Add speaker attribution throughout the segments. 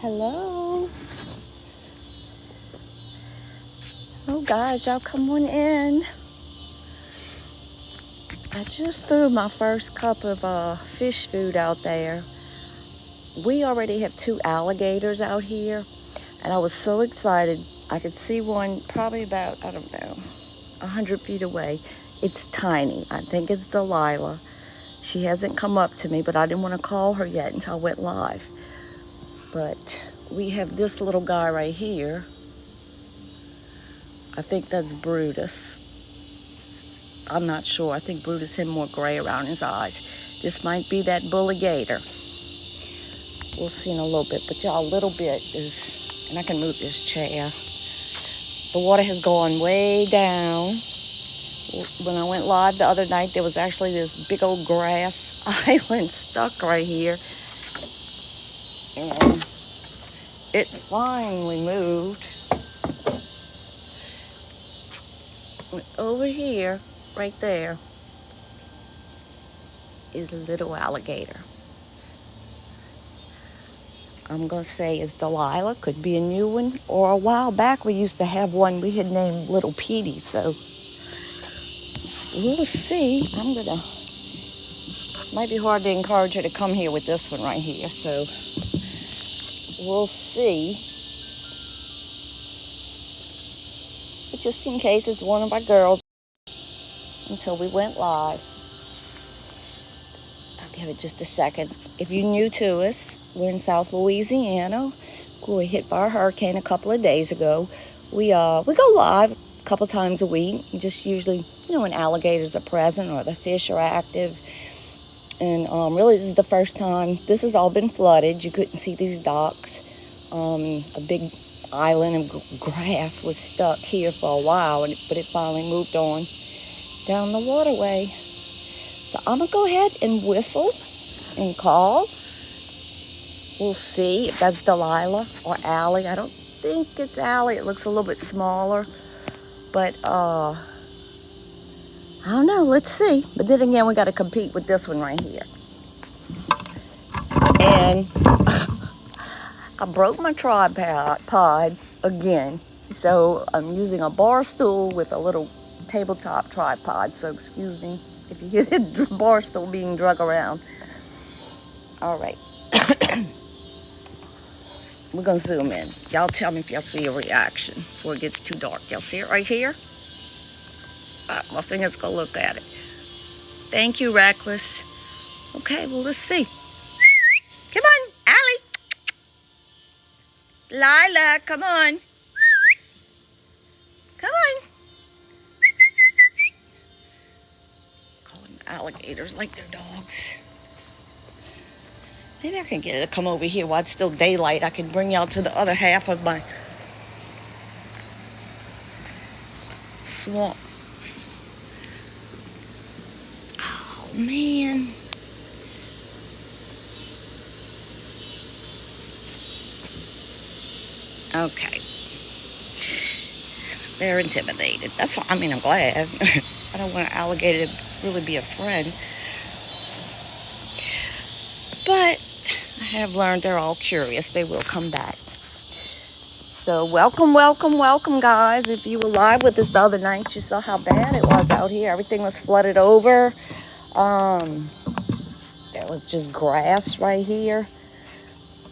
Speaker 1: Hello. Oh guys, y'all come on in. I just threw my first cup of fish food out there. We already have 2 alligators out here, and I was so excited. I could see one probably about, 100 feet away. It's tiny. I think it's Delilah. She hasn't come up to me, but I didn't want to call her yet until I went live. But we have this little guy right here. I think that's Brutus. I'm not sure. I think Brutus had more gray around his eyes. This might be that bully gator. We'll see in a little bit. But y'all, a little bit is, and I can move this chair. The water has gone way down. When I went live the other night, there was actually this big old grass island stuck right here. And it finally moved. Over here, right there, is a little alligator. I'm going to say it's Delilah. Could be a new one. Or a while back, we used to have one we had named Little Petey. So we'll see. Might be hard to encourage her to come here with this one right here. So we'll see. But just in case it's one of our girls until we went live. I'll give it just a second. If you're new to us, we're in South Louisiana. We were hit by a hurricane a couple of days ago. We go live a couple times a week. Just usually, when alligators are present or the fish are active. And really, this is the first time. This has all been flooded. You couldn't see these docks. A big island of grass was stuck here for a while, but it finally moved on down the waterway. So I'm going to go ahead and whistle and call. We'll see if that's Delilah or Allie. I don't think it's Allie. It looks a little bit smaller. But, I don't know. Let's see. But then again, we got to compete with this one right here. And I broke my tripod again. So I'm using a bar stool with a little tabletop tripod. So excuse me if you hear the bar stool being drug around. All right. We're going to zoom in. Y'all tell me if y'all see a reaction before it gets too dark. Y'all see it right here? My finger's going to look at it. Thank you, Reckless. Okay, well, let's see. Come on, Allie. Lila, come on. Come on. Calling alligators like they're dogs. Maybe I can get it to come over here while it's still daylight. I can bring y'all to the other half of my swamp. Oh, man. Okay. They're intimidated. That's fine. I'm glad. I don't want an alligator to really be a friend. But I have learned they're all curious. They will come back. So welcome, guys. If you were live with us the other night, you saw how bad it was out here. Everything was flooded over. There was just grass right here.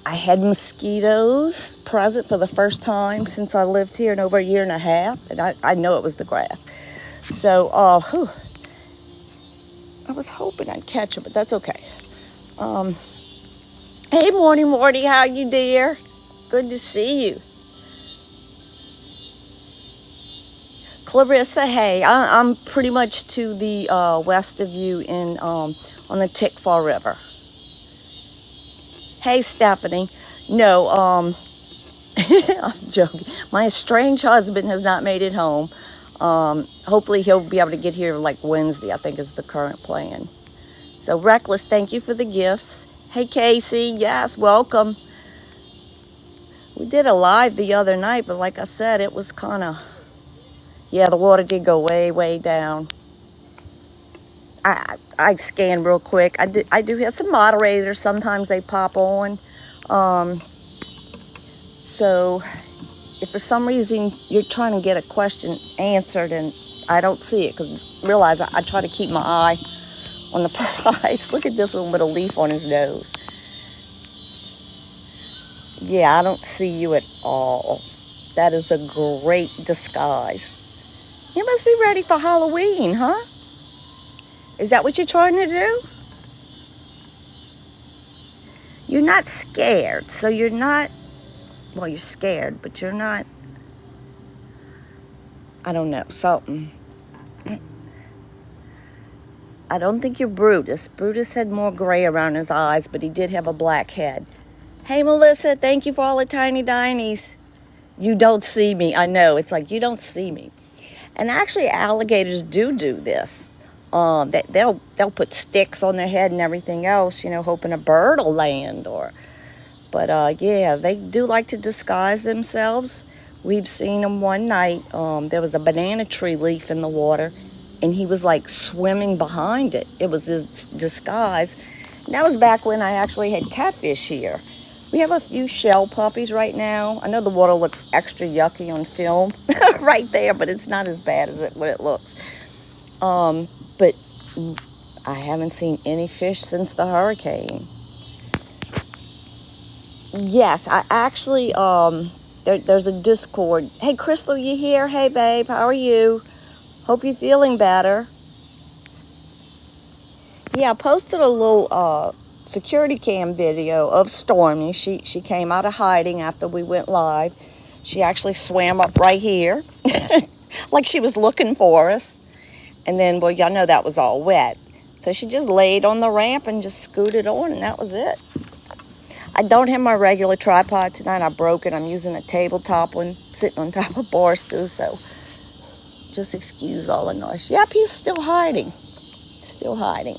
Speaker 1: I had mosquitoes present for the first time since I lived here in over a year and a half. And I know it was the grass. So, I was hoping I'd catch them, but that's okay. Hey, Morty, how you, dear? Good to see you. Clarissa, hey, I'm pretty much to the west of you on the Tickfaw River. Hey, Stephanie. No, I'm joking. My estranged husband has not made it home. Hopefully he'll be able to get here like Wednesday, I think is the current plan. So, Reckless, thank you for the gifts. Hey, Casey. Yes, welcome. We did a live the other night, but like I said, it was kind of... Yeah, the water did go way, way down. I scanned real quick. I do have some moderators. Sometimes they pop on. So if for some reason you're trying to get a question answered and I don't see it, because realize I try to keep my eye on the prize. Look at this one with a leaf on his nose. Yeah, I don't see you at all. That is a great disguise. You must be ready for Halloween, huh? Is that what you're trying to do? You're not scared, so you're not, well, you're scared, but you're not, I don't know, something. I don't think you're Brutus. Brutus had more gray around his eyes, but he did have a black head. Hey, Melissa, thank you for all the tiny dinies. You don't see me. I know. It's like you don't see me. And actually, alligators do this. They'll put sticks on their head and everything else, hoping a bird will land. But yeah, they do like to disguise themselves. We've seen them one night. There was a banana tree leaf in the water, and he was like swimming behind it. It was his disguise. And that was back when I actually had catfish here. We have a few shell puppies right now. I know the water looks extra yucky on film right there, but it's not as bad as what it looks. But I haven't seen any fish since the hurricane. Yes, I actually, there's a Discord. Hey, Crystal, you here? Hey, babe, how are you? Hope you're feeling better. Yeah, I posted a little security cam video of Stormy. She came out of hiding after we went live. She actually swam up right here, like she was looking for us. And then, well, y'all know that was all wet. So she just laid on the ramp and just scooted on, and that was it. I don't have my regular tripod tonight. I broke it. I'm using a tabletop one, sitting on top of bar stool, so just excuse all the noise. Yep, he's still hiding. Still hiding.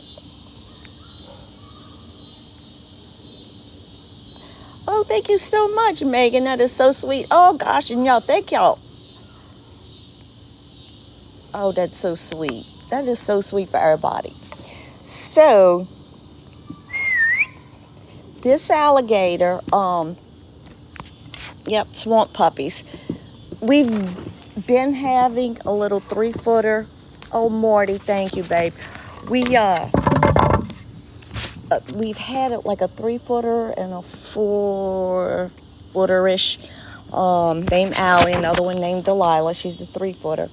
Speaker 1: Oh, thank you so much, Megan. That is so sweet. Oh, gosh, and y'all, thank y'all. Oh, that's so sweet. That is so sweet for everybody. So, this alligator, yep, swamp puppies. We've been having a little 3-footer. Oh, Morty, thank you, babe. We've had it like a 3-footer and a 4-footer-ish, named Allie, another one named Delilah. She's the 3-footer.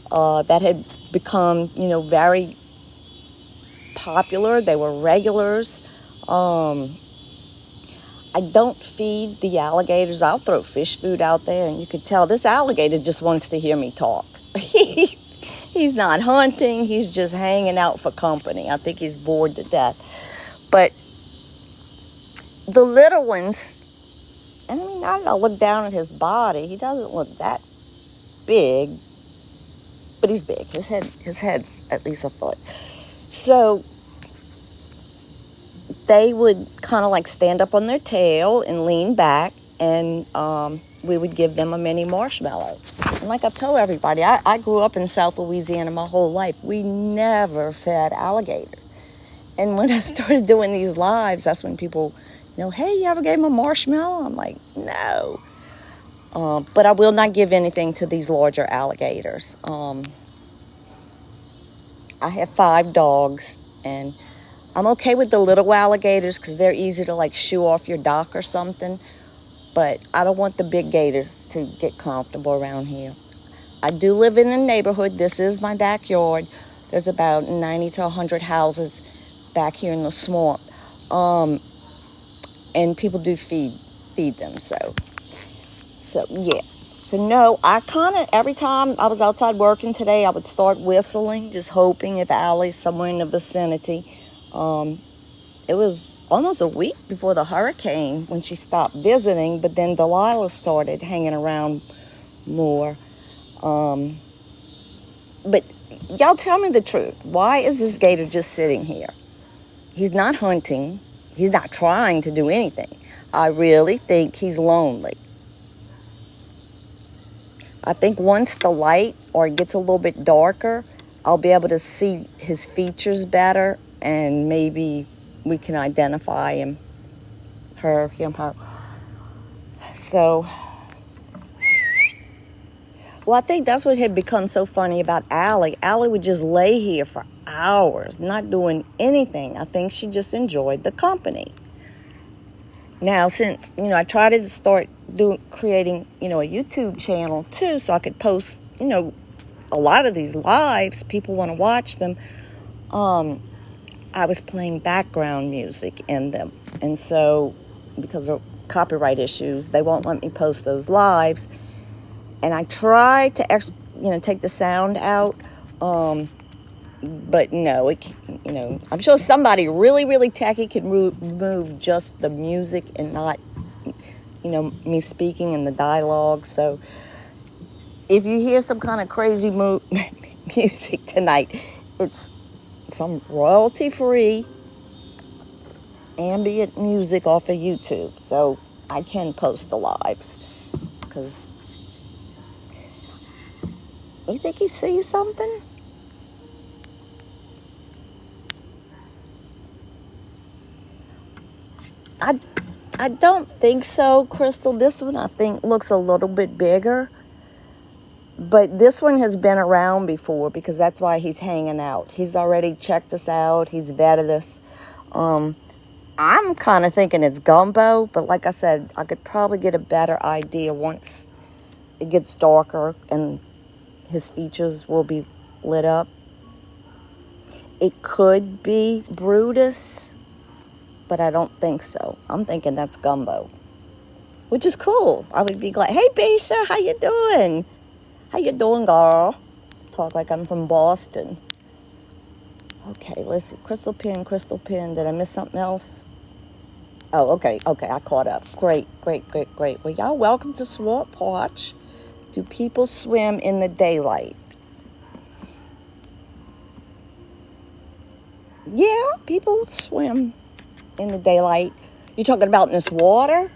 Speaker 1: That had become, very popular. They were regulars. I don't feed the alligators. I'll throw fish food out there, and you can tell this alligator just wants to hear me talk. He's not hunting. He's just hanging out for company. I think he's bored to death. But the little ones, I mean, I don't know, look down at his body. He doesn't look that big, but he's big. His head's at least a foot. So they would kind of like stand up on their tail and lean back, and we would give them a mini marshmallow. And like I've told everybody, I grew up in South Louisiana my whole life. We never fed alligators. And when I started doing these lives, that's when people, hey, you ever gave them a marshmallow? I'm like, no. But I will not give anything to these larger alligators. I have 5 dogs, and I'm okay with the little alligators because they're easy to like shoo off your dock or something. But I don't want the big gators to get comfortable around here. I do live in a neighborhood. This is my backyard. There's about 90 to 100 houses back here in the swamp. And people do feed them. So yeah. So no, I kind of, every time I was outside working today, I would start whistling, just hoping if Allie's somewhere in the vicinity. It was almost a week before the hurricane when she stopped visiting, but then Delilah started hanging around more. But y'all tell me the truth. Why is this gator just sitting here? He's not hunting. He's not trying to do anything. I really think he's lonely. I think once the light or it gets a little bit darker, I'll be able to see his features better, and maybe we can identify him, her. So Well, I think that's what had become so funny about Allie. Allie would just lay here for hours, not doing anything. I think she just enjoyed the company. Now, since, I tried to start creating, a YouTube channel too, so I could post, a lot of these lives, people want to watch them. I was playing background music in them. And so, because of copyright issues, they won't let me post those lives. And I tried to, take the sound out. But no, I'm sure somebody really, really tacky could remove just the music and not, me speaking and the dialogue. So if you hear some kind of crazy music tonight, it's some royalty-free ambient music off of YouTube. So I can post the lives. Because you think he sees something? I don't think so, Crystal. This one I think looks a little bit bigger. But this one has been around before because that's why he's hanging out. He's already checked us out. He's vetted us. I'm kind of thinking it's gumbo, but like I said, I could probably get a better idea once it gets darker and his features will be lit up. It could be Brutus, but I don't think so. I'm thinking that's gumbo, which is cool. I would be glad. Hey, Bisha, how you doing? How you doing, girl? Talk like I'm from Boston. Okay, let's see. Crystal pin. Did I miss something else? Oh, okay, I caught up. Great. Well, y'all welcome to Swamp Watch. Do people swim in the daylight? Yeah, people swim in the daylight. You talking about in this water?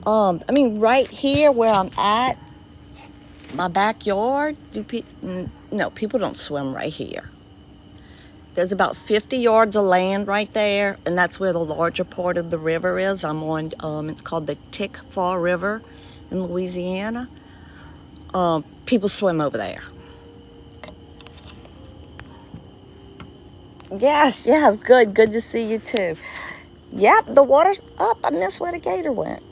Speaker 1: Right here where I'm at, my backyard, no, people don't swim right here. There's about 50 yards of land right there, and that's where the larger part of the river is. I'm on, it's called the Tick-Faw River in Louisiana. People swim over there. Yes, good to see you too. Yep, the water's up. I missed where the gator went.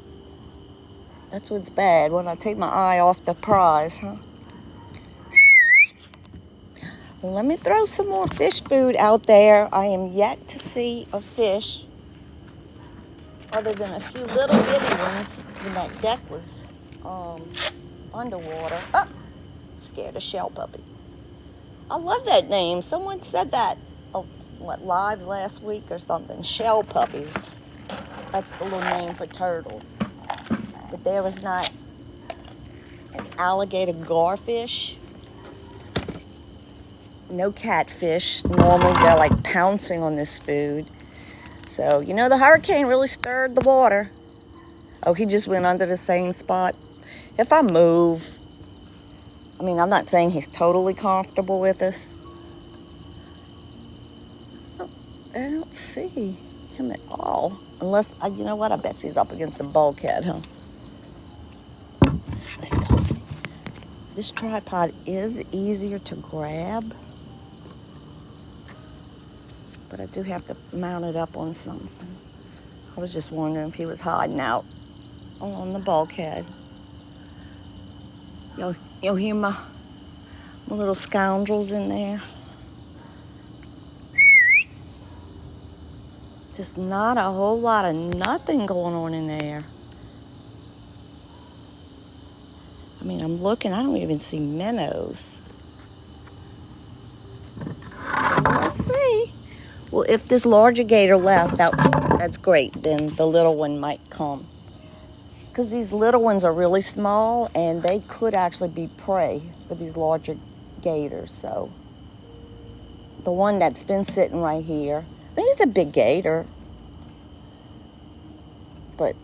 Speaker 1: That's what's bad, when I take my eye off the prize, huh? Let me throw some more fish food out there. I am yet to see a fish other than a few little bitty ones when that deck was underwater. Oh, scared a shell puppy. I love that name. Someone said that, live last week or something. Shell puppies. That's the little name for turtles. But there is not an alligator garfish. No catfish. Normally they're like pouncing on this food. So, the hurricane really stirred the water. Oh, he just went under the same spot. If I move, I'm not saying he's totally comfortable with us. I don't see him at all. Unless, you know what? I bet she's up against the bulkhead, huh? Let's go see. This tripod is easier to grab, but I do have to mount it up on something. I was just wondering if he was hiding out on the bulkhead. You'll hear my little scoundrels in there. Just not a whole lot of nothing going on in there. I'm looking, I don't even see minnows. Let's see. Well, if this larger gator left, that's great. Then the little one might come. Because these little ones are really small, and they could actually be prey for these larger gators. So the one that's been sitting right here, he's a big gator, but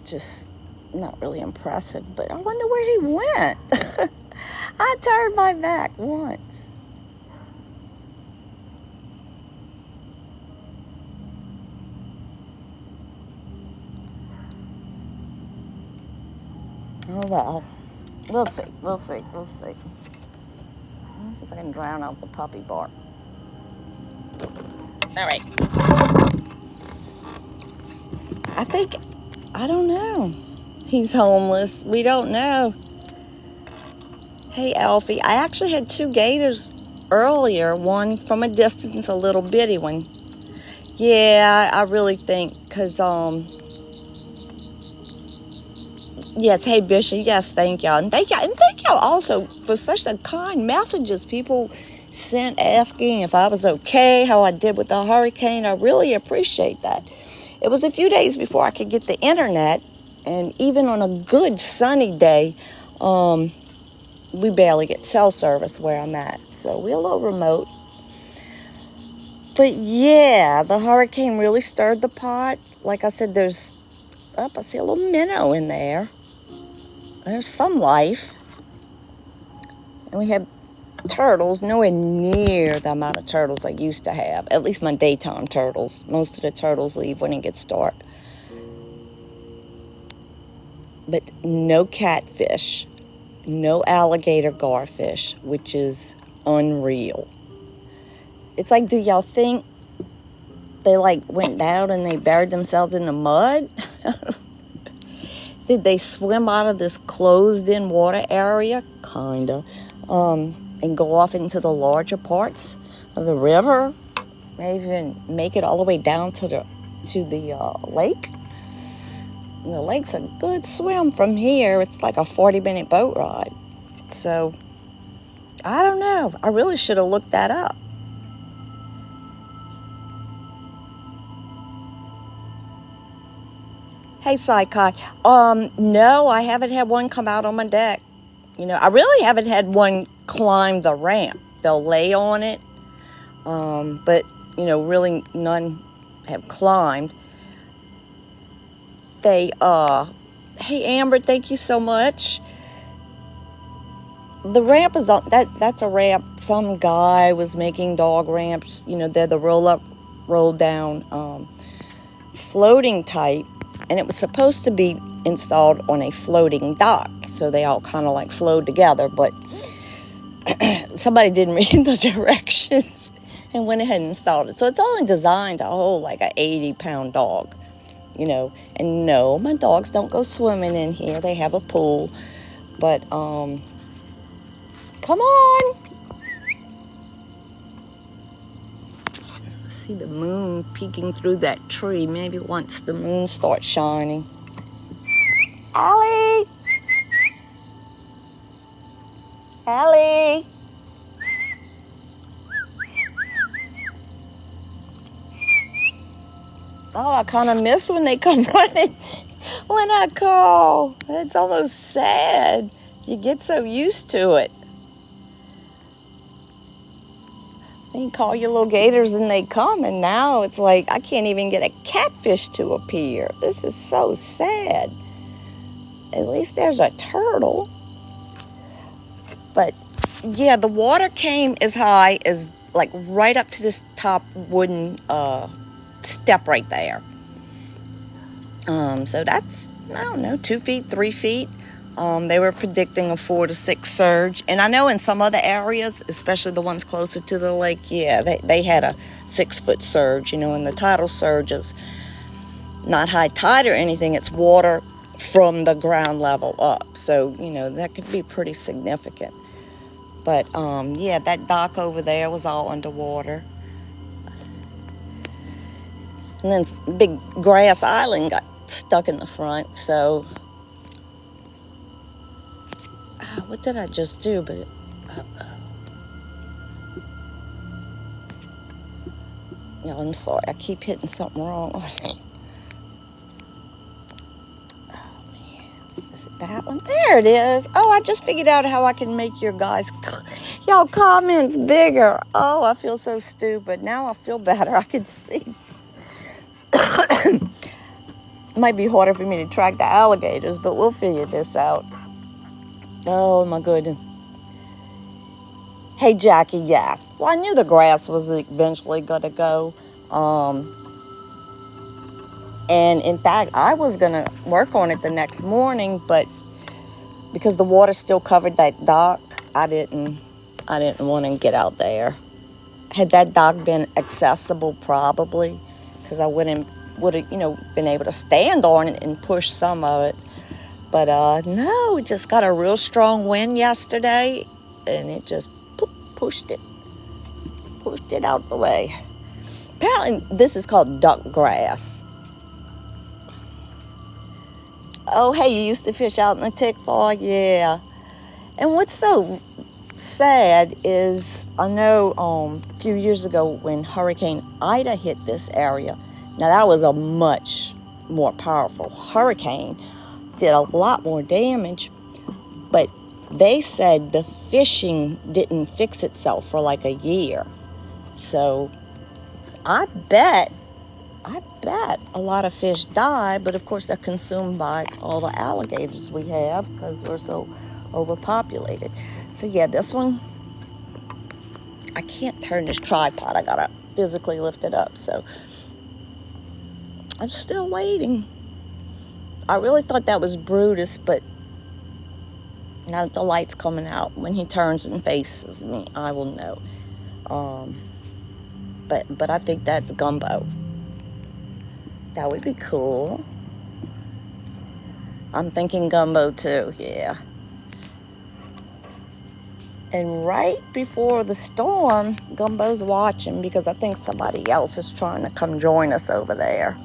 Speaker 1: just not really impressive. But I wonder where he went. I turned my back once. Oh, well. We'll see. We'll see. We'll see. Let's see if I can drown out the puppy bark. All right. I don't know. He's homeless. We don't know. Hey, Alfie. I actually had 2 gators earlier. One from a distance, a little bitty one. Yeah, I really think, because, yes, hey, Bishop, yes, thank y'all. And thank y'all also for such the kind messages people sent asking if I was okay, how I did with the hurricane. I really appreciate that. It was a few days before I could get the internet, and even on a good sunny day, we barely get cell service where I'm at. So we're a little remote. But yeah, the hurricane really stirred the pot. Like I said, I see a little minnow in there. There's some life. And we have turtles, nowhere near the amount of turtles I used to have. At least my daytime turtles. Most of the turtles leave when it gets dark. But no catfish, no alligator garfish, which is unreal. It's like, do y'all think they went down and they buried themselves in the mud? Did they swim out of this closed-in water area? Kinda. And go off into the larger parts of the river? Maybe even make it all the way down to the lake? And the lake's a good swim from here. It's like a 40-minute boat ride. So, I don't know. I really should have looked that up. Hey, Psychi. No, I haven't had one come out on my deck. I really haven't had one climb the ramp. They'll lay on it, but, really none have climbed. Hey, Amber, thank you so much. The ramp is on, that's a ramp. Some guy was making dog ramps. They're the roll up, roll down, floating type. And it was supposed to be installed on a floating dock, so they all kind of flowed together, but somebody didn't read the directions and went ahead and installed it. So it's only designed to hold an 80-pound dog, And no, my dogs don't go swimming in here. They have a pool, but come on. See the moon peeking through that tree. Maybe once the moon starts shining. Allie! Allie! Oh, I kind of miss when they come running when I call. It's almost sad. You get so used to it. You call your little gators and they come, and now it's like I can't even get a catfish to appear. This is so sad. At least there's a turtle. But yeah, the water came as high as right up to this top wooden step right there. So that's, I don't know, 2 feet, 3 feet. They were predicting a 4 to 6 surge. And I know in some other areas, especially the ones closer to the lake, yeah, they had a 6-foot surge, and the tidal surge is not high tide or anything. It's water from the ground level up. So, that could be pretty significant. But, yeah, that dock over there was all underwater. And then big grass island got stuck in the front, so what did I just do? But yeah, I'm sorry. I keep hitting something wrong on me. Oh man, is it that one? There it is. Oh, I just figured out how I can make y'all comments bigger. Oh, I feel so stupid. Now I feel better. I can see. It might be harder for me to track the alligators, but we'll figure this out. Oh my goodness. Hey Jackie, yes. Well, I knew the grass was eventually going to go. And in fact, I was going to work on it the next morning, but because the water still covered that dock, I didn't want to get out there. Had that dock been accessible, probably, because I would have, been able to stand on it and push some of it. But no, it just got a real strong wind yesterday, and it just pushed it out the way. Apparently, this is called duck grass. Oh, hey, you used to fish out in the Tick Fall? Yeah. And what's so sad is, I know a few years ago when Hurricane Ida hit this area, now that was a much more powerful hurricane, did a lot more damage, but they said the fishing didn't fix itself for like a year. So I bet a lot of fish die, but of course they're consumed by all the alligators we have because we're so overpopulated. So yeah, this one, I can't turn this tripod. I gotta physically lift it up. So I'm still waiting. I really thought that was Brutus, but now that the light's coming out, when he turns and faces me, I will know. But I think that's Gumbo. That would be cool. I'm thinking Gumbo too, yeah. And right before the storm, Gumbo's watching because I think somebody else is trying to come join us over there.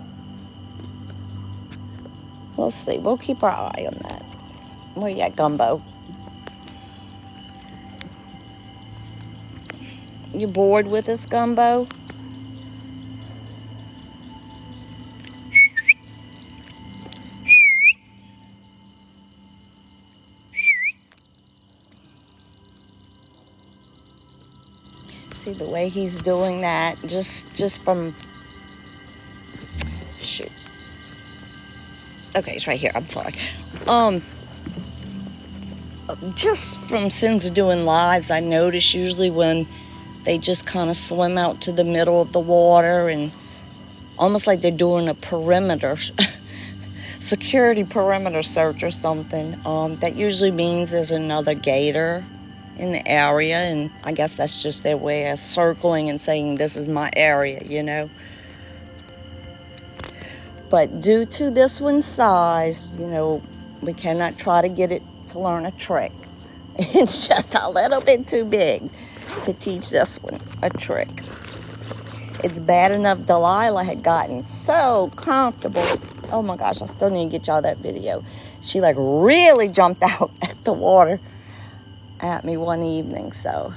Speaker 1: We'll see. We'll keep our eye on that. Where you at, Gumbo? You bored with us, Gumbo? See the way he's doing that, just from, shoot. Okay, it's right here. I'm sorry. Just from since doing lives, I notice usually when they just kind of swim out to the middle of the water and almost like they're doing a perimeter, security perimeter search or something. That usually means there's another gator in the area, and I guess that's just their way of circling and saying this is my area, But due to this one's size, we cannot try to get it to learn a trick. It's just a little bit too big to teach this one a trick. It's bad enough Delilah had gotten so comfortable. Oh my gosh, I still need to get y'all that video. She really jumped out at the water at me one evening. So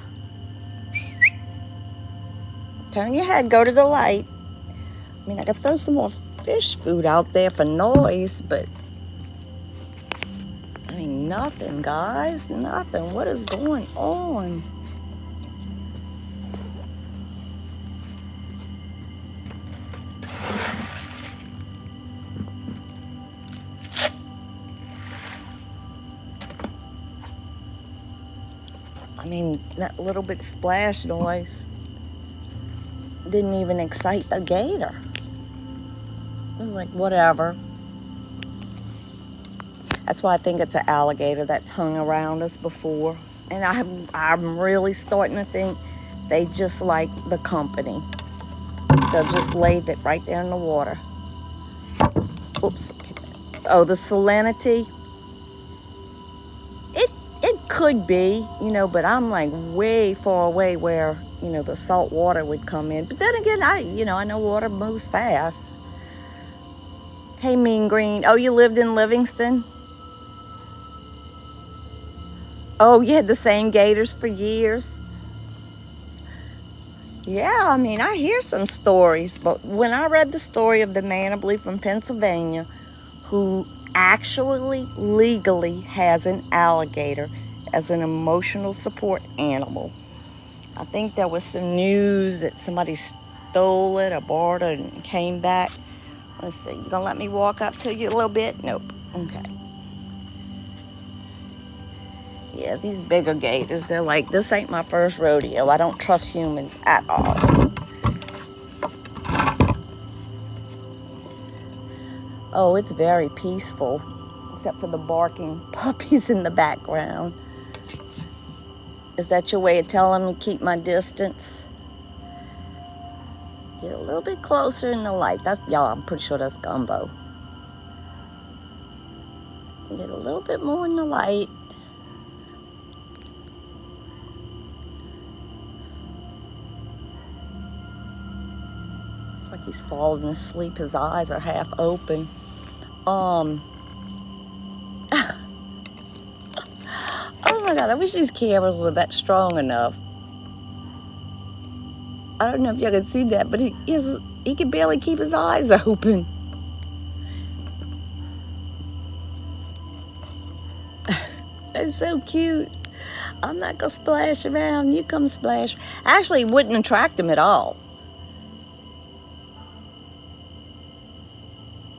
Speaker 1: turn your head, go to the light. I mean, I could throw some more fish food out there for noise, but I mean, nothing, guys, nothing. What is going on? I mean, that little bit splash noise didn't even excite a gator. It was like, whatever. That's why I think it's an alligator that's hung around us before. And I'm really starting to think they just like the company. They'll just lay it right there in the water. Oops. Oh, the salinity. It could be, but I'm way far away where, the salt water would come in. But then again, I know water moves fast. Hey, Mean Green. Oh, you lived in Livingston? Oh, you had the same gators for years? Yeah, I mean, I hear some stories, but when I read the story of the man, I believe from Pennsylvania, who actually legally has an alligator as an emotional support animal. I think there was some news that somebody stole it or borrowed it and came back. Let's see, you gonna let me walk up to you a little bit? Nope. Okay. Yeah, these bigger gators, they're like, this ain't my first rodeo. I don't trust humans at all. Oh, it's very peaceful. except for the barking puppies in the background. Is that your way of telling me to keep my distance? Get a little bit closer in the light. That's, y'all, I'm pretty sure that's Gumbo. Get a little bit more in the light. It's like he's falling asleep. His eyes are half open. Oh my God, I wish these cameras were that strong enough. I don't know if y'all can see that, but he can barely keep his eyes open. They're so cute. I'm not gonna splash around. You come splash. Actually, it wouldn't attract him at all.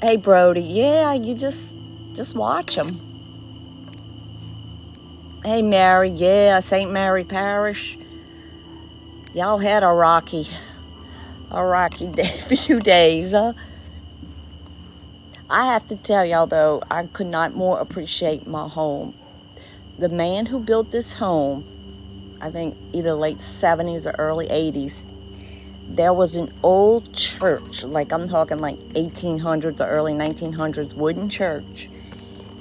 Speaker 1: Hey, Brody. Yeah, you just watch him. Hey, Mary. Yeah, St. Mary Parish. Y'all had a rocky few days, huh? I have to tell y'all, though, I could not more appreciate my home. The man who built this home, I think either late 70s or early 80s, there was an old church, like I'm talking like 1800s or early 1900s wooden church.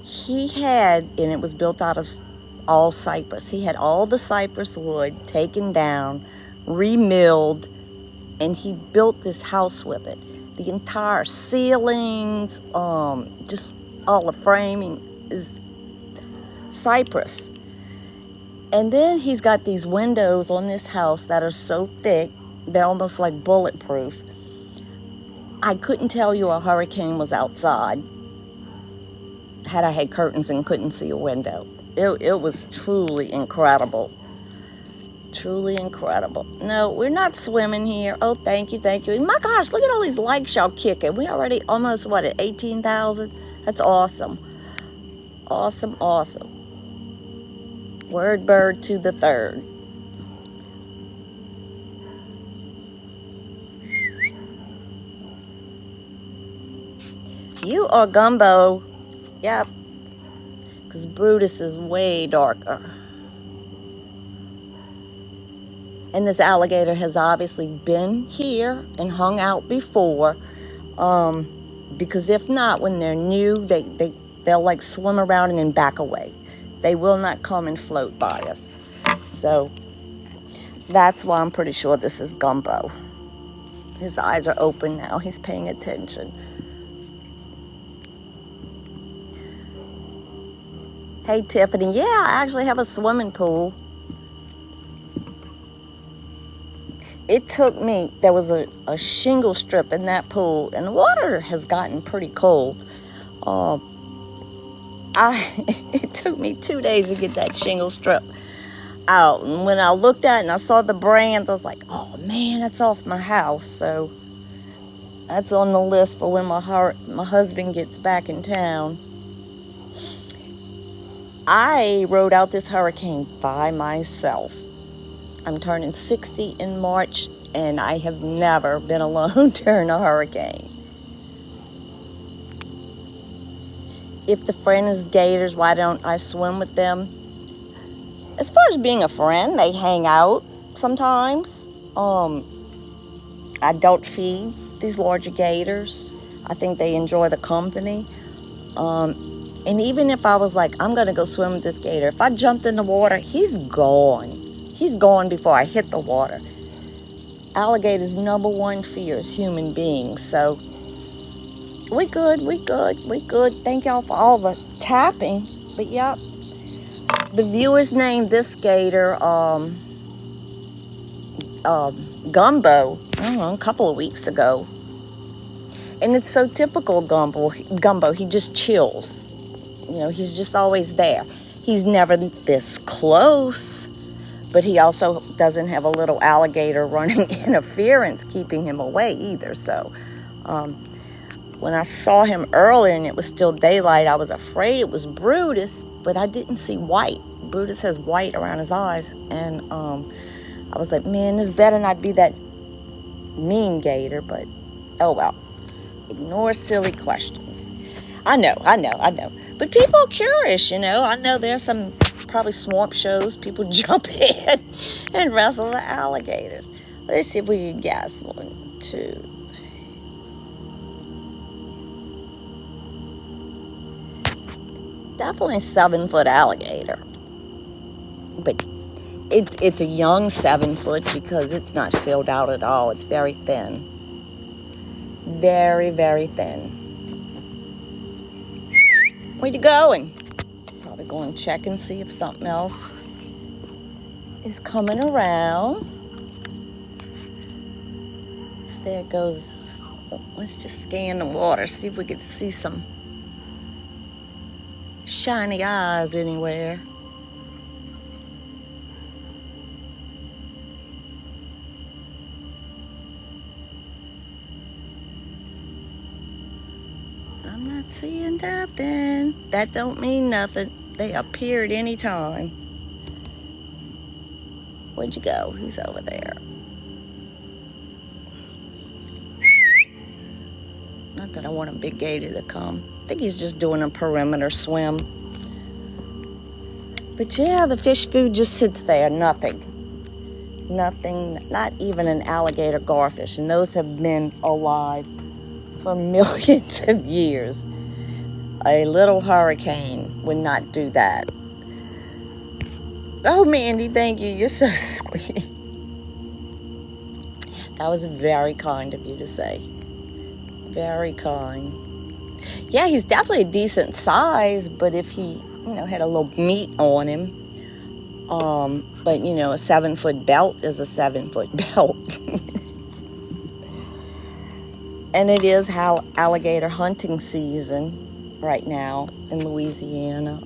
Speaker 1: He had, and it was built out of all cypress. He had all the cypress wood taken down, remilled, and he built this house with it. The entire ceilings, just all the framing is cypress. And then he's got these windows on this house that are so thick, they're almost like bulletproof. I couldn't tell you a hurricane was outside had I had curtains and couldn't see a window. It was truly incredible. Truly incredible. No, we're not swimming here. Oh, thank you. My gosh, look at all these likes y'all kicking. We already almost, at 18,000? That's awesome. Awesome. Word bird to the third. You are Gumbo. Yep. Because Brutus is way darker. And this alligator has obviously been here and hung out before. Because if not, when they're new, they'll like swim around and then back away. They will not come and float by us. So that's why I'm pretty sure this is Gumbo. His eyes are open now. He's paying attention. Hey, Tiffany. Yeah, I actually have a swimming pool. It took me, there was a shingle strip in that pool, and the water has gotten pretty cold. It took me 2 days to get that shingle strip out. And when I looked at it and I saw the brands, I was like, oh man, that's off my house. So that's on the list for when my husband gets back in town. I rode out this hurricane by myself. I'm turning 60 in March, and I have never been alone during a hurricane. If the friend is gators, why don't I swim with them? As far as being a friend, they hang out sometimes. I don't feed these larger gators. I think they enjoy the company. And even if I was like, I'm going to go swim with this gator, if I jumped in the water, he's gone. He's gone before I hit the water. Alligators' number one fear is human beings. So we good. Thank y'all for all the tapping. But yep, the viewers named this gator Gumbo, I don't know, a couple of weeks ago. And it's so typical Gumbo. He just chills. You know, he's just always there. He's never this close, but he also doesn't have a little alligator running interference keeping him away either. So when I saw him earlier and it was still daylight, I was afraid it was Brutus, but I didn't see white. Brutus has white around his eyes, and I was like, man, this better not be that mean gator, but oh well. Ignore silly questions. I know. But people are curious, you know. I know there's some probably swamp shows. People jump in and wrestle the alligators. Let's see if we can guess. 1, 2. Definitely a 7-foot alligator. But it's a young 7-foot because it's not filled out at all. It's very thin. Very, very thin. Where you going? Probably go and check and see if something else is coming around. There it goes. Let's just scan the water, see if we can see some shiny eyes anywhere. I'm not seeing nothing. That don't mean nothing. They appear at any time. Where'd you go? He's over there. Not that I want a big gator to come. I think he's just doing a perimeter swim. But yeah, the fish food just sits there. Nothing. Nothing. Not even an alligator garfish. And those have been alive for millions of years. A little hurricane would not do that. Oh, Mandy, thank you. You're so sweet. That was very kind of you to say. Very kind. Yeah, he's definitely a decent size, but if he, had a little meat on him, but, a 7-foot belt is a 7-foot belt. And it is alligator hunting season right now in Louisiana.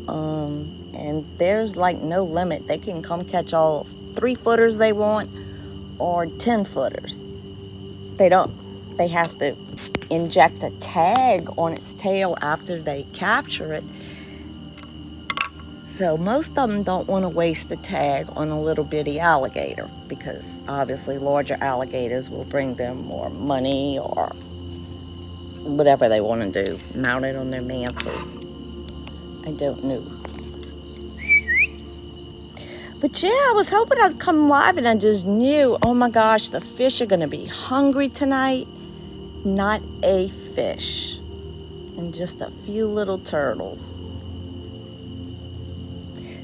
Speaker 1: And there's no limit. They can come catch all 3-footers they want or 10-footers. They have to inject a tag on its tail after they capture it. So most of them don't want to waste the tag on a little bitty alligator because obviously larger alligators will bring them more money or whatever they want to do, mount it on their mantle. I don't know. But yeah, I was hoping I'd come live and I just knew, oh my gosh, the fish are going to be hungry tonight. Not a fish. And just a few little turtles.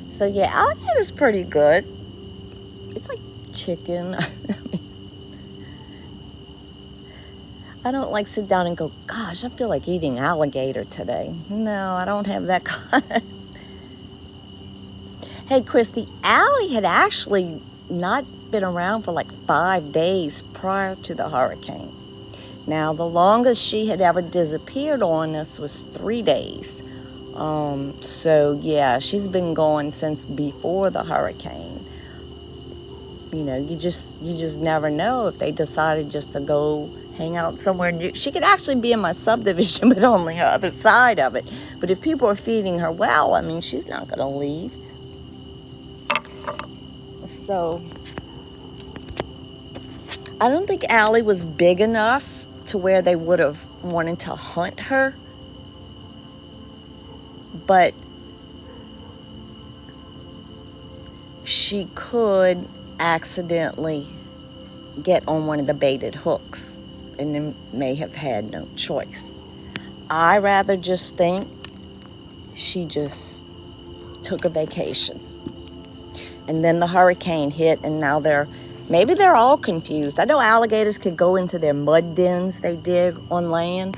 Speaker 1: So yeah, alligator's pretty good. It's like chicken. I don't sit down and go, gosh, I feel like eating alligator today. No, I don't have that kind. Hey, Chris, the alley had actually not been around for 5 days prior to the hurricane. Now, the longest she had ever disappeared on us was 3 days. So, yeah, she's been gone since before the hurricane. You just never know if they decided just to go hang out somewhere new. She could actually be in my subdivision, but on the other side of it. But if people are feeding her well, she's not going to leave. So, I don't think Allie was big enough to where they would have wanted to hunt her. But she could accidentally get on one of the baited hooks and then may have had no choice. I rather just think she just took a vacation. And then the hurricane hit, and now maybe they're all confused. I know alligators could go into their mud dens they dig on land.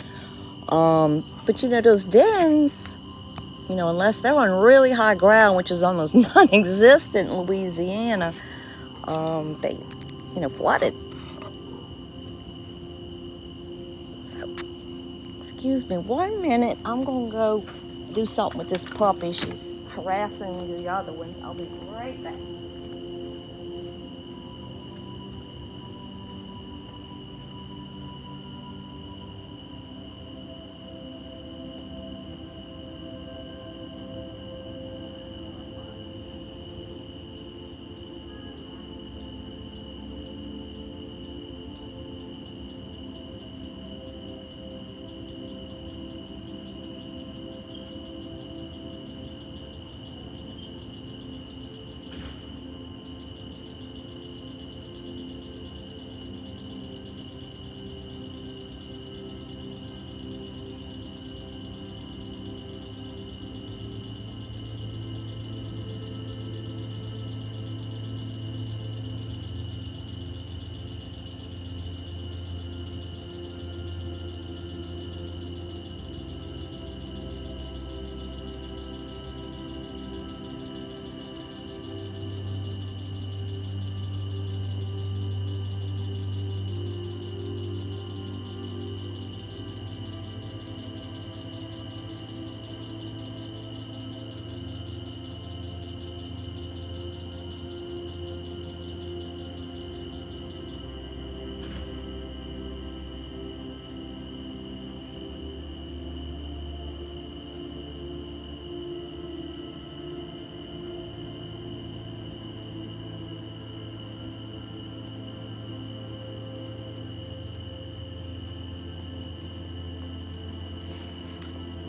Speaker 1: But those dens, unless they're on really high ground, which is almost non-existent in Louisiana, they, flooded. So, excuse me 1 minute. I'm going to go do something with this puppy. She's harassing the other one. I'll be right back.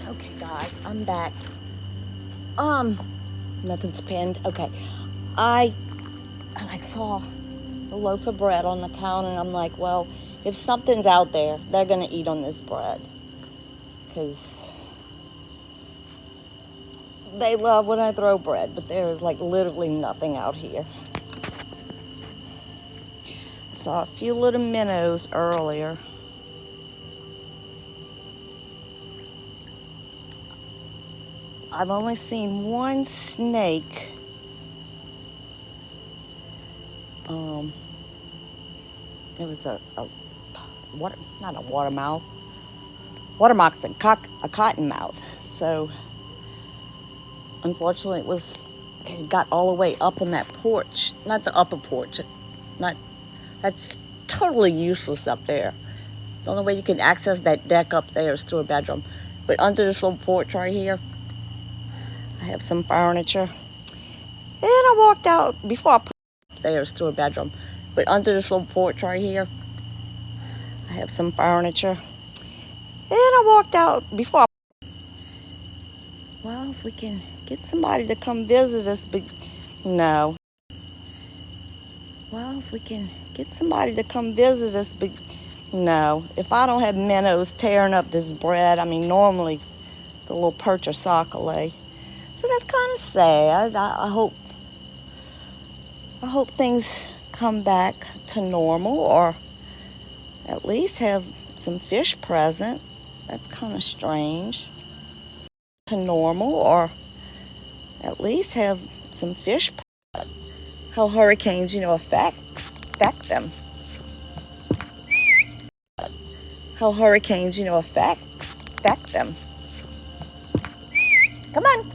Speaker 1: Okay, guys, I'm back. Nothing's pinned. Okay, I like saw a loaf of bread on the counter, and I'm like, well, if something's out there, they're gonna eat on this bread, because they love when I throw bread. But there is like literally nothing out here. I saw a few little minnows earlier. I've only seen one snake. It was a water, not a watermouth. Watermouth's a cottonmouth. So unfortunately, it got all the way up on that porch. Not the upper porch. That's totally useless up there. The only way you can access that deck up there is through a bedroom. But under this little porch right here, I have some furniture. And I walked out before I put there is through a bedroom. But under this little porch right here, I have some furniture. And I walked out before well, if we can get somebody to come visit us, but no. Well, if we can get somebody to come visit us, but no. If I don't have minnows tearing up this bread, I mean, normally the little perch or sockeye. So that's kind of sad. I hope things come back to normal, or at least have some fish present. That's kind of strange. To normal, or at least have some fish present. How hurricanes, affect them. How hurricanes, affect them. Come on.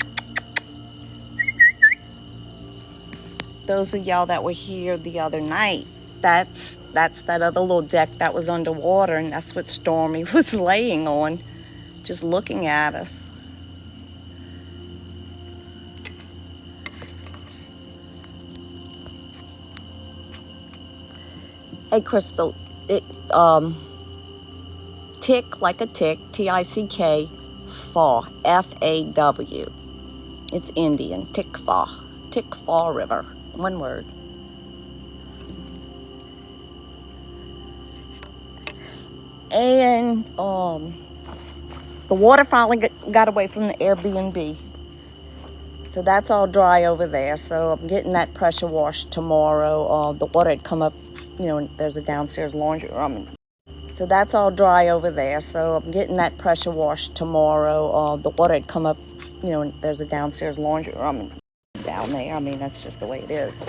Speaker 1: Those of y'all that were here the other night, that's that other little deck that was underwater, and that's what Stormy was laying on, just looking at us. Hey, Crystal, tick like a tick, T-I-C-K, faw, F-A-W. It's Indian, Tick-Faw River, one word. And the water finally got away from the Airbnb. So that's all dry over there. So I'm getting that pressure washed tomorrow. The water had come up, there's a downstairs laundry room. So that's all dry over there. So I'm getting that pressure washed tomorrow. The water had come up, there's a downstairs laundry room down there. I mean, that's just the way it is.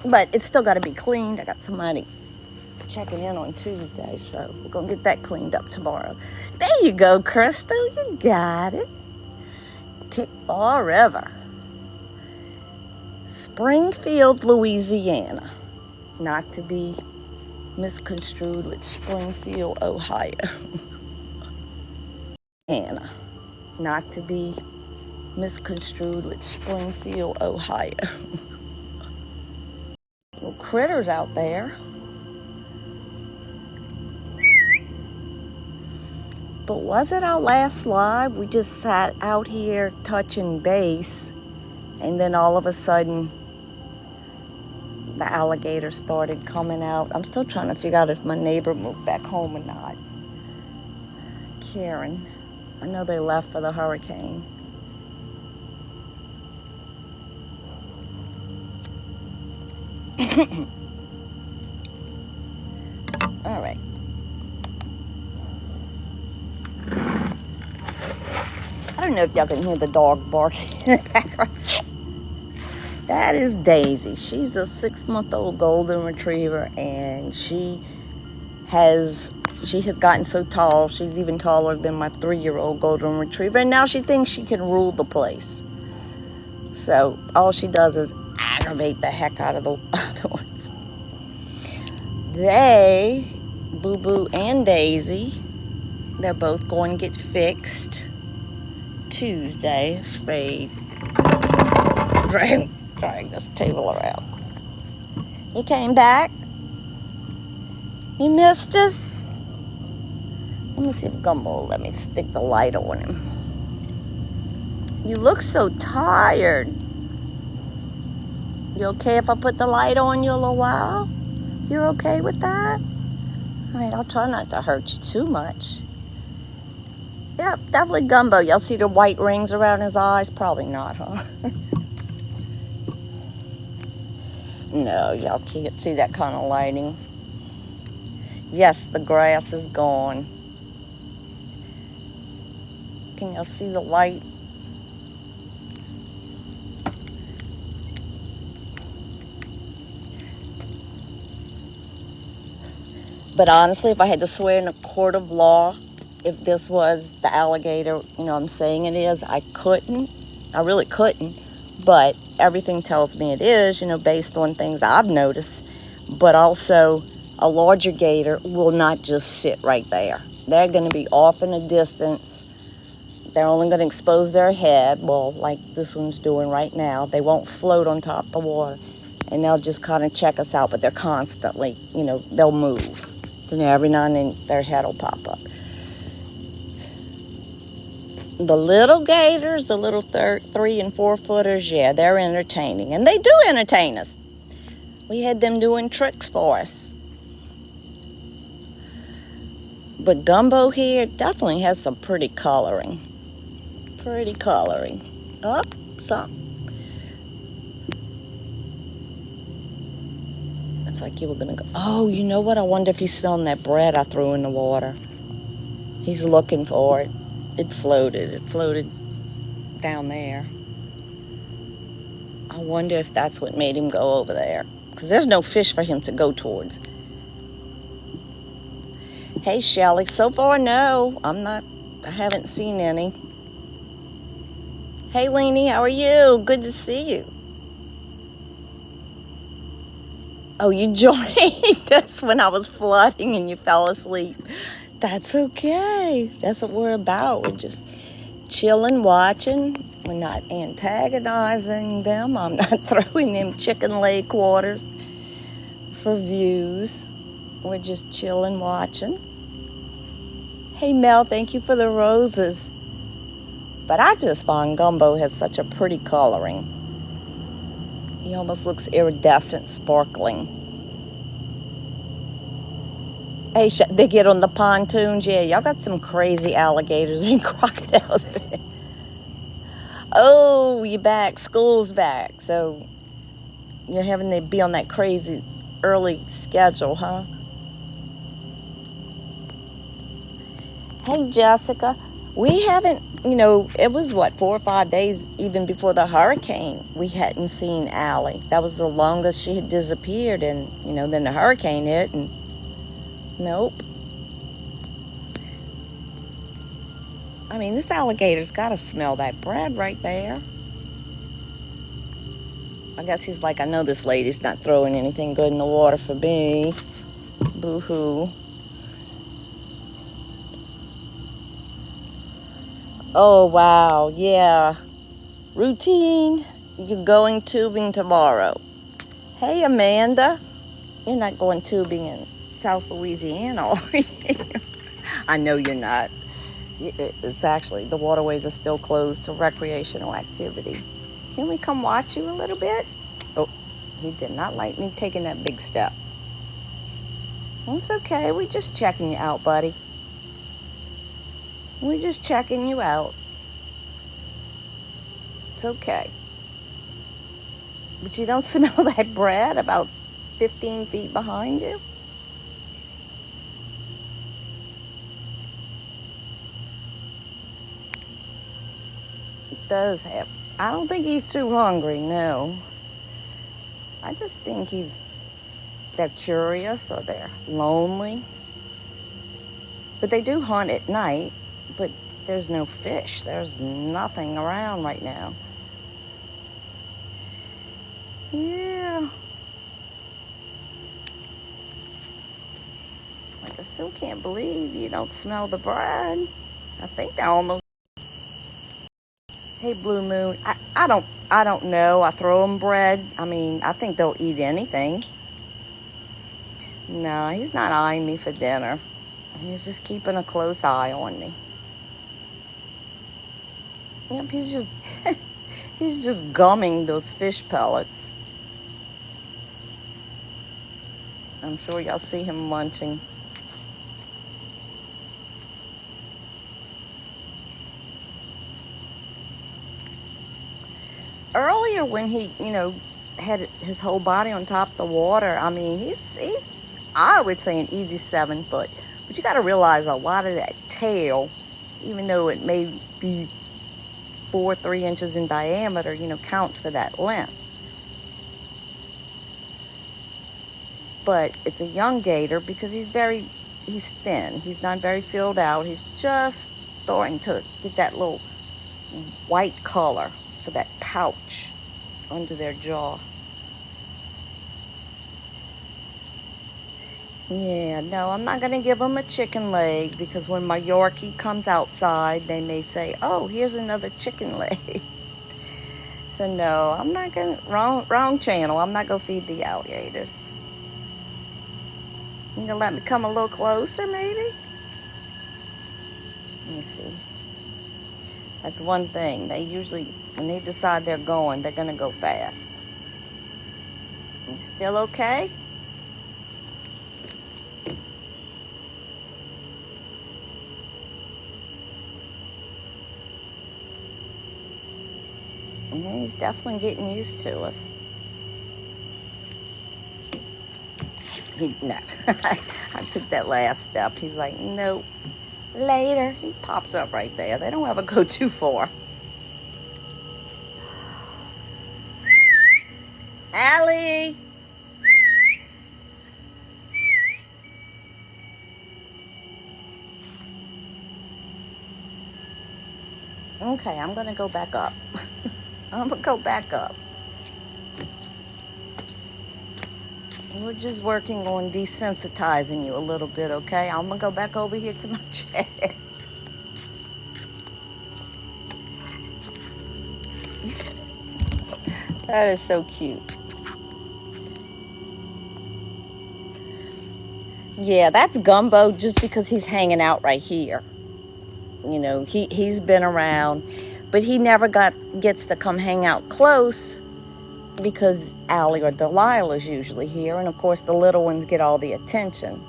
Speaker 1: But it's still got to be cleaned. I got somebody checking in on Tuesday, so we're going to get that cleaned up tomorrow. There you go, Crystal. You got it. Tick-Faw River. Springfield, Louisiana. Not to be misconstrued with Springfield, Ohio. Anna. Not to be misconstrued with Springfield, Ohio. Little critters out there. But was it our last live? We just sat out here touching base, and then all of a sudden the alligators started coming out. I'm still trying to figure out if my neighbor moved back home or not. Karen. I know they left for the hurricane. All right. I don't know if y'all can hear the dog barking in the background. That is Daisy. She's a 6-month-old golden retriever, and she has gotten so tall. She's even taller than my 3-year-old golden retriever, and now she thinks she can rule the place. So all she does is aggravate the heck out of the other ones. They, Boo Boo and Daisy, they're both going to get fixed Tuesday. Spade. Drag this table around. You came back? You missed us? Let me see if Gumbo will let me stick the light on him. You look so tired. You okay if I put the light on you a little while? You're okay with that? All right, I'll try not to hurt you too much. Yep, definitely Gumbo. Y'all see the white rings around his eyes? Probably not, huh? No, y'all can't see that kind of lighting. Yes, the grass is gone. Can y'all see the light? But honestly, if I had to swear in a court of law, if this was the alligator, I'm saying it is, I couldn't. I really couldn't. But everything tells me it is, based on things I've noticed. But also, a larger gator will not just sit right there. They're going to be off in a distance. They're only going to expose their head, well, like this one's doing right now. They won't float on top of the water. And they'll just kind of check us out, but they're constantly, they'll move. Every now and then their head will pop up. The little gators, the little 3 and 4 footers, yeah, they're entertaining. And they do entertain us. We had them doing tricks for us. But Gumbo here definitely has some pretty coloring. Pretty coloring. Oh, some. It's like you were going to go. Oh, you know what? I wonder if he's smelling that bread I threw in the water. He's looking for it. It floated. It floated down there. I wonder if that's what made him go over there. Because there's no fish for him to go towards. Hey, Shelly. So far, no. I haven't seen any. Hey, Leanie. How are you? Good to see you. Oh, you joined us when I was flooding and you fell asleep. That's okay. That's what we're about. We're just chilling, watching. We're not antagonizing them. I'm not throwing them chicken leg quarters for views. We're just chilling, watching. Hey, Mel, thank you for the roses. But I just find Gumbo has such a pretty coloring. He almost looks iridescent, sparkling. Hey, they get on the pontoons. Yeah, y'all got some crazy alligators and crocodiles. Oh, you're back. School's back. So you're having to be on that crazy early schedule, huh? Hey, Jessica. We haven't, it was 4 or 5 days even before the hurricane. We hadn't seen Allie. That was the longest she had disappeared. And, then the hurricane hit and nope. I mean, this alligator's got to smell that bread right there. I guess he's like, I know this lady's not throwing anything good in the water for me. Boo-hoo. Oh, wow. Yeah. Routine. You're going tubing tomorrow. Hey, Amanda. You're not going tubing in South Louisiana, are you? I know you're not. It's actually, the waterways are still closed to recreational activity. Can we come watch you a little bit? Oh, he did not like me taking that big step. It's okay. We're just checking you out, buddy. We're just checking you out. It's okay. But you don't smell that bread about 15 feet behind you? It does have. I don't think he's too hungry, no. I just think they're curious or they're lonely. But they do hunt at night, but there's no fish. There's nothing around right now. Yeah. Like, I still can't believe you don't smell the bread. I think they're almost. Hey, Blue Moon. I don't know. I throw them bread. I mean, I think they'll eat anything. No, he's not eyeing me for dinner. He's just keeping a close eye on me. Yep, he's just he's just gumming those fish pellets. I'm sure y'all see him munching. Earlier when he, had his whole body on top of the water, I mean, he's I would say an easy 7 foot. But you got to realize a lot of that tail, even though it may be 3 inches in diameter, counts for that length. But it's a young gator because he's thin. He's not very filled out. He's just starting to get that little white color for that pouch under their jaw. Yeah, no, I'm not going to give them a chicken leg because when my Yorkie comes outside, they may say, oh, here's another chicken leg. So no, I'm not going to, wrong channel. I'm not going to feed the alligators. You going to let me come a little closer, maybe? Let me see. That's one thing. They usually, when they decide they're going to go fast. You still okay? Yeah, he's definitely getting used to us. No, I took that last step. He's like, nope. Later. He pops up right there. They don't ever go too far. Allie! Okay, I'm going to go back up. I'm going to go back up. We're just working on desensitizing you a little bit, okay? I'm going to go back over here to my chair. That is so cute. Yeah, that's Gumbo just because he's hanging out right here. He's been around, but he never gets to come hang out close because Allie or Delilah's usually here, and of course the little ones get all the attention.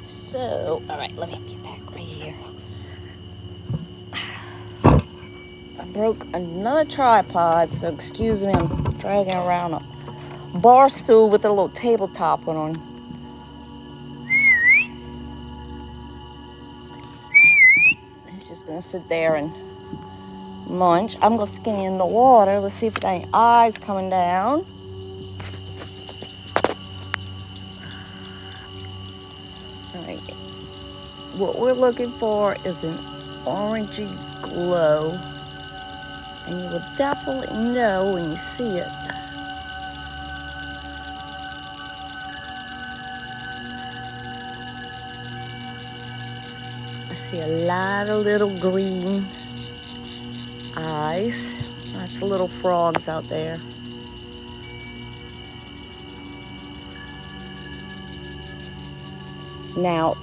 Speaker 1: So, all right, let me get back right here. I broke another tripod, so excuse me, I'm dragging around a bar stool with a little tabletop on. He's just gonna sit there and munch. I'm gonna scan the water. Let's see if it got any eyes coming down. All right. What we're looking for is an orangey glow, and you will definitely know when you see it. I see a lot of little green eyes. Lots of little frogs out there. Now,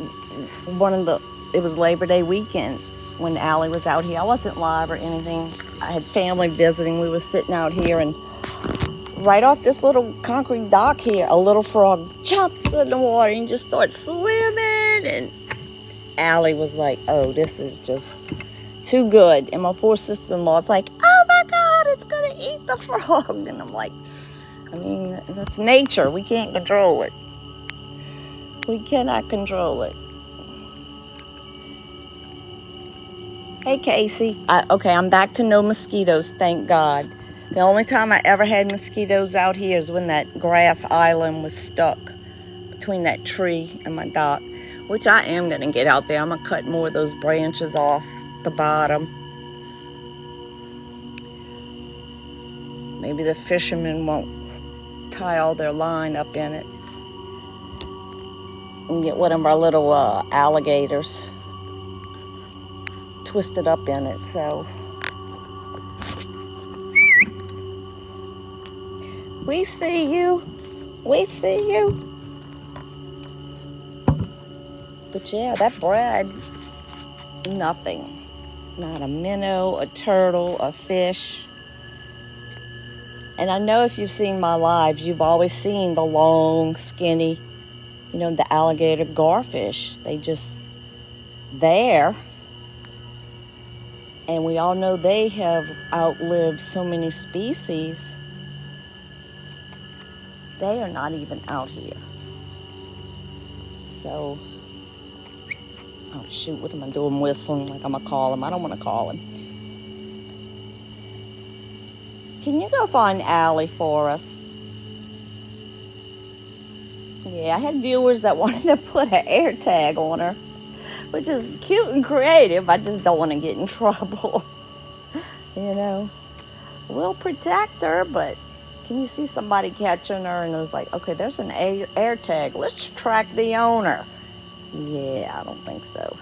Speaker 1: it was Labor Day weekend when Allie was out here. I wasn't live or anything. I had family visiting. We were sitting out here, and right off this little concrete dock here, a little frog jumps in the water and just starts swimming. And Allie was like, oh, this is just too good. And my poor sister-in-law's like, oh my God, it's gonna eat the frog. And I'm like, that's nature. We can't control it. We cannot control it. Hey, Casey. Okay, I'm back to no mosquitoes, thank God. The only time I ever had mosquitoes out here is when that grass island was stuck between that tree and my dock, which I am going to get out there. I'm going to cut more of those branches off the bottom. Maybe the fishermen won't tie all their line up in it. And get one of our little alligators twisted up in it. So We see you. We see you. But yeah, that bread, nothing. Not a minnow, a turtle, a fish. And I know if you've seen my lives, you've always seen the long, skinny, the alligator garfish. They just there. And we all know they have outlived so many species. They are not even out here. So, oh shoot, what am I doing whistling like I'm going to call him? I don't want to call him. Can you go find Allie for us? Yeah, I had viewers that wanted to put an air tag on her, which is cute and creative. I just don't want to get in trouble. We'll protect her, but can you see somebody catching her and it was like, okay, there's an air tag. Let's track the owner. Yeah, I don't think so.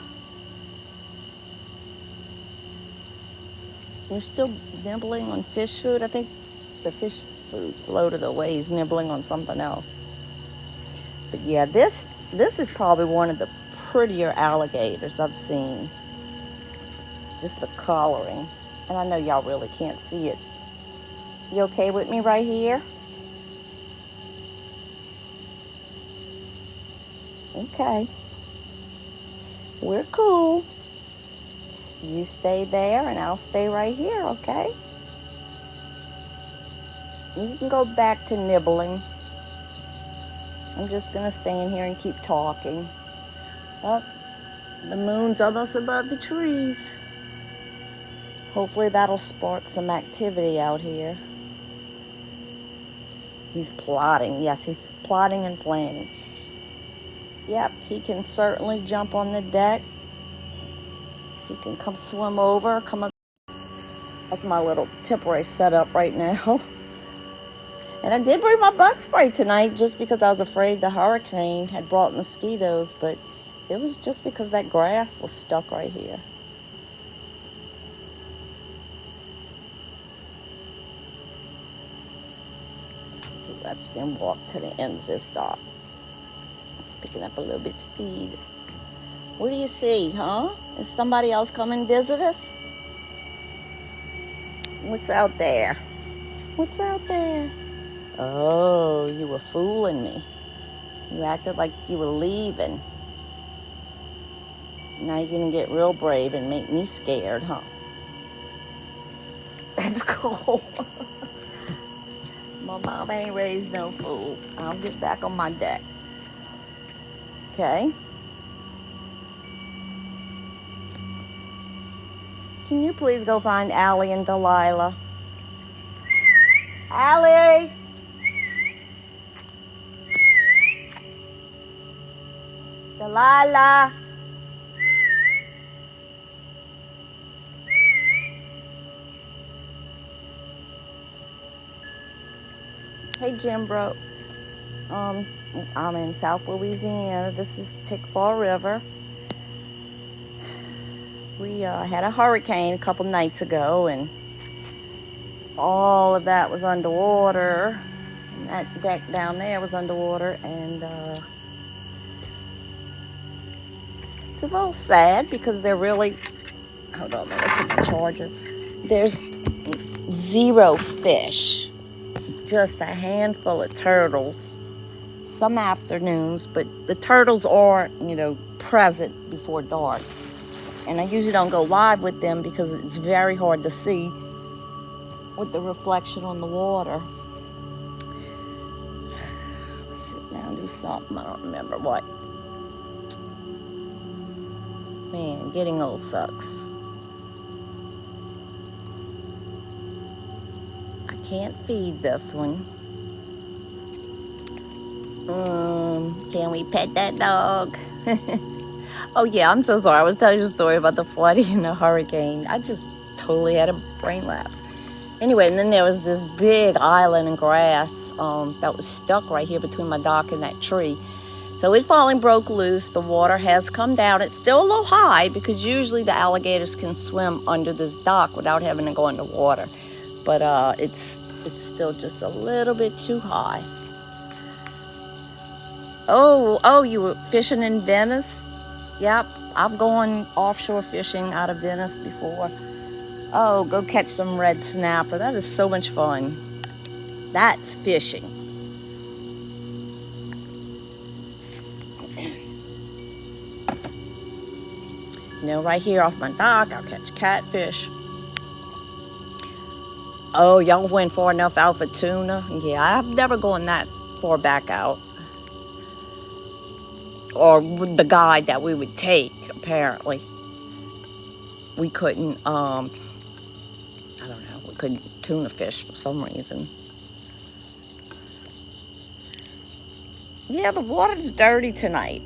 Speaker 1: We're still nibbling on fish food. I think the fish food floated away. He's nibbling on something else. But yeah, this is probably one of the prettier alligators I've seen. Just the coloring. And I know y'all really can't see it. You okay with me right here? Okay. We're cool. You stay there and I'll stay right here, okay? You can go back to nibbling. I'm just going to stay in here and keep talking. Oh, the moon's almost above the trees. Hopefully that'll spark some activity out here. He's plotting. Yes, he's plotting and planning. Yep, he can certainly jump on the deck. He can come swim over, come up. That's my little temporary setup right now. And I did bring my bug spray tonight just because I was afraid the hurricane had brought mosquitoes, but it was just because that grass was stuck right here. Let's been walked to the end of this dock. Picking up a little bit of speed. What do you see, huh? Is somebody else coming to visit us? What's out there? What's out there? Oh, you were fooling me. You acted like you were leaving. Now you're going to get real brave and make me scared, huh? That's cool. My mom ain't raised no fool. I'll get back on my deck. Okay? Can you please go find Allie and Delilah? Allie! Delilah! Hey, Jim bro. I'm in South Louisiana. This is Tickfaw River. We had a hurricane a couple nights ago, and all of that was underwater. And that deck down there was underwater, and it's a little sad because they're really. Hold on, let me take the charger. There's zero fish. Just a handful of turtles, some afternoons, but the turtles are, present before dark. And I usually don't go live with them because it's very hard to see with the reflection on the water. Sit down, do something, I don't remember what. Man, getting old sucks. Can't feed this one. Can we pet that dog? Oh yeah, I'm so sorry. I was telling you a story about the flooding and the hurricane. I just totally had a brain lapse. Anyway, and then there was this big island of grass that was stuck right here between my dock and that tree. So it finally broke loose. The water has come down. It's still a little high because usually the alligators can swim under this dock without having to go underwater. But it's it's still just a little bit too high. Oh, you were fishing in Venice? Yep, I've gone offshore fishing out of Venice before. Oh, go catch some red snapper. That is so much fun. That's fishing. You know, right here off my dock, I'll catch catfish. Oh, y'all went far enough out for tuna? Yeah, I've never gone that far back out. Or the guide that we would take, apparently. We couldn't, I don't know, we couldn't tuna fish for some reason. Yeah, the water's dirty tonight.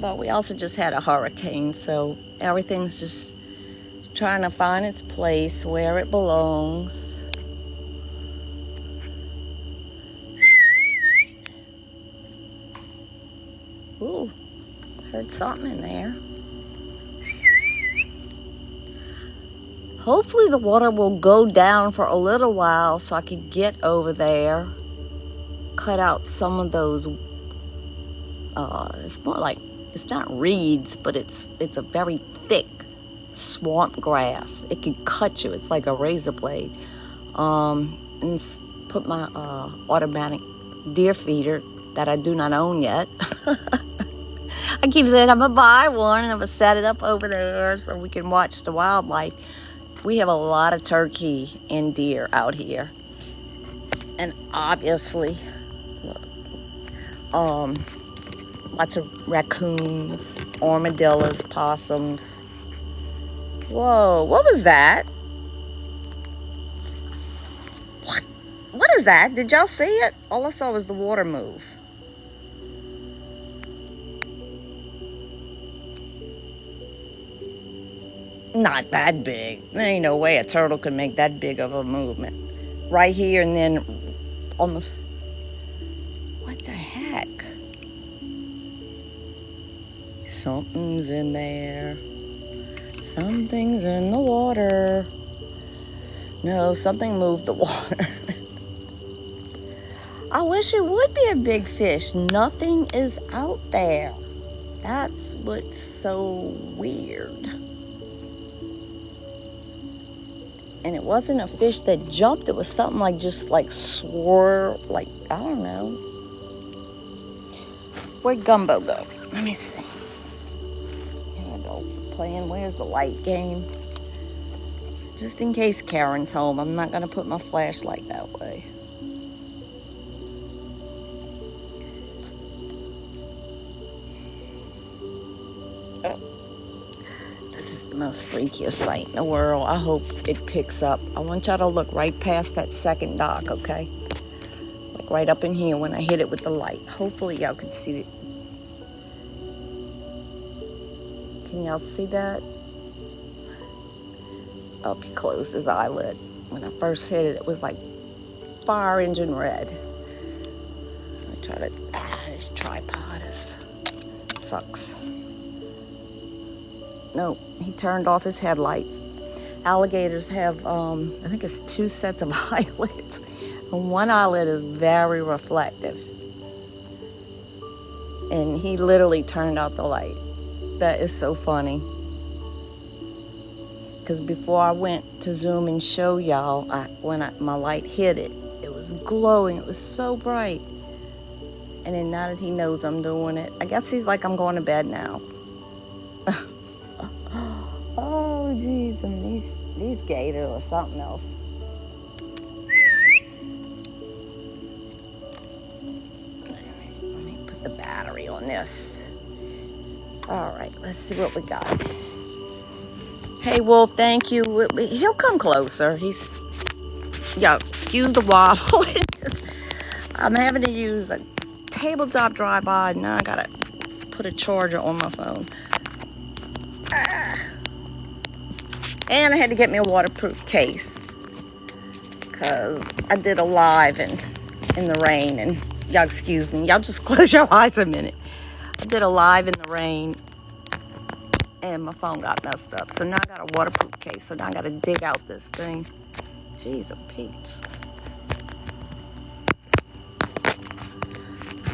Speaker 1: But we also just had a hurricane, so everything's just trying to find its place where it belongs. Ooh, heard something in there. Hopefully the water will go down for a little while so I can get over there, cut out some of those, it's more like, it's not reeds, but it's a very thick swamp grass. It can cut you. It's like a razor blade. And put my automatic deer feeder that I do not own yet. I keep saying I'm gonna buy one and I'm gonna set it up over there so we can watch the wildlife. We have a lot of turkey and deer out here, and obviously, lots of raccoons, armadillos, possums. Whoa, what was that? What is that? Did y'all see it? All I saw was the water move. Not that big. There ain't no way a turtle could make that big of a movement. Right here and then almost... What the heck? Something's in there. Something's in the water. No, something moved the water. I wish it would be a big fish. Nothing is out there. That's what's so weird. And it wasn't a fish that jumped. It was something like just like swirl, like, I don't know. Where'd Gumbo go? Let me see. Here I go, playing Where's the Light game. Just in case Karen's home, I'm not gonna put my flashlight that way. This is the most freakiest sight in the world. I hope it picks up. I want y'all to look right past that second dock, okay? Like right up in here when I hit it with the light. Hopefully y'all can see it. Can y'all see that? Oh, he closed his eyelid. When I first hit it, it was like fire engine red. I try to, this tripod sucks. No, he turned off his headlights. Alligators have, I think it's 2 sets of eyelids. And one eyelid is very reflective. And he literally turned out the light. That is so funny. Because before I went to zoom and show y'all, when my light hit it, it was glowing. It was so bright. And then now that he knows I'm doing it, I guess he's like, I'm going to bed now. Oh, geez, and these gators are something else. Let me put the battery on this. All right, let's see what we got. Hey, Wolf, thank you. He'll come closer. Yeah, excuse the wobble. I'm having to use a tabletop tripod. Now I gotta put a charger on my phone. And I had to get me a waterproof case because I did a live in the rain. And y'all excuse me. Y'all just close your eyes a minute. I did a live in the rain. and my phone got messed up. So now I got a waterproof case. So now I got to dig out this thing. Jeez, oh Pete's.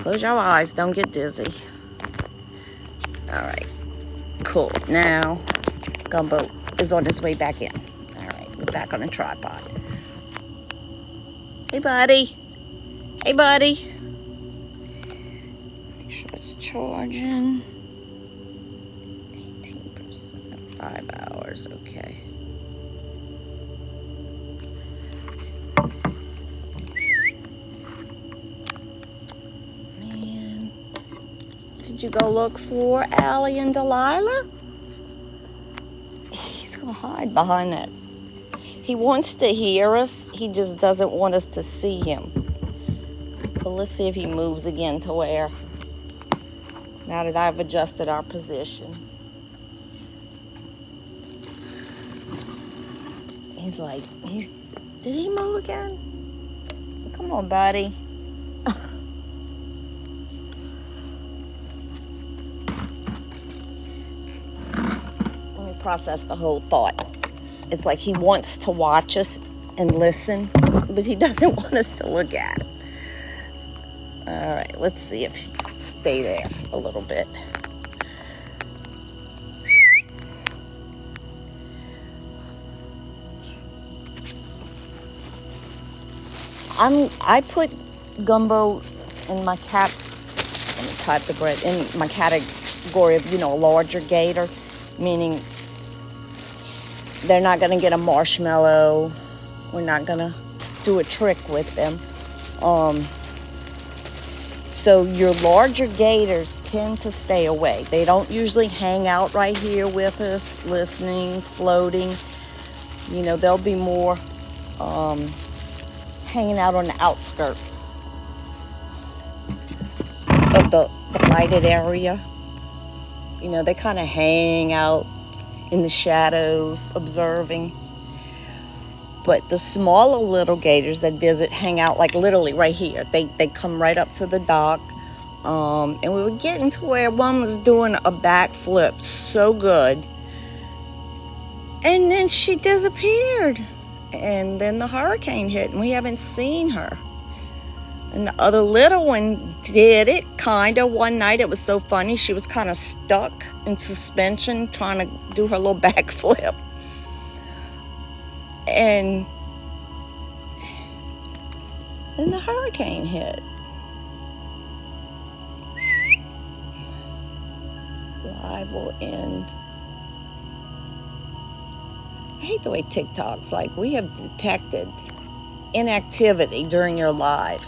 Speaker 1: Close your eyes. Don't get dizzy. All right. Cool. Now, Gumbo is on his way back in. All right. We're back on the tripod. Hey, buddy. Hey, buddy. Make sure it's charging. 18%. 5 hours. Okay. Man. Did you go look for Allie and Delilah? He's going to hide behind that. He wants to hear us. He just doesn't want us to see him. But let's see if he moves again to where, now that I've adjusted our position. He's like, did he move again? Come on, buddy. Let me process the whole thought. It's like he wants to watch us and listen, but he doesn't want us to look at him. All right, let's see if he can stay there a little bit. I put Gumbo in my cat, let me type the bread, in my category of, a larger gator, meaning they're not going to get a marshmallow. We're not going to do a trick with them. So your larger gators tend to stay away. They don't usually hang out right here with us, listening, floating. They'll be more hanging out on the outskirts of the lighted area. They kind of hang out in the shadows, observing. But the smaller little gators that visit hang out like literally right here. They come right up to the dock. And we were getting to where one was doing a backflip so good. And then she disappeared. And then the hurricane hit and we haven't seen her. And the other little one did it kind of one night. It was so funny. She was kind of stuck in suspension trying to do her little backflip. And then the hurricane hit. Live will end. I hate the way TikTok's like, we have detected inactivity during your live.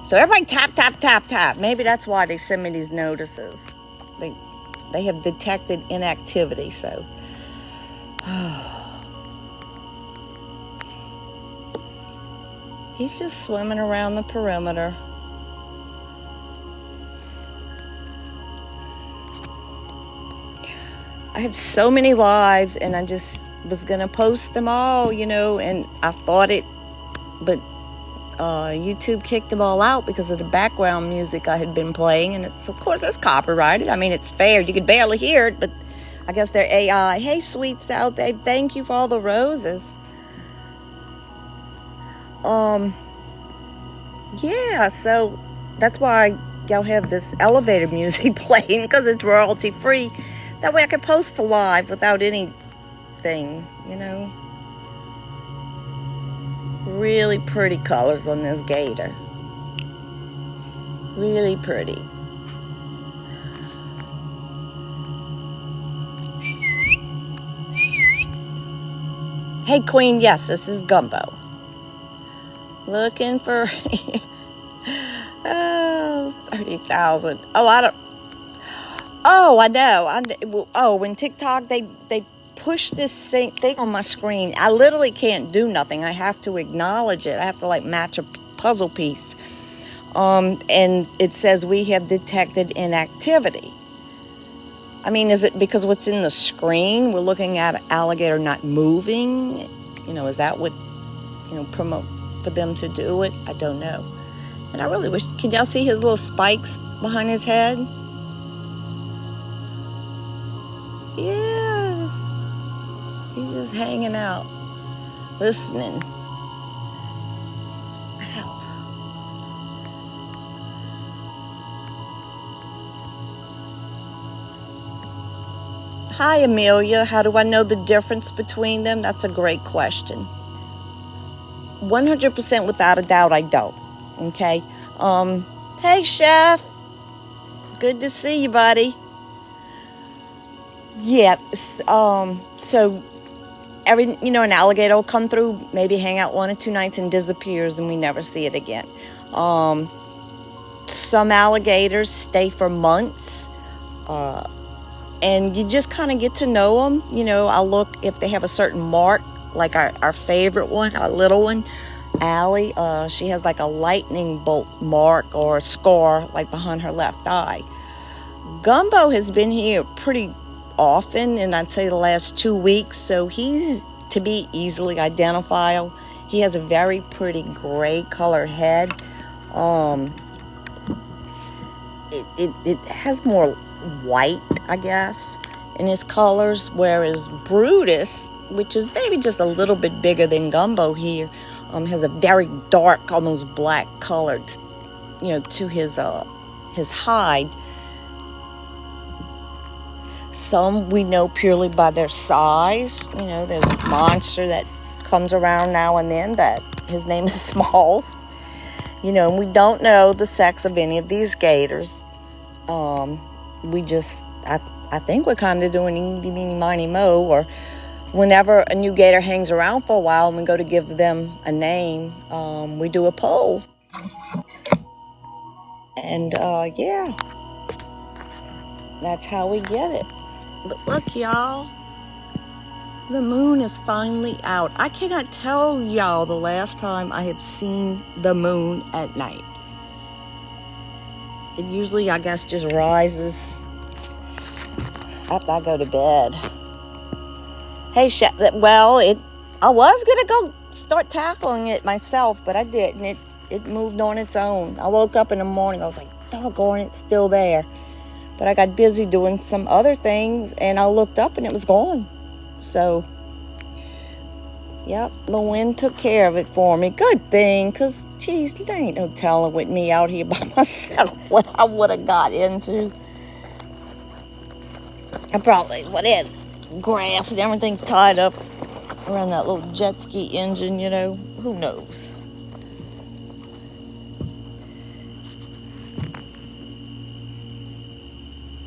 Speaker 1: So everybody tap, tap, tap, tap. Maybe that's why they send me these notices. They have detected inactivity, so. He's just swimming around the perimeter. I have so many lives, and I just was going to post them all, and I thought it, but YouTube kicked them all out because of the background music I had been playing, and of course, it's copyrighted. I mean, it's fair. You could barely hear it, but I guess they're AI. Hey, sweet South babe, thank you for all the roses. Yeah, so that's why y'all have this elevator music playing, because it's royalty free. That way I can post a live without anything, Really pretty colors on this gator. Really pretty. Hey, Queen, yes, this is Gumbo. Looking for 30,000. I know. When TikTok, they push this thing on my screen. I literally can't do nothing. I have to acknowledge it. I have to match a puzzle piece. And it says we have detected inactivity. I mean, is it because what's in the screen? We're looking at an alligator not moving. Is that what, promote for them to do it? I don't know. And I really wish, can y'all see his little spikes behind his head? Yeah. He's just hanging out, listening. Wow. Hi, Amelia. How do I know the difference between them? That's a great question. 100% without a doubt, I don't. Okay. Hey, Chef. Good to see you, buddy. Yeah. So an alligator will come through, maybe hang out 1 or 2 nights and disappears, and we never see it again. Some alligators stay for months. And you just kind of get to know them. I'll look if they have a certain mark, like our favorite one, our little one, Allie. She has like a lightning bolt mark or a scar like behind her left eye. Gumbo has been here pretty often, and I'd say the last 2 weeks, so he's to be easily identifiable. He has a very pretty gray color head. It has more white, I guess, in his colors, whereas Brutus, which is maybe just a little bit bigger than Gumbo here, has a very dark, almost black color, to his hide. Some we know purely by their size. There's a monster that comes around now and then that his name is Smalls. And we don't know the sex of any of these gators. I think we're kind of doing eeny, meeny, miny, mo, or whenever a new gator hangs around for a while and we go to give them a name, we do a poll. And, yeah, that's how we get it. But look, y'all, the moon is finally out. I cannot tell y'all the last time I have seen the moon at night. It usually, I guess, just rises after I go to bed. Hey, I was going to go start tackling it myself, but I didn't. It moved on its own. I woke up in the morning, I was like, doggone, it's still there. But I got busy doing some other things, and I looked up and it was gone. So, yep, the wind took care of it for me. Good thing, because, geez, there ain't no telling with me out here by myself what I would have got into. I probably would have grass and everything tied up around that little jet ski engine, Who knows?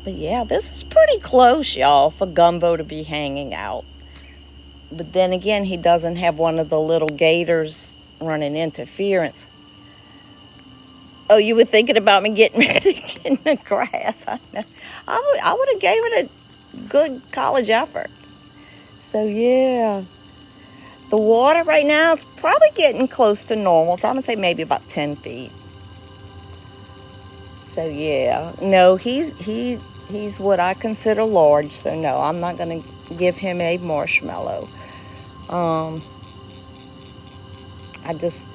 Speaker 1: But yeah, this is pretty close, y'all, for Gumbo to be hanging out. But then again, he doesn't have one of the little gators running interference. Oh, you were thinking about me getting ready to get in the grass. I know. I would have gave it a good college effort. So yeah, the water right now is probably getting close to normal. So I'm gonna say maybe about 10 feet. So yeah, no, he's what I consider large. So no, I'm not gonna give him a marshmallow. I just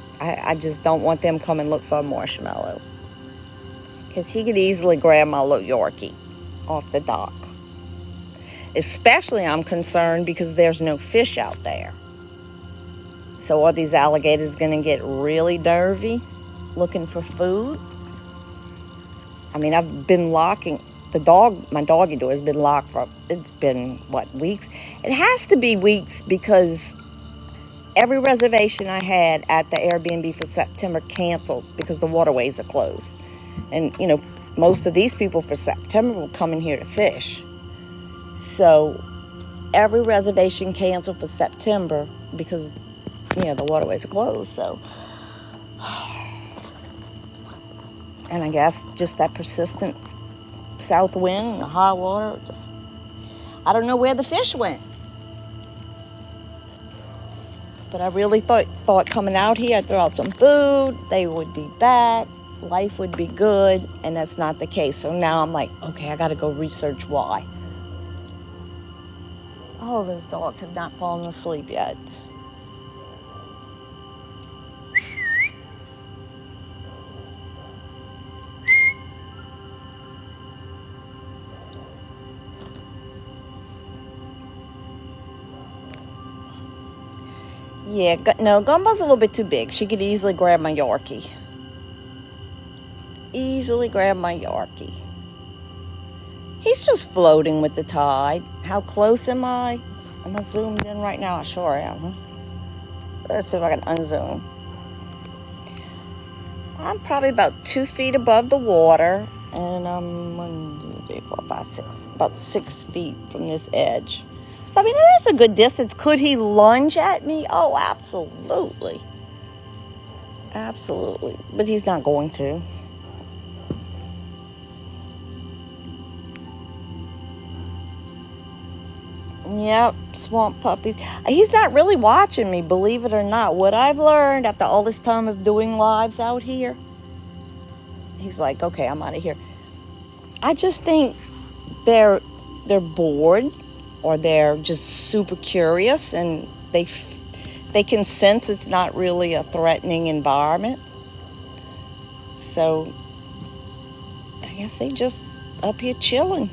Speaker 1: don't want them come and look for a marshmallow, because he could easily grab my little Yorkie off the dock. Especially I'm concerned because there's no fish out there. So are these alligators going to get really nervy looking for food? I mean, I've been locking my doggy door has been locked for, it's been, weeks? It has to be weeks, because every reservation I had at the Airbnb for September canceled because the waterways are closed. And, most of these people for September were coming here to fish. So every reservation canceled for September because, the waterways are closed. So, and I guess just that persistent south wind and the high water, I don't know where the fish went. But I really thought coming out here, I'd throw out some food, they would be back, life would be good, and that's not the case. So now I'm like, okay, I got to go research why. Oh, those dogs have not fallen asleep yet. Yeah, no, Gumball's a little bit too big. She could easily grab my Yorkie. Easily grab my Yorkie. He's just floating with the tide. How close am I? Am I zoomed in right now? I sure am. Huh? Let's see if I can unzoom. I'm probably about 2 feet above the water, and I'm 1, 2, 3, 4, 5, 6, about 6 feet from this edge. So I mean, that's a good distance. Could he lunge at me? Oh, absolutely, absolutely. But he's not going to. Yep, swamp puppy. He's not really watching me, believe it or not. What I've learned after all this time of doing lives out here, he's like, okay, I'm out of here. I just think they're bored, or they're just super curious, and they can sense it's not really a threatening environment. So I guess they just up here chilling.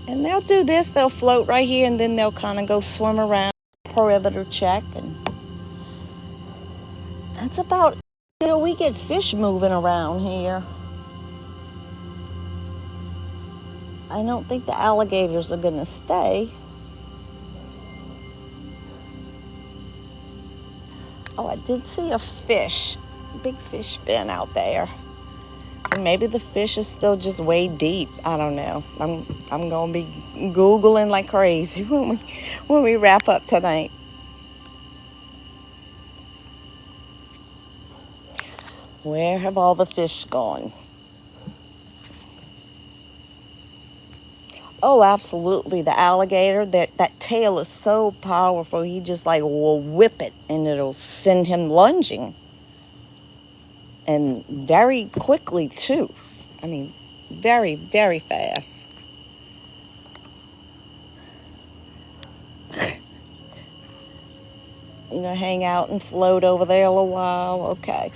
Speaker 1: And they'll do this, they'll float right here, and then they'll kind of go swim around, perimeter check, and that's about, we get fish moving around here. I don't think the alligators are gonna stay. Oh, I did see a fish, big fish fin out there. So maybe the fish is still just way deep. I don't know. I'm gonna be Googling like crazy when we wrap up tonight. Where have all the fish gone? Oh, absolutely. The alligator, that tail is so powerful. He just like will whip it, and it'll send him lunging. And very quickly, too. I mean, very, very fast. You know, hang out and float over there a little while. Okay.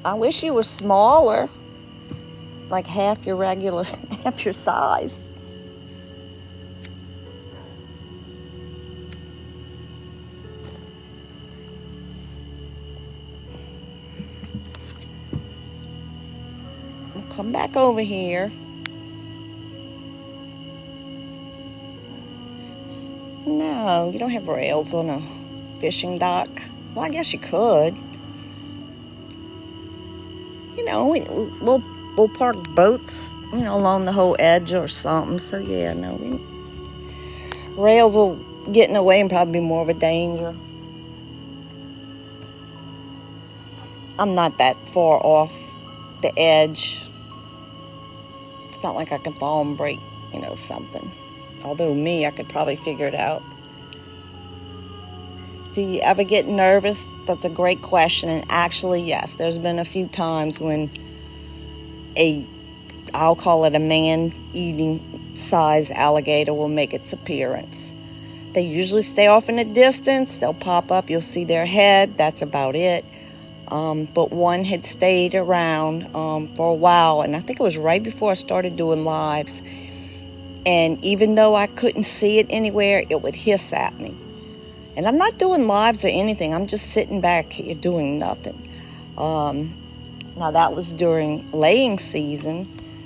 Speaker 1: I wish you were smaller, like half your regular, half your size. Come back over here. No, you don't have rails on a fishing dock. Well, I guess you could. You know, we'll park boats, along the whole edge or something. So yeah, no, rails will get in the way and probably be more of a danger. I'm not that far off the edge. It's not like I can fall and break, something. Although I could probably figure it out. Do you ever get nervous? That's a great question. And actually, yes, there's been a few times when I'll call it a man-eating size alligator will make its appearance. They usually stay off in the distance. They'll pop up. You'll see their head. That's about it. But one had stayed around for a while, and I think it was right before I started doing lives. And even though I couldn't see it anywhere, it would hiss at me. And I'm not doing lives or anything. I'm just sitting back here doing nothing. Now, that was during laying season,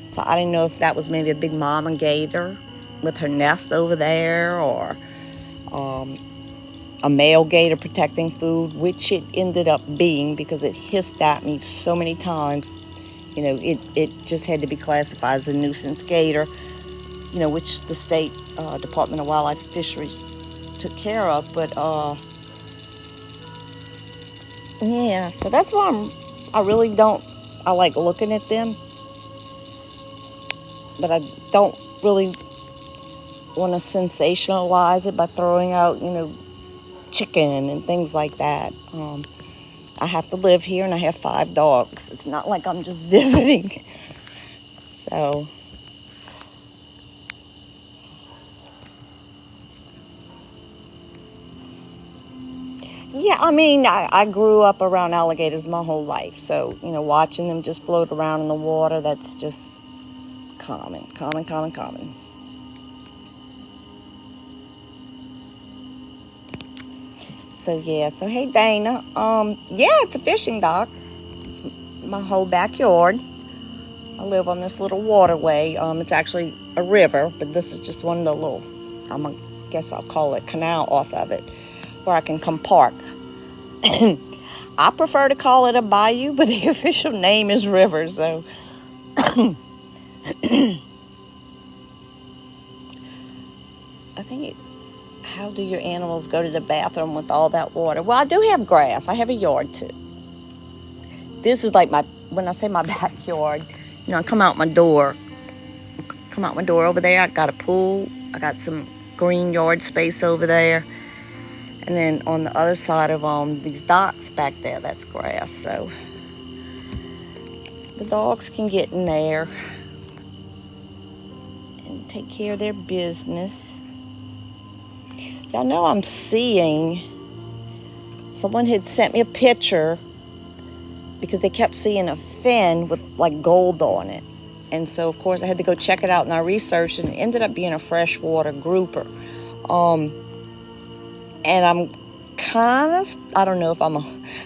Speaker 1: so I didn't know if that was maybe a big mama gator with her nest over there, or a male gator protecting food, which it ended up being because it hissed at me so many times. It just had to be classified as a nuisance gator, which the State Department of Wildlife and Fisheries took care of. But yeah, so that's why I like looking at them, but I don't really want to sensationalize it by throwing out, chicken and things like that. I have to live here, and I have 5 dogs. It's not like I'm just visiting. So yeah, I mean, I grew up around alligators my whole life. So, watching them just float around in the water, that's just common. So yeah, so hey Dana, yeah, it's a fishing dock. It's my whole backyard. I live on this little waterway. It's actually a river, but this is just one of the little, guess I'll call it canal off of it, where I can come park. I prefer to call it a bayou, but the official name is river, so. I think how do your animals go to the bathroom with all that water? Well, I do have grass. I have a yard too. This is like when I say my backyard, I come out my door over there. I got a pool. I got some green yard space over there. And then on the other side of these docks back there, that's grass. So the dogs can get in there and take care of their business. Y'all know I'm seeing, someone had sent me a picture because they kept seeing a fin with like gold on it. And so of course I had to go check it out, and I researched, and it ended up being a freshwater grouper. And I'm kind of, I don't know if I'm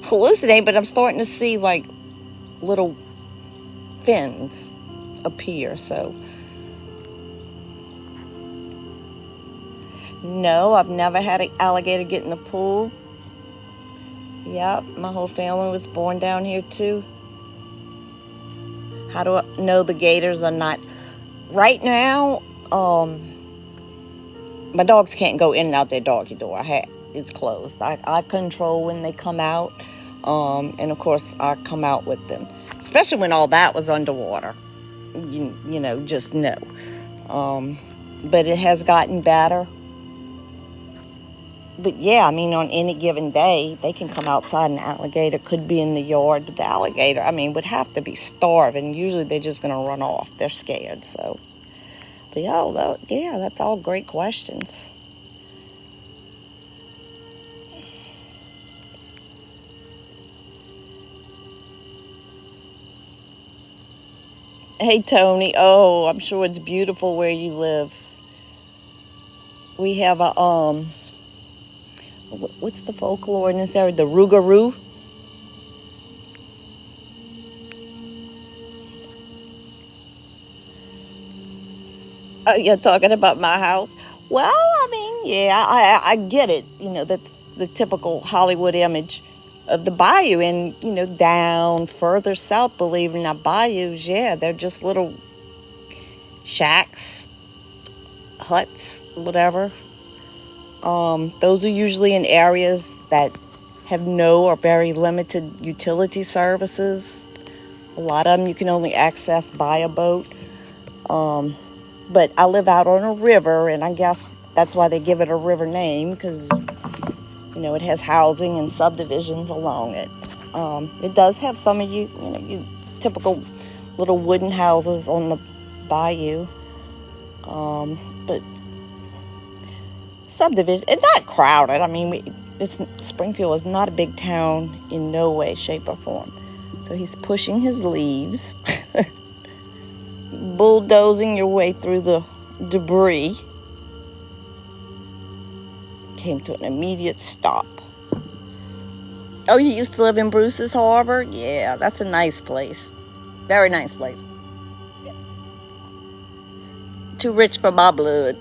Speaker 1: hallucinating, but I'm starting to see like little fins appear. So no, I've never had an alligator get in the pool. Yep, my whole family was born down here too. How do I know the gators are not? Right now, my dogs can't go in and out their doggy door. It's closed. I control when they come out, and of course I come out with them, especially when all that was underwater. Just know. But it has gotten better. But yeah, I mean, on any given day, they can come outside. An alligator could be in the yard. But the alligator, would have to be starving. Usually they're just going to run off. They're scared. So, but yeah, that's all great questions. Hey, Tony. Oh, I'm sure it's beautiful where you live. We have a, what's the folklore in this area? The Rougarou. Oh, you're talking about my house? Well, yeah, I get it. That's the typical Hollywood image of the bayou. And, down further south, believe it or not, bayous, yeah, they're just little shacks, huts, whatever. Those are usually in areas that have no or very limited utility services. A lot of them you can only access by a boat. But I live out on a river, and I guess that's why they give it a river name, because, it has housing and subdivisions along it. It does have some of you typical little wooden houses on the bayou. But subdivision, it's not crowded. Springfield is not a big town in no way, shape, or form. So he's pushing his leaves, bulldozing your way through the debris. Came to an immediate stop. Oh, you used to live in Bruce's Harbor? Yeah, that's a nice place. Very nice place. Yeah. Too rich for my blood.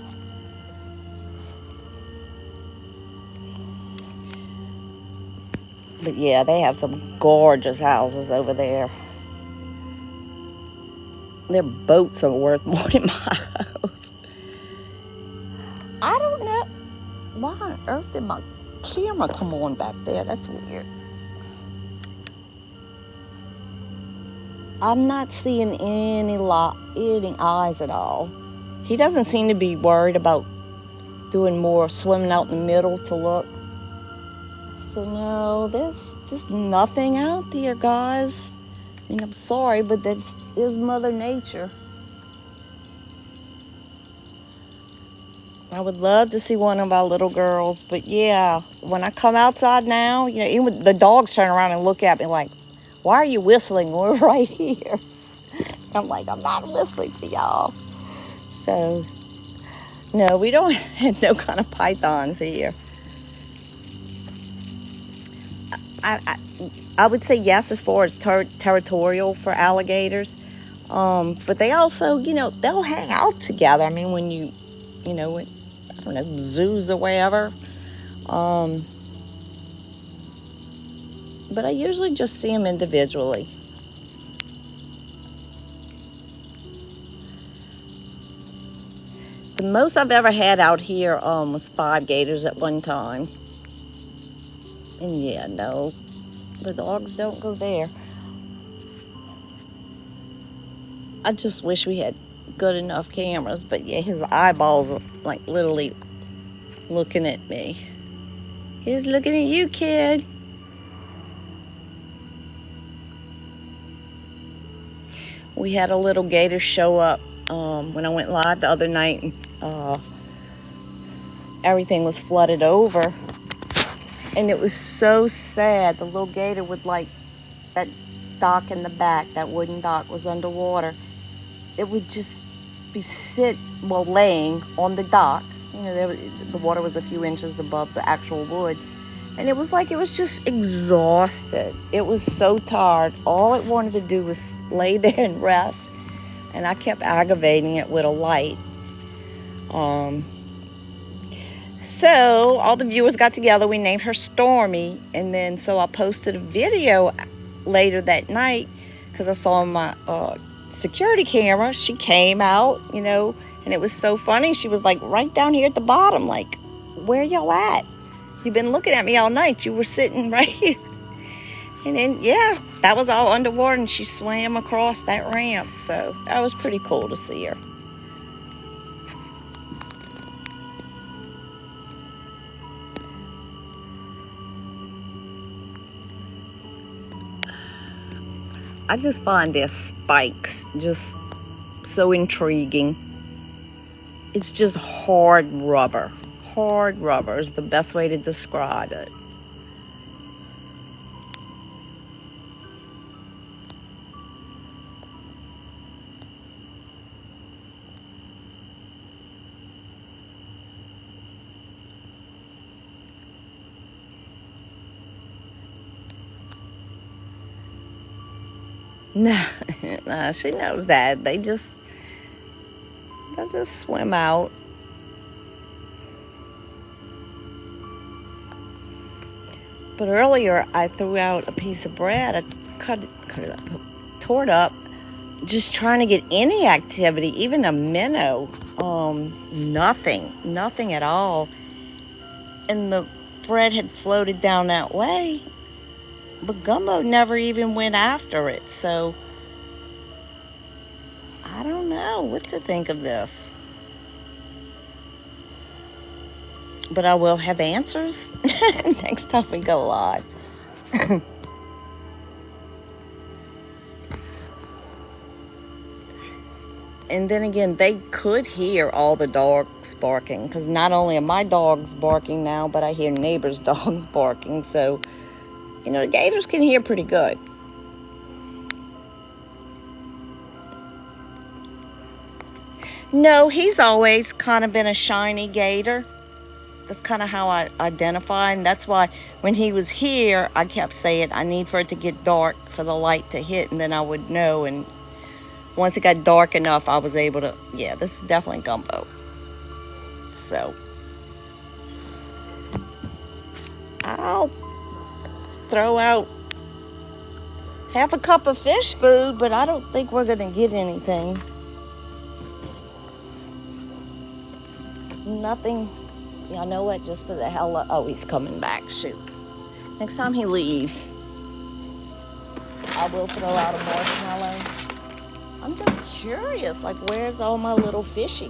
Speaker 1: But yeah, they have some gorgeous houses over there. Their boats are worth more than my house. I don't know. Why on earth did my camera come on back there? That's weird. I'm not seeing any eyes at all. He doesn't seem to be worried about doing more swimming out in the middle to look. So no, there's just nothing out there, guys. I'm sorry, but that is Mother Nature. I would love to see one of our little girls, but yeah, when I come outside now, even the dogs turn around and look at me like, why are you whistling? We're right here. I'm like, I'm not listening to y'all. So, no, we don't have no kind of pythons here. I would say yes as far as territorial for alligators. But they also, they'll hang out together. I mean, when I don't know, zoos or wherever. But I usually just see them individually. The most I've ever had out here was 5 gators at one time. And yeah, no, the dogs don't go there. I just wish we had good enough cameras, but yeah, his eyeballs are like literally looking at me. He's looking at you, kid. We had a little gator show up when I went live the other night, and everything was flooded over. And it was so sad. The little gator with like that dock in the back, that wooden dock was underwater. It would just be laying on the dock. The water was a few inches above the actual wood. And it was like it was just exhausted. It was so tired. All it wanted to do was lay there and rest. And I kept aggravating it with a light. So all the viewers got together. We named her Stormy. And then so I posted a video later that night because I saw my security camera. She came out, and it was so funny. She was like right down here at the bottom, like, where y'all at? You've been looking at me all night. You were sitting right here. And then, yeah, that was all underwater, and she swam across that ramp. So that was pretty cool to see her. I just find their spikes just so intriguing. It's just hard rubber. Hard rubber is the best way to describe it. No, she knows that. They'll just swim out. But earlier I threw out a piece of bread. I cut it up, tore it up, just trying to get any activity, even a minnow. Nothing at all. And the bread had floated down that way. But Gumbo never even went after it, so I don't know what to think of this. But I will have answers next time we go live. And then again, they could hear all the dogs barking, because not only are my dogs barking now, but I hear neighbors' dogs barking, so the gators can hear pretty good. No, he's always kind of been a shiny gator. That's kind of how I identify, and that's why when he was here, I kept saying I need for it to get dark for the light to hit, and then I would know. And once it got dark enough, I was able to, yeah, this is definitely Gumbo. So I'll throw out half a cup of fish food, but I don't think we're gonna get anything. Nothing. Y'all know what? Just for the hell of, oh, he's coming back. Shoot. Next time he leaves, I will throw out a marshmallow. I'm just curious, like, where's all my little fishy?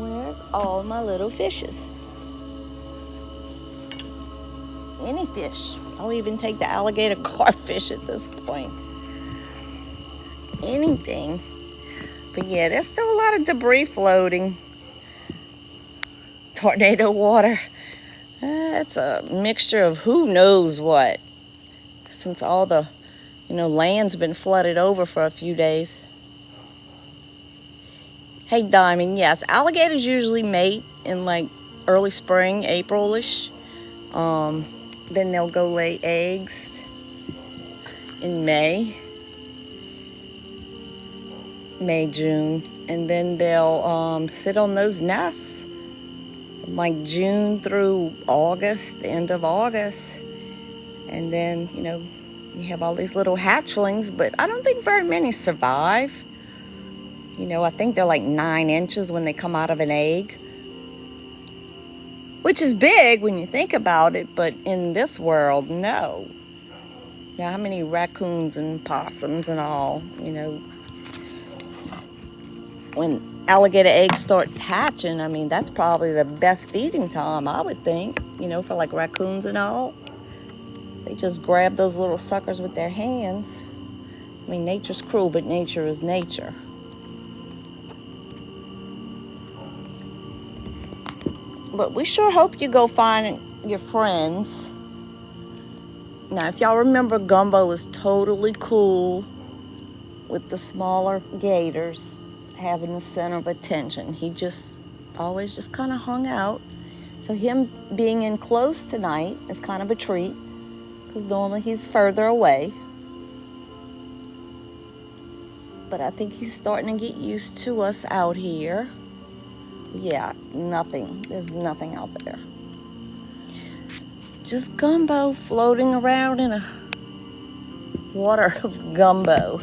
Speaker 1: Where's all my little fishes? Any fish. I'll even take the alligator garfish at this point. Anything. But yeah, there's still a lot of debris floating. Tornado water. It's a mixture of who knows what. Since all the You know, land's been flooded over for a few days. Hey, Diamond, yes, alligators usually mate in like early spring, April-ish. Then they'll go lay eggs in May, June, and then they'll sit on those nests like June through August, the end of August. And then, you know, you have all these little hatchlings, but I don't think very many survive. You know, I think they're like 9 inches when they come out of an egg, which is big when you think about it, but in this world, no. Now, how many raccoons and possums and all, you know, when alligator eggs start hatching, I mean, that's probably the best feeding time, I would think, you know, for like raccoons and all. They just grab those little suckers with their hands. I mean, nature's cruel, but nature is nature. But we sure hope you go find your friends. Now, if y'all remember, Gumbo was totally cool with the smaller gators having the center of attention. He just always just kind of hung out. So him being in close tonight is kind of a treat, because normally he's further away. But I think he's starting to get used to us out here. Yeah, nothing. There's nothing out there. Just Gumbo floating around in a water of gumbo.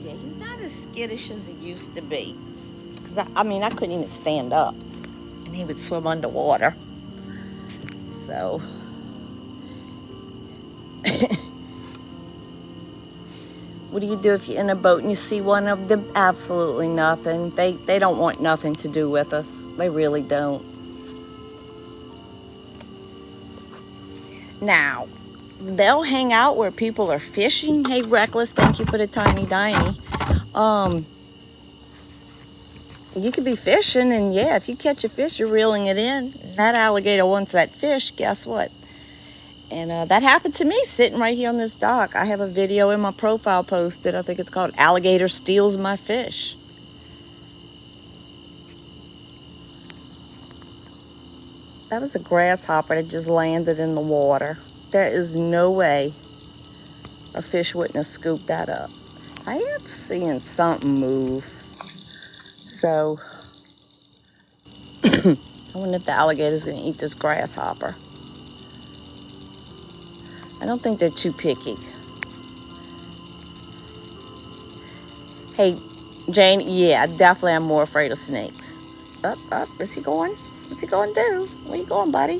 Speaker 1: Yeah, he's not as skittish as he used to be. Cause I mean, I couldn't even stand up, and he would swim underwater. So, what do you do if you're in a boat and you see one of them? Absolutely nothing. They don't want nothing to do with us. They really don't. Now, they'll hang out where people are fishing. Hey, Reckless, thank you for the tiny diny. You could be fishing, and yeah, if you catch a fish, you're reeling it in. That alligator wants that fish, guess what? And that happened to me sitting right here on this dock. I have a video in my profile posted. I think it's called Alligator Steals My Fish. That was a grasshopper that just landed in the water. There is no way a fish wouldn't have scooped that up. I am seeing something move. So, I wonder if the alligator's going to eat this grasshopper. I don't think they're too picky. Hey, Jane, yeah, definitely I'm more afraid of snakes. Up, is he going? What's he going to do? Where you going, buddy?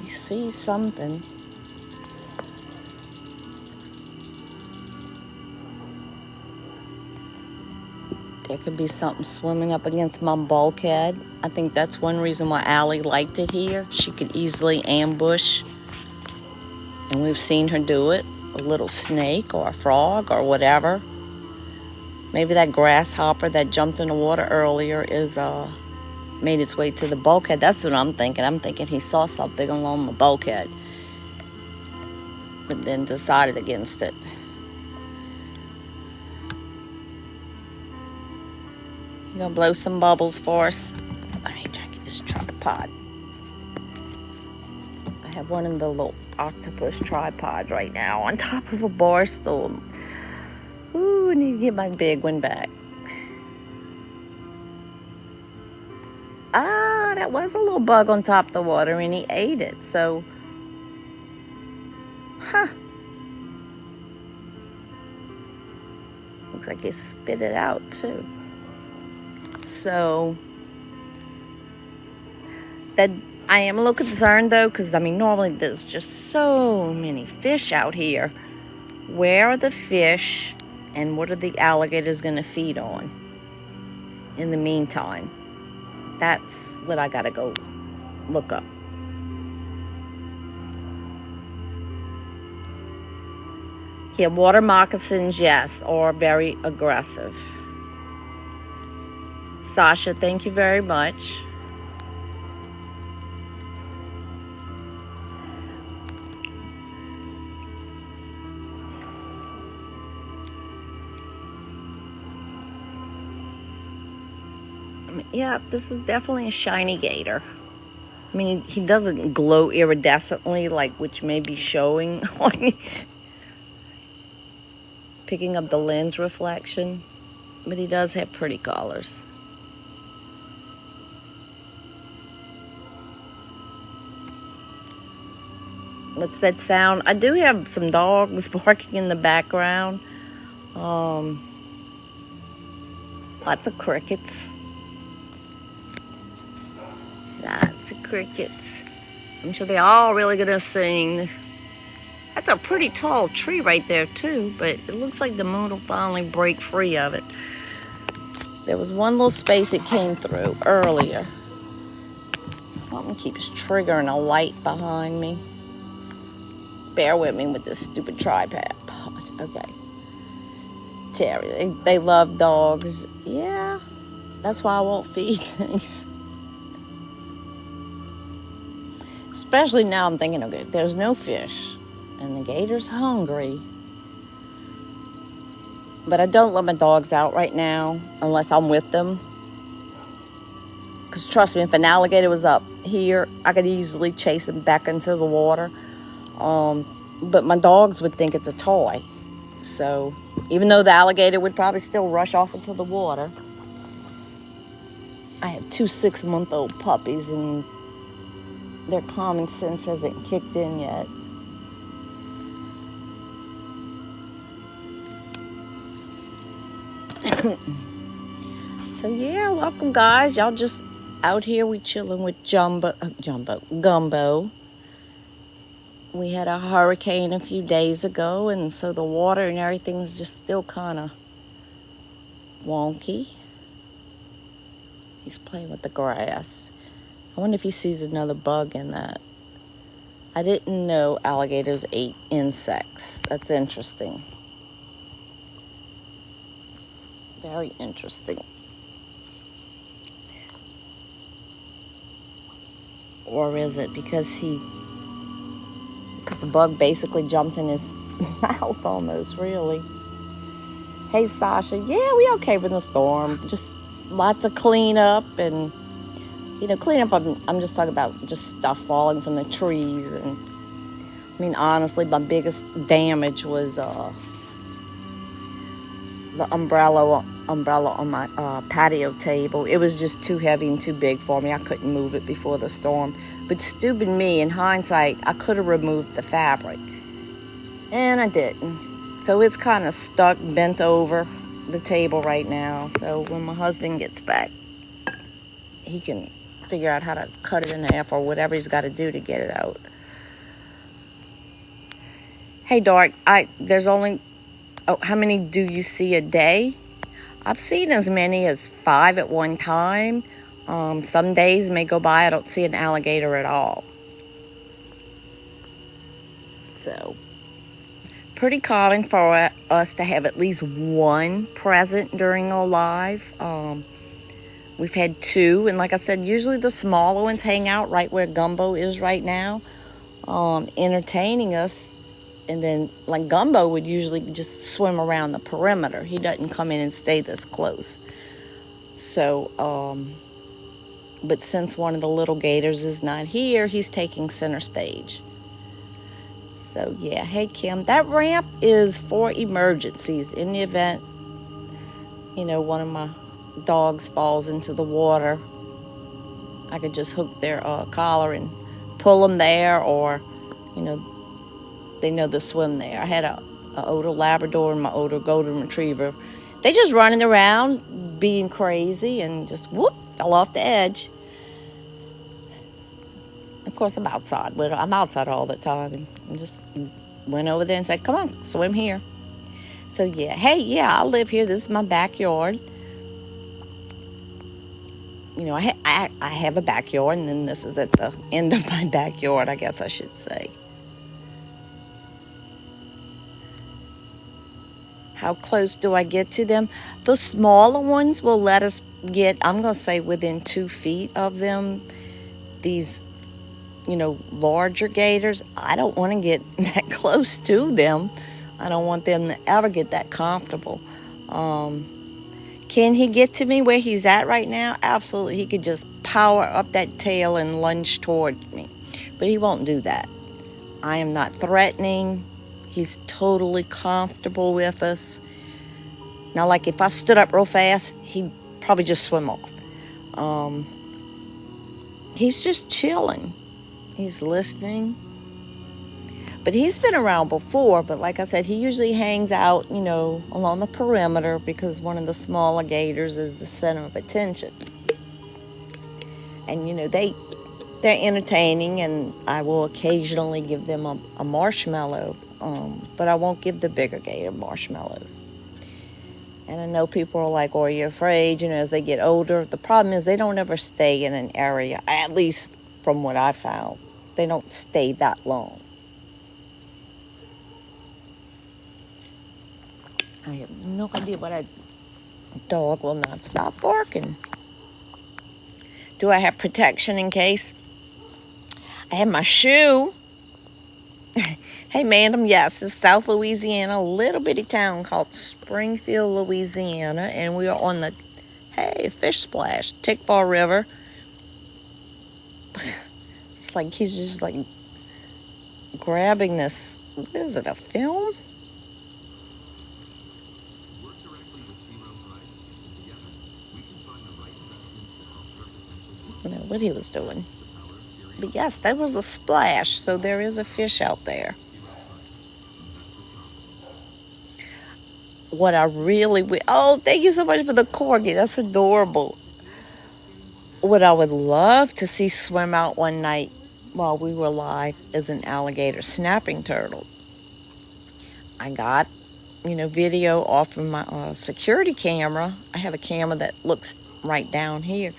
Speaker 1: He sees something. There could be something swimming up against my bulkhead. I think that's one reason why Allie liked it here. She could easily ambush. And we've seen her do it. A little snake or a frog or whatever. Maybe that grasshopper that jumped in the water earlier is made its way to the bulkhead. That's what I'm thinking. I'm thinking he saw something along the bulkhead, but then decided against it. You gonna blow some bubbles for us? Let me try to get this tripod. I have one of the little octopus tripods right now on top of a bar stool. Ooh, I need to get my big one back. Ah, that was a little bug on top of the water and he ate it. So, looks like he spit it out too. So, that I am a little concerned though, because I mean, normally there's just so many fish out here. Where are the fish and what are the alligators going to feed on in the meantime? That's what I got to go look up. Yeah, water moccasins, yes, are very aggressive. Sasha, thank you very much. Yeah, this is definitely a shiny gator. I mean, he doesn't glow iridescently, like which may be showing on picking up the lens reflection, but he does have pretty colors. What's that sound? I do have some dogs barking in the background. Lots of crickets. Lots of crickets. I'm sure they're all really gonna sing. That's a pretty tall tree right there too, but it looks like the moon will finally break free of it. There was one little space it came through earlier. Something keeps triggering a light behind me. Bear with me with this stupid tripod. Okay. Terry, they love dogs. Yeah, that's why I won't feed things. Especially now I'm thinking, okay, there's no fish and the gator's hungry. But I don't let my dogs out right now unless I'm with them. Because trust me, if an alligator was up here, I could easily chase him back into the water. But my dogs would think it's a toy. So even though the alligator would probably still rush off into the water, I have 2 6-month-old puppies and their common sense hasn't kicked in yet. So yeah, welcome guys. Y'all just out here, we chilling with Gumbo. We had a hurricane a few days ago, and so the water and everything's just still kind of wonky. He's playing with the grass. I wonder if he sees another bug in that. I didn't know alligators ate insects. That's interesting. Very interesting. Or is it because the bug basically jumped in his mouth almost, really? Hey, Sasha. Yeah, we okay with the storm. Just lots of cleanup and, cleanup, I'm just talking about just stuff falling from the trees. And, I mean, honestly, my biggest damage was the umbrella on my patio table. It was just too heavy and too big for me. I couldn't move it before the storm. But stupid me, in hindsight, I could have removed the fabric. And I didn't. So it's kind of stuck, bent over the table right now. So when my husband gets back, he can figure out how to cut it in half or whatever he's got to do to get it out. Hey, Dark, there's only... Oh, how many do you see a day? I've seen as many as 5 at one time. Some days may go by, I don't see an alligator at all. So, pretty common for us to have at least one present during a live. We've had 2, and like I said, usually the smaller ones hang out right where Gumbo is right now, entertaining us. And then, like, Gumbo would usually just swim around the perimeter. He doesn't come in and stay this close. So, but since one of the little gators is not here, he's taking center stage. So, yeah. Hey, Kim. That ramp is for emergencies. In the event, one of my dogs falls into the water, I could just hook their collar and pull them there, or, they know to swim there. I had a older Labrador and my older Golden Retriever. They just running around being crazy and just whoop, fell off the edge. Of course, I'm outside. I'm outside all the time, and I just went over there and said, "Come on, swim here." So yeah, hey, yeah, I live here. This is my backyard. You know, I have a backyard, and then this is at the end of my backyard, I guess I should say. How close do I get to them? The smaller ones will let us get, I'm going to say, within 2 feet of them. These, larger gators, I don't want to get that close to them. I don't want them to ever get that comfortable. Can he get to me where he's at right now? Absolutely. He could just power up that tail and lunge toward me. But he won't do that. I am not threatening. He's totally comfortable with us. Now, like if I stood up real fast, he'd probably just swim off. He's just chilling. He's listening. But he's been around before, but like I said, he usually hangs out, along the perimeter because one of the smaller gators is the center of attention. And, they're entertaining, and I will occasionally give them a marshmallow, but I won't give the bigger gator marshmallows. And I know people are like, are you afraid, as they get older? The problem is they don't ever stay in an area, at least from what I found. They don't stay that long. I have no idea why that dog will not stop barking. Do I have protection in case? I have my shoe. Hey, madam, yes, it's South Louisiana, a little bitty town called Springfield, Louisiana, and we are on the, fish splash, Tickfaw River. It's like he's just like grabbing this, what is it, a film? I don't know what he was doing. But yes, that was a splash, so there is a fish out there. What I really would, thank you so much for the corgi, that's adorable. What I would love to see swim out one night while we were live is an alligator snapping turtle. I got, video off of my security camera. I have a camera that looks right down here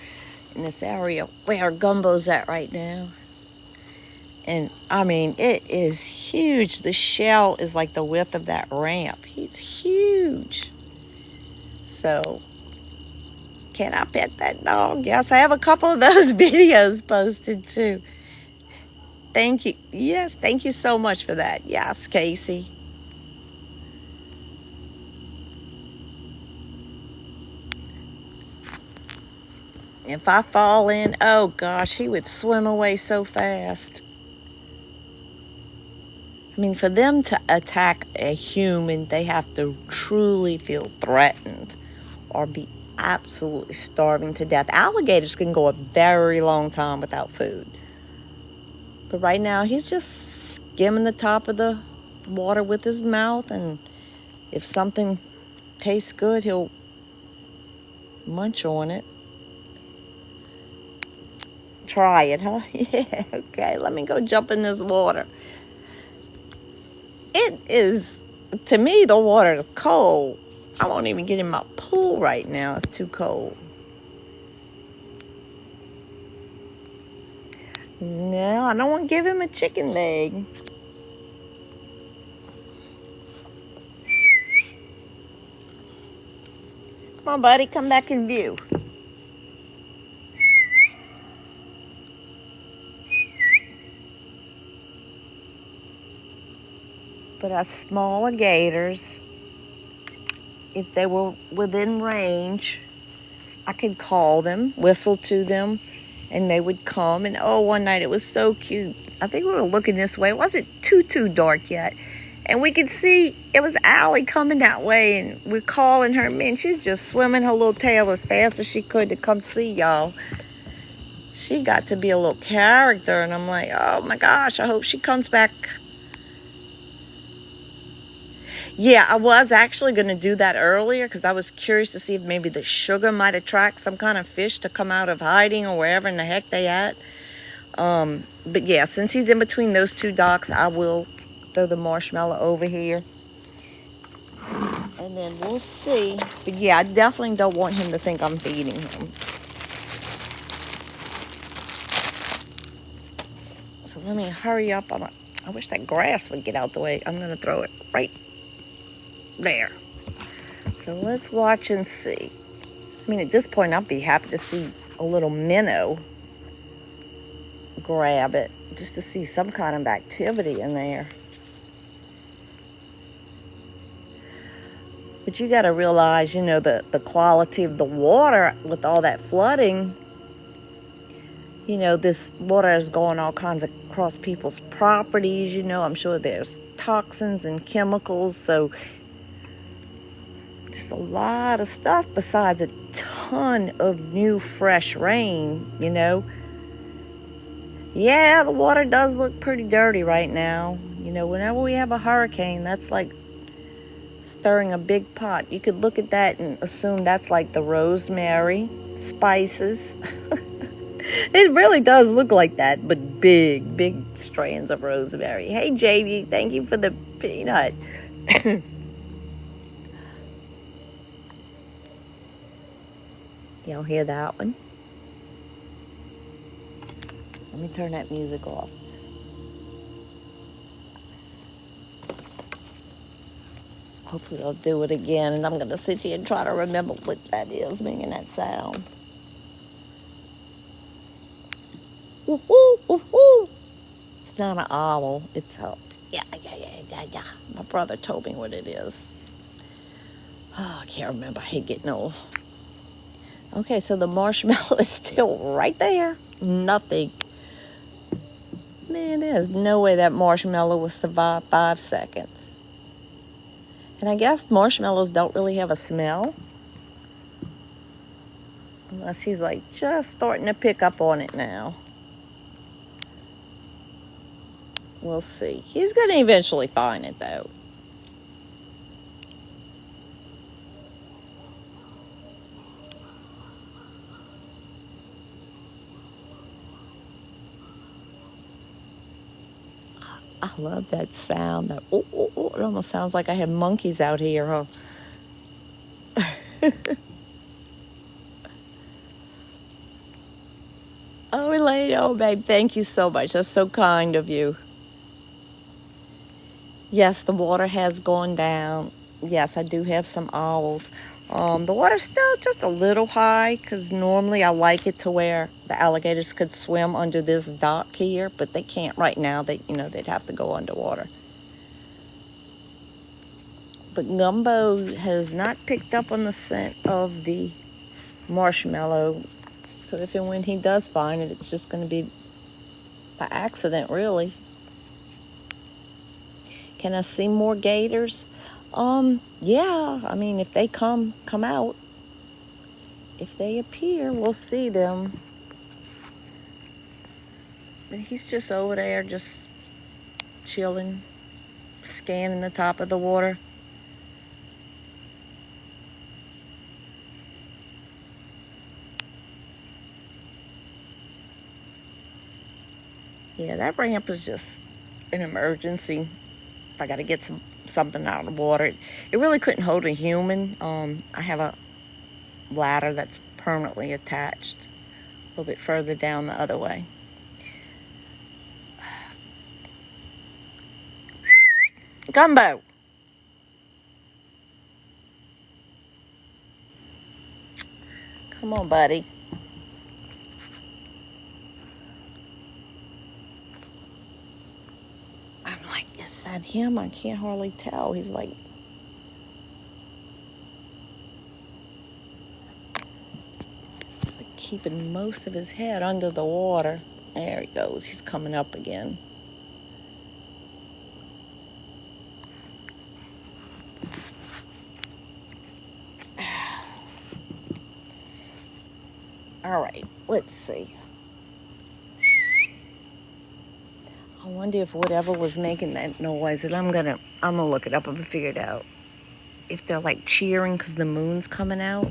Speaker 1: in this area where Gumbo's at right now. And I mean, it is huge. The shell is like the width of that ramp. He's huge. So, can I pet that dog? Yes, I have a couple of those videos posted too. Thank you. Yes, thank you so much for that. Yes, Casey. If I fall in, oh gosh, he would swim away so fast. I mean, for them to attack a human, they have to truly feel threatened or be absolutely starving to death. Alligators can go a very long time without food. But right now, he's just skimming the top of the water with his mouth, and if something tastes good, he'll munch on it. Try it, huh? Yeah, okay, let me go jump in this water. It is, to me, the water is cold. I won't even get in my pool right now. It's too cold. No, I don't want to give him a chicken leg. Come on, buddy, come back in view. But our smaller gators, if they were within range, I could call them, whistle to them, and they would come. And one night it was so cute. I think we were looking this way. It wasn't too dark yet. And we could see it was Allie coming that way, and we're calling her. Man, she's just swimming her little tail as fast as she could to come see y'all. She got to be a little character, and I'm like, oh my gosh, I hope she comes back. Yeah, I was actually going to do that earlier because I was curious to see if maybe the sugar might attract some kind of fish to come out of hiding or wherever in the heck they at. But yeah, since he's in between those two docks, I will throw the marshmallow over here. And then we'll see. But yeah, I definitely don't want him to think I'm feeding him. So let me hurry up. I wish that grass would get out the way. I'm going to throw it right there. So let's watch and see. I mean, at this point, I'd be happy to see a little minnow grab it, just to see some kind of activity in there. But you got to realize, you know, the quality of the water with all that flooding. You know, this water is going all kinds of across people's properties. You know, I'm sure there's toxins and chemicals. So just a lot of stuff besides a ton of new fresh rain, you know. Yeah, the water does look pretty dirty right now. You know, whenever we have a hurricane, that's like stirring a big pot. You could look at that and assume that's like the rosemary, spices. It really does look like that, but big strands of rosemary. Hey, JD, thank you for the peanut. Y'all hear that one? Let me turn that music off. Hopefully I'll do it again, and I'm going to sit here and try to remember what that is, making that sound. Woo, woo, woo, woo. It's not an owl. It's a... Yeah. My brother told me what it is. Oh, I can't remember. I hate getting old. Okay, so the marshmallow is still right there. Nothing. Man, there's no way that marshmallow will survive 5 seconds. And I guess marshmallows don't really have a smell. Unless he's like just starting to pick up on it now. We'll see. He's going to eventually find it though. I love that sound. That it almost sounds like I have monkeys out here, huh? Oh, Elaine, oh, babe, thank you so much. That's so kind of you. Yes, the water has gone down. Yes, I do have some owls. The water's still just a little high because normally I like it to where the alligators could swim under this dock here, but they can't right now. They'd have to go underwater. But Gumbo has not picked up on the scent of the marshmallow. So if and when he does find it, it's just going to be by accident, really. Can I see more gators? Yeah, I mean, if they come out. If they appear, we'll see them. But he's just over there, just chilling, scanning the top of the water. Yeah, that ramp is just an emergency. I got to get something out of the water. It really couldn't hold a human. I have a ladder that's permanently attached a little bit further down the other way. Gumbo. Come on, buddy. I'm like, is that him? I can't hardly tell. He's like... keeping most of his head under the water. There he goes. He's coming up again. All right, let's see. I wonder if whatever was making that noise, and I'm gonna look it up and figure it out. If they're like cheering because the moon's coming out.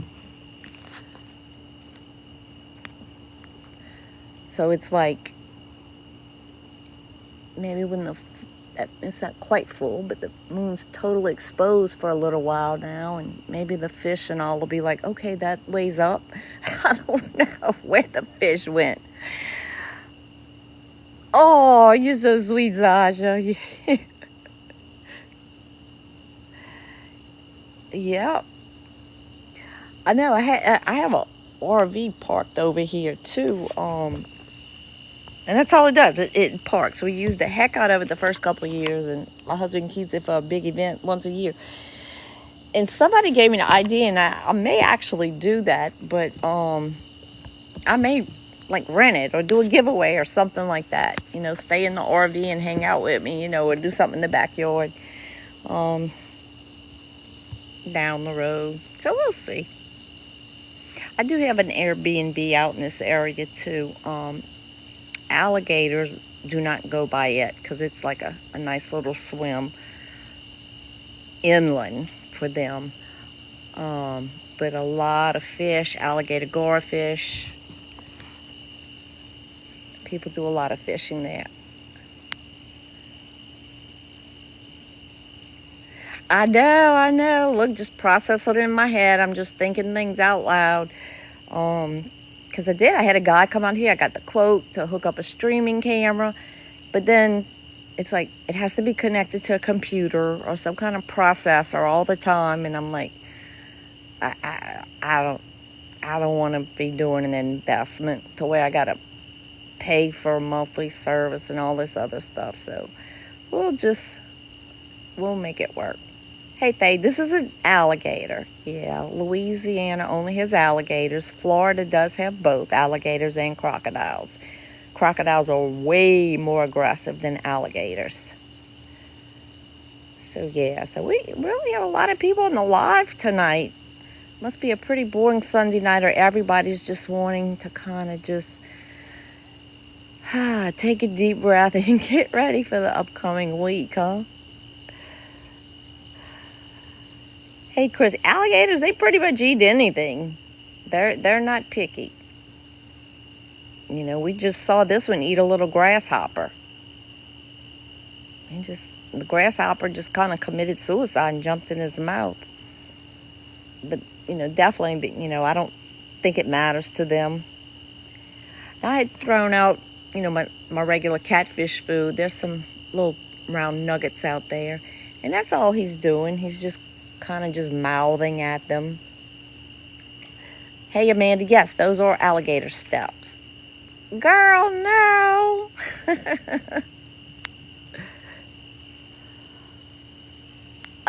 Speaker 1: So it's like maybe when it's not quite full, but the moon's totally exposed for a little while now, and maybe the fish and all will be like, okay, that weighs up. I don't know where the fish went. Oh, you're so sweet, Sasha. Yep. I know. I have a RV parked over here too. And that's all it does. It parks. We used the heck out of it the first couple of years, and my husband keeps it for a big event once a year. And somebody gave me an idea, and I may actually do that, but I may like rent it or do a giveaway or something like that. You know, stay in the RV and hang out with me, you know, or do something in the backyard down the road. So we'll see. I do have an Airbnb out in this area too. Alligators do not go by it because it's like a nice little swim inland for them. But a lot of fish, alligator gorefish. People do a lot of fishing there. I know. Look, just process it in my head. I'm just thinking things out loud. Because I had a guy come out here. I got the quote to hook up a streaming camera. But then it's like, it has to be connected to a computer or some kind of processor all the time. And I'm like, I don't want to be doing an investment to where I got to pay for a monthly service and all this other stuff. So we'll make it work. Hey, Faye, this is an alligator. Yeah, Louisiana only has alligators. Florida does have both alligators and crocodiles. Crocodiles are way more aggressive than alligators. So, yeah, so we really have a lot of people on the live tonight. Must be a pretty boring Sunday night, or everybody's just wanting to kind of just take a deep breath and get ready for the upcoming week, huh? Hey, Chris, alligators, they pretty much eat anything. They're not picky. You know, we just saw this one eat a little grasshopper. The grasshopper just kind of committed suicide and jumped in his mouth. But, you know, definitely, you know, I don't think it matters to them. I had thrown out, you know, my regular catfish food. There's some little round nuggets out there. And that's all he's doing. He's just kind of just mouthing at them. Hey, Amanda, yes, those are alligator steps. Girl, no.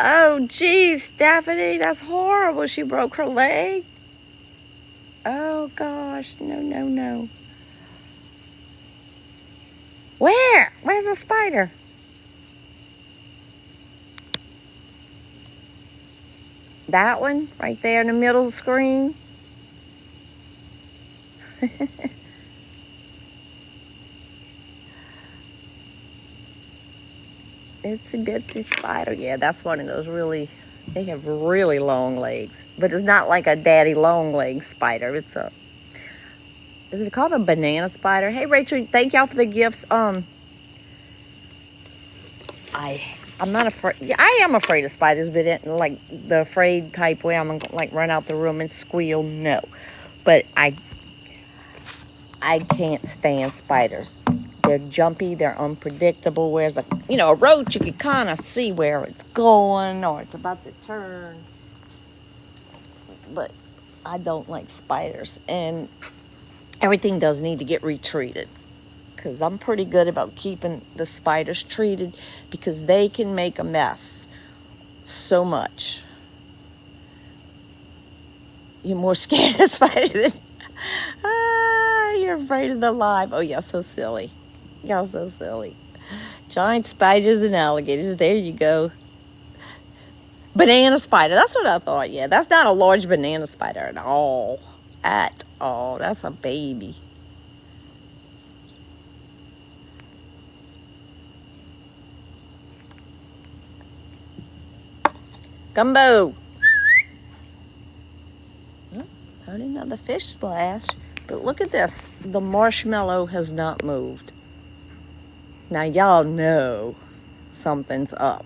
Speaker 1: Oh, geez, Stephanie, that's horrible. She broke her leg. Oh, gosh, no. Where? Where's the spider? That one right there in the middle of the screen. Itsy bitsy spider. Yeah, that's one of those they have really long legs. But it's not like a daddy long leg spider. Is it called a banana spider? Hey, Rachel, thank y'all for the gifts. I'm not afraid. Yeah, I am afraid of spiders, but in like the afraid type way, I'm gonna like run out the room and squeal. No, but I can't stand spiders. They're jumpy. They're unpredictable. Whereas a roach, you can kind of see where it's going or it's about to turn. But I don't like spiders, and everything does need to get retreated. Because I'm pretty good about keeping the spiders treated because they can make a mess so much. You're more scared of spiders than... you're afraid of the live. Oh, y'all so silly. Y'all so silly. Giant spiders and alligators. There you go. Banana spider. That's what I thought. Yeah, that's not a large banana spider at all. At all. That's a baby. Gumbo. Oh, heard another fish splash. But look at this. The marshmallow has not moved. Now y'all know something's up.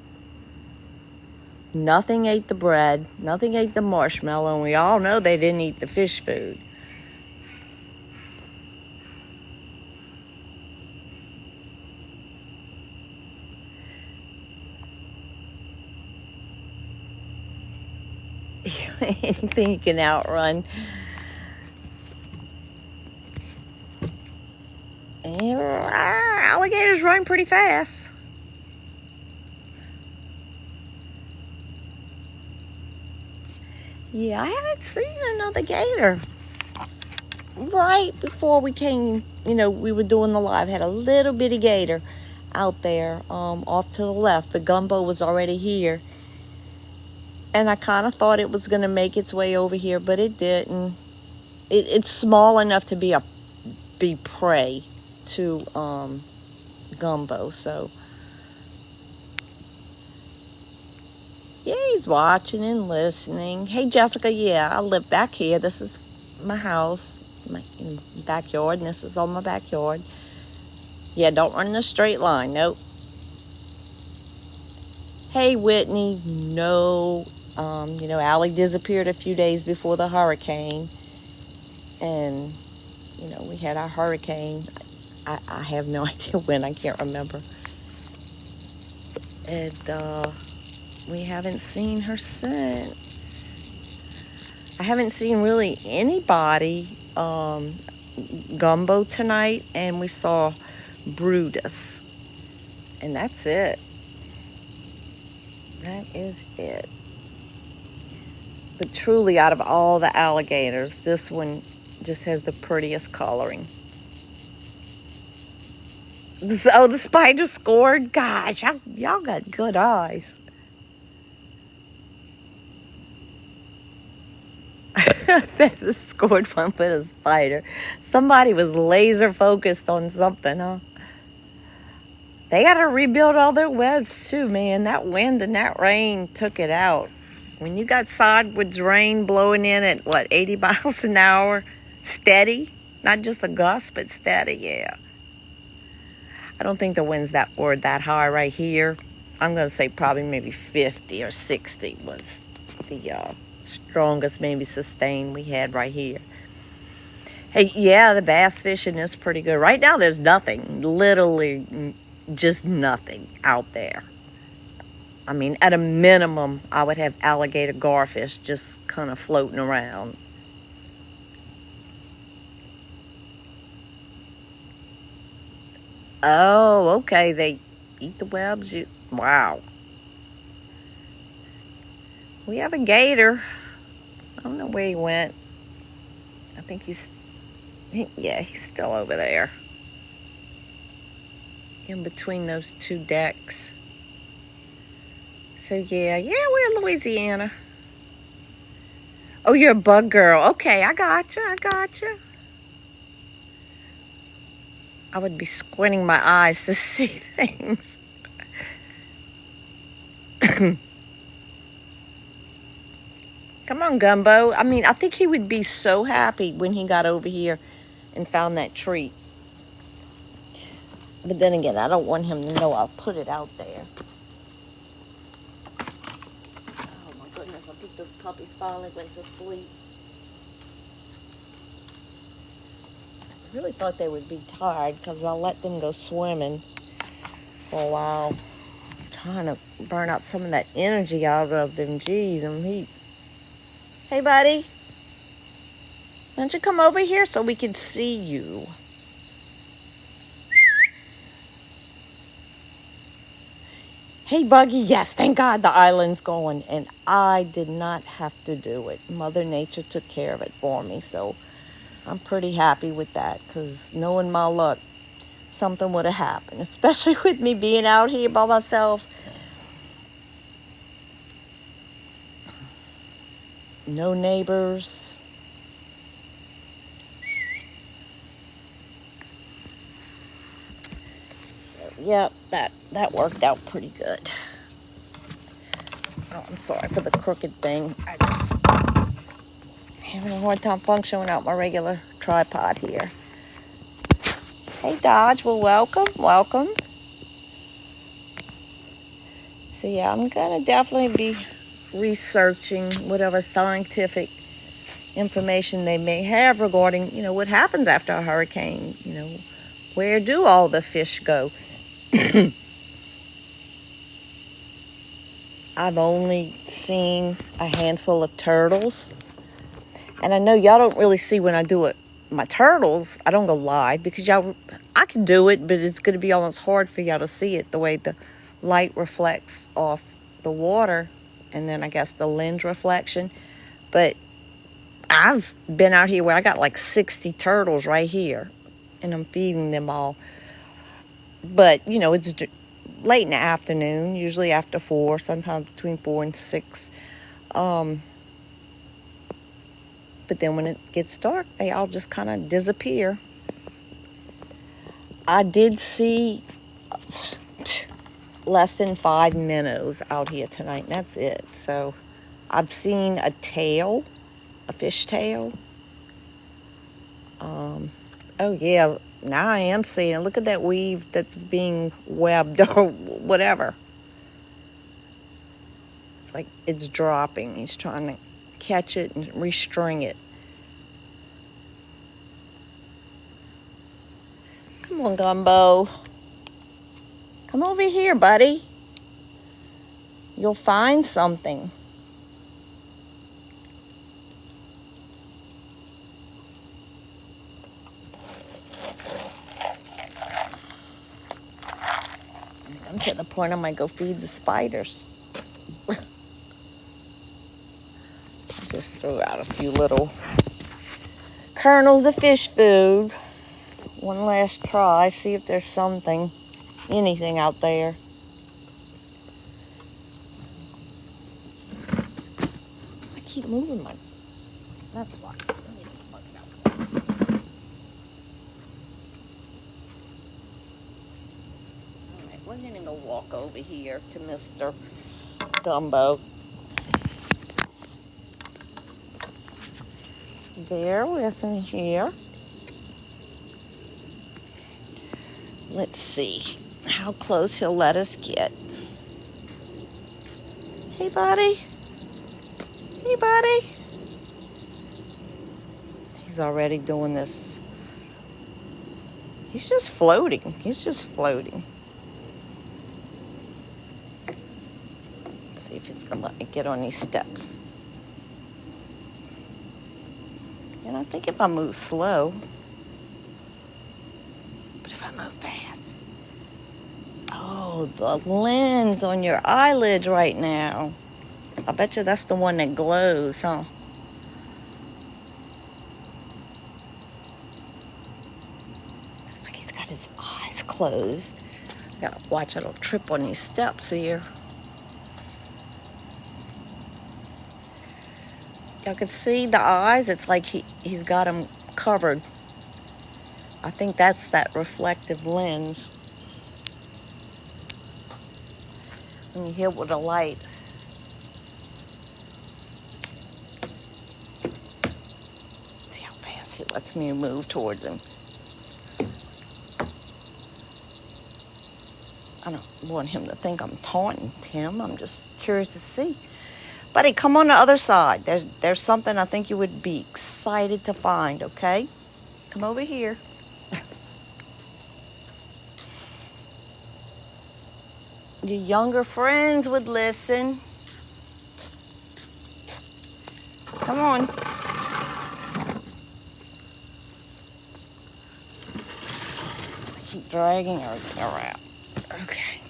Speaker 1: Nothing ate the bread, nothing ate the marshmallow, and we all know they didn't eat the fish food. Anything you can outrun. And alligators run pretty fast. Yeah, I haven't seen another gator. Right before we came, we were doing the live, had a little bitty gator out there off to the left. The gumbo was already here. And I kind of thought it was going to make its way over here, but it didn't. It's small enough to be prey to gumbo, so yeah, he's watching and listening. Hey, Jessica, yeah, I live back here. This is my house, my backyard, and this is all my backyard. Yeah, don't run in a straight line. Nope. Hey, Whitney, no. Allie disappeared a few days before the hurricane, and we had our hurricane. I have no idea when. I can't remember. And we haven't seen her since. I haven't seen really anybody. Gumbo tonight, and we saw Brutus. And that's it. That is it. But truly, out of all the alligators, this one just has the prettiest coloring. Oh, the spider scored? Gosh, y'all got good eyes. That's a scored one for the spider. Somebody was laser focused on something, huh? They got to rebuild all their webs too, man. That wind and that rain took it out. When you got sideways rain blowing in at, 80 miles an hour? Steady? Not just a gust, but steady, yeah. I don't think the wind's that high right here. I'm going to say probably maybe 50 or 60 was the strongest, maybe sustained we had right here. Hey, yeah, the bass fishing is pretty good. Right now there's nothing, literally just nothing out there. I mean, at a minimum, I would have alligator garfish just kind of floating around. Oh, okay. They eat the webs. Wow. We have a gator. I don't know where he went. I think he's still over there. In between those two decks. So, yeah, we're in Louisiana. Oh, you're a bug girl. Okay, I gotcha. I would be squinting my eyes to see things. Come on, Gumbo. I mean, I think he would be so happy when he got over here and found that treat. But then again, I don't want him to know I'll put it out there. Oh, my goodness. I think those puppies finally went to sleep. I really thought they would be tired because I let them go swimming for a while. I'm trying to burn out some of that energy out of them. Jeez, I'm heat. Hey, buddy. Why don't you come over here so we can see you? Hey, Buggy. Yes, thank God the island's going. And I did not have to do it. Mother Nature took care of it for me. So I'm pretty happy with that because knowing my luck, something would have happened. Especially with me being out here by myself. No neighbors. Yep, that worked out pretty good. Oh, I'm sorry for the crooked thing. I just having a hard time functioning without my regular tripod here. Hey, Dodge. Well, welcome. So yeah, I'm gonna definitely be researching whatever scientific information they may have regarding, what happens after a hurricane. Where do all the fish go? I've only seen a handful of turtles. And I know y'all don't really see when I do it. My turtles, I don't go live because I can do it, but it's going to be almost hard for y'all to see it the way the light reflects off the water and then I guess the lens reflection. But I've been out here where I got like 60 turtles right here and I'm feeding them all. But, it's late in the afternoon, usually after 4, sometimes between 4 and 6. But then when it gets dark, they all just kind of disappear. I did see less than 5 minnows out here tonight, and that's it. So I've seen a tail, a fish tail. Oh yeah, now I am seeing it. Look at that weave that's being webbed or whatever. It's like it's dropping. He's trying to catch it and restring it. Come on, Gumbo. Come over here, buddy. You'll find something. I'm to the point I might go feed the spiders. Just throw out a few little kernels of fish food. One last try, see if there's anything out there. I keep moving that's why. Alright, we're gonna go walk over here to Mr. Gumbo. Bear with me here. Let's see how close he'll let us get. Hey, buddy. Hey, buddy. He's already doing this. He's just floating. He's just floating. Let's see if he's going to let me get on these steps. And I think if I move slow, but if I move fast. Oh, the lens on your eyelid right now. I bet you that's the one that glows, huh? It's like he's got his eyes closed. Gotta watch, I don't trip on these steps here. Y'all can see the eyes. It's like he's got them covered. I think that's that reflective lens. When you hit with a light. See how fast he lets me move towards him. I don't want him to think I'm taunting him. I'm just curious to see. Buddy, come on the other side. There's something I think you would be excited to find, okay? Come over here. Your younger friends would listen. Come on. Keep dragging her out. Okay.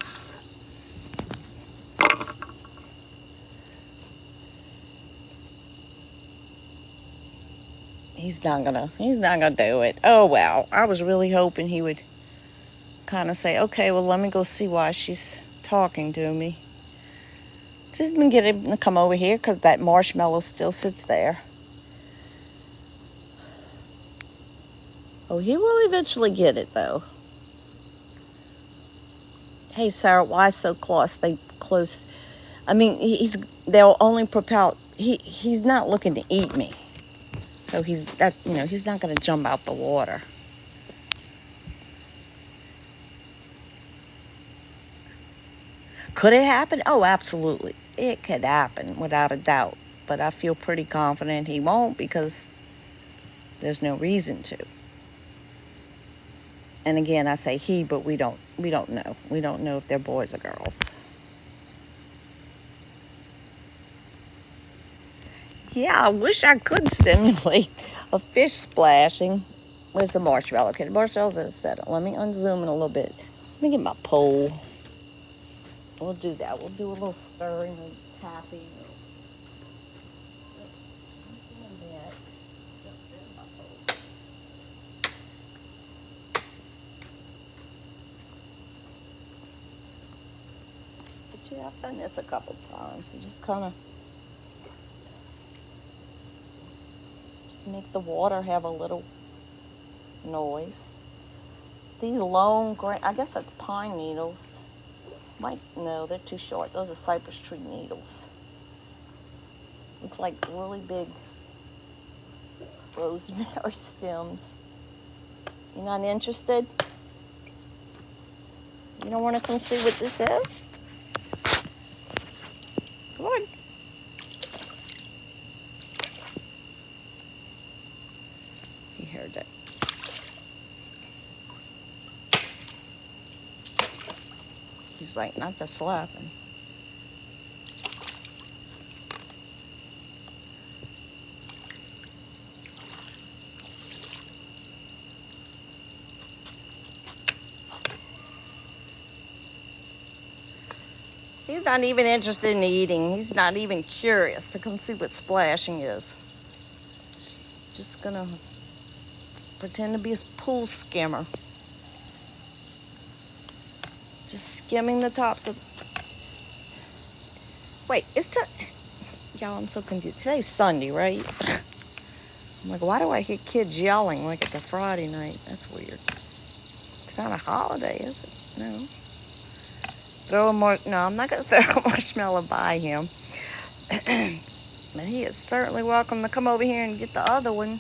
Speaker 1: He's not gonna do it. Oh, wow. I was really hoping he would kind of say, okay, well, let me go see why she's talking to me. Just been getting him to come over here because that marshmallow still sits there. Oh, he will eventually get it, though. Hey, Sarah, why so close? I mean, they'll only propel. He's not looking to eat me. So he's not going to jump out the water. Could it happen? Oh, absolutely. It could happen without a doubt. But I feel pretty confident he won't because there's no reason to. And again, I say he, but we don't know. We don't know if they're boys or girls. Yeah, I wish I could simulate a fish splashing. Where's the marshmallow? Okay, the marshmallow's in a settle. Let me unzoom in a little bit. Let me get my pole. We'll do that. We'll do a little stirring and tapping. But yeah, I've done this a couple times. We just kind of make the water have a little noise. These long grain, I guess that's pine needles. No, they're too short. Those are cypress tree needles. Looks like really big rosemary stems. You're not interested? You don't want to come see what this is? Come on. You heard that. He's like, not just slapping. He's not even interested in eating. He's not even curious to come see what splashing is. Just gonna pretend to be a pool skimmer. Just skimming the tops of... Wait, y'all, I'm so confused. Today's Sunday, right? I'm like, why do I hear kids yelling like it's a Friday night? That's weird. It's not a holiday, is it? No. No, I'm not going to throw a marshmallow by him. But he is certainly welcome to come over here and get the other one.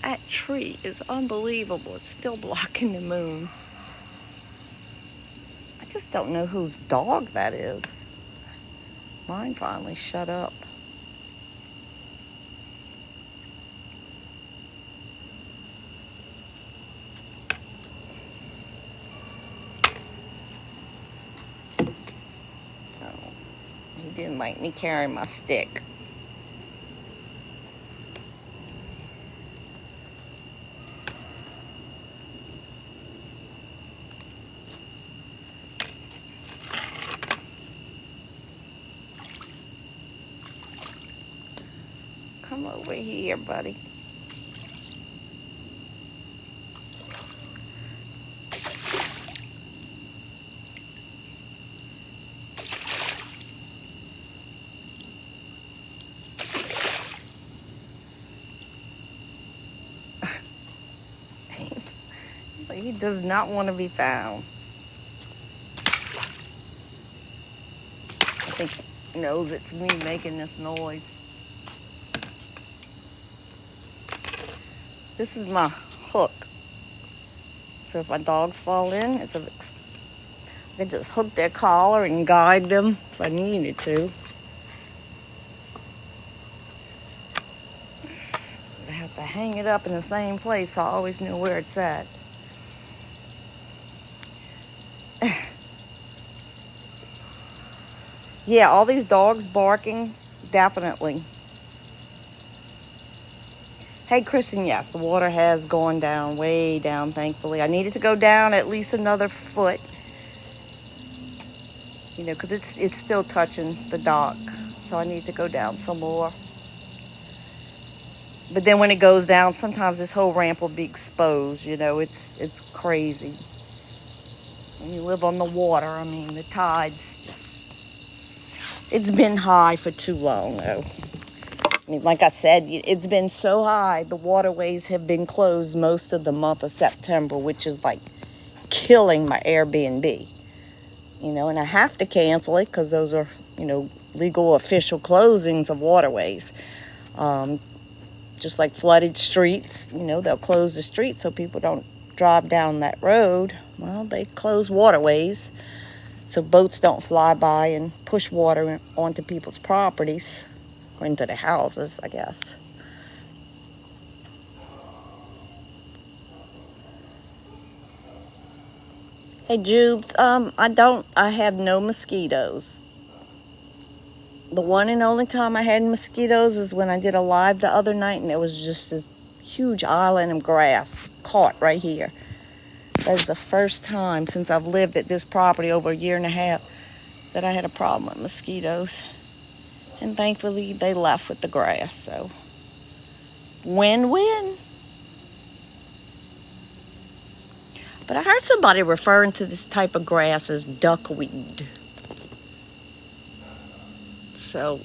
Speaker 1: That tree is unbelievable. It's still blocking the moon. I just don't know whose dog that is. Mine finally shut up. He didn't like me carrying my stick. Come over here, buddy. He does not want to be found. I think he knows it's me making this noise. This is my hook. So if my dogs fall in, I can just hook their collar and guide them if I needed to. I have to hang it up in the same place so I always know where it's at. Yeah, all these dogs barking, definitely. Hey, Kristen, yes, the water has gone down, way down, thankfully. I needed to go down at least another foot, because it's still touching the dock. So I need to go down some more. But then when it goes down, sometimes this whole ramp will be exposed, it's crazy. When you live on the water, the tides it's been high for too long, though. Like I said, it's been so high, the waterways have been closed most of the month of September, which is like killing my Airbnb. And I have to cancel it because those are, legal official closings of waterways. Just like flooded streets, they'll close the street so people don't drive down that road Well, they close waterways so boats don't fly by and push water onto people's properties or into their houses, I guess. Hey, Jubes, I have no mosquitoes. The one and only time I had mosquitoes is when I did a live the other night, and there was just this huge island of grass caught right here. That is the first time since I've lived at this property over a year and a half that I had a problem with mosquitoes. And thankfully, they left with the grass, so win-win. But I heard somebody referring to this type of grass as duckweed. So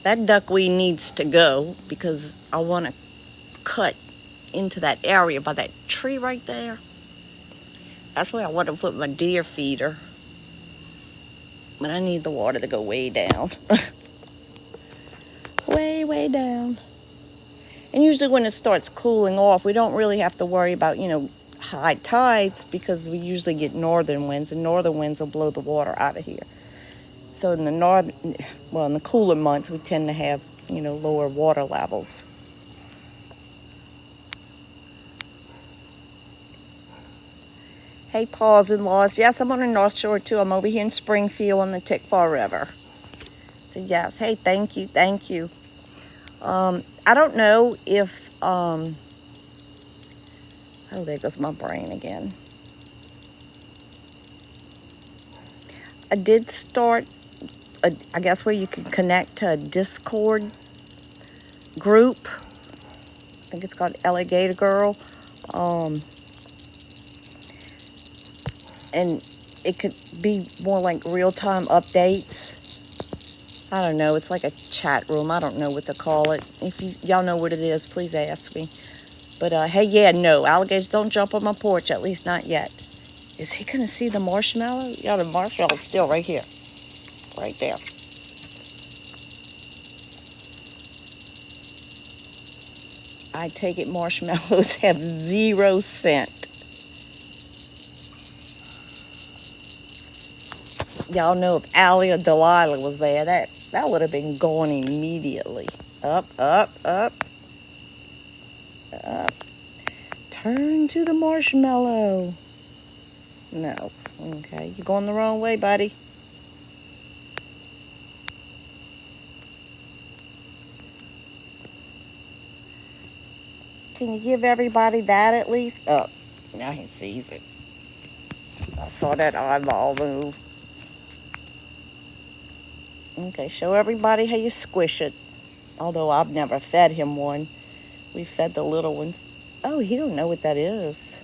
Speaker 1: that duckweed needs to go because I want to cut into that area by that tree right there. That's where I want to put my deer feeder. But I need the water to go way down. way down. And usually when it starts cooling off, we don't really have to worry about, high tides because we usually get northern winds, and northern winds will blow the water out of here. So in the cooler months, we tend to have, lower water levels. Hey, Paws and Laws. Yes, I'm on the North Shore, too. I'm over here in Springfield on the Tickfaw River. So, yes. Hey, thank you. I don't know if, there goes my brain again. I did start, I guess, where you can connect to a Discord group. I think it's called Alligator Girl. And it could be more like real-time updates. I don't know. It's like a chat room. I don't know what to call it. If y'all know what it is, please ask me. But, hey, yeah, no. Alligators don't jump on my porch, at least not yet. Is he going to see the marshmallow? Yeah, the marshmallow's still right here. Right there. I take it marshmallows have 0 cent. Y'all know if Allie or Delilah was there, that would have been gone immediately. Up. Turn to the marshmallow. No. Okay, you're going the wrong way, buddy. Can you give everybody that at least? Oh, now he sees it. I saw that eyeball move. Okay, show everybody how you squish it. Although I've never fed him one. We fed the little ones. Oh, he don't know what that is.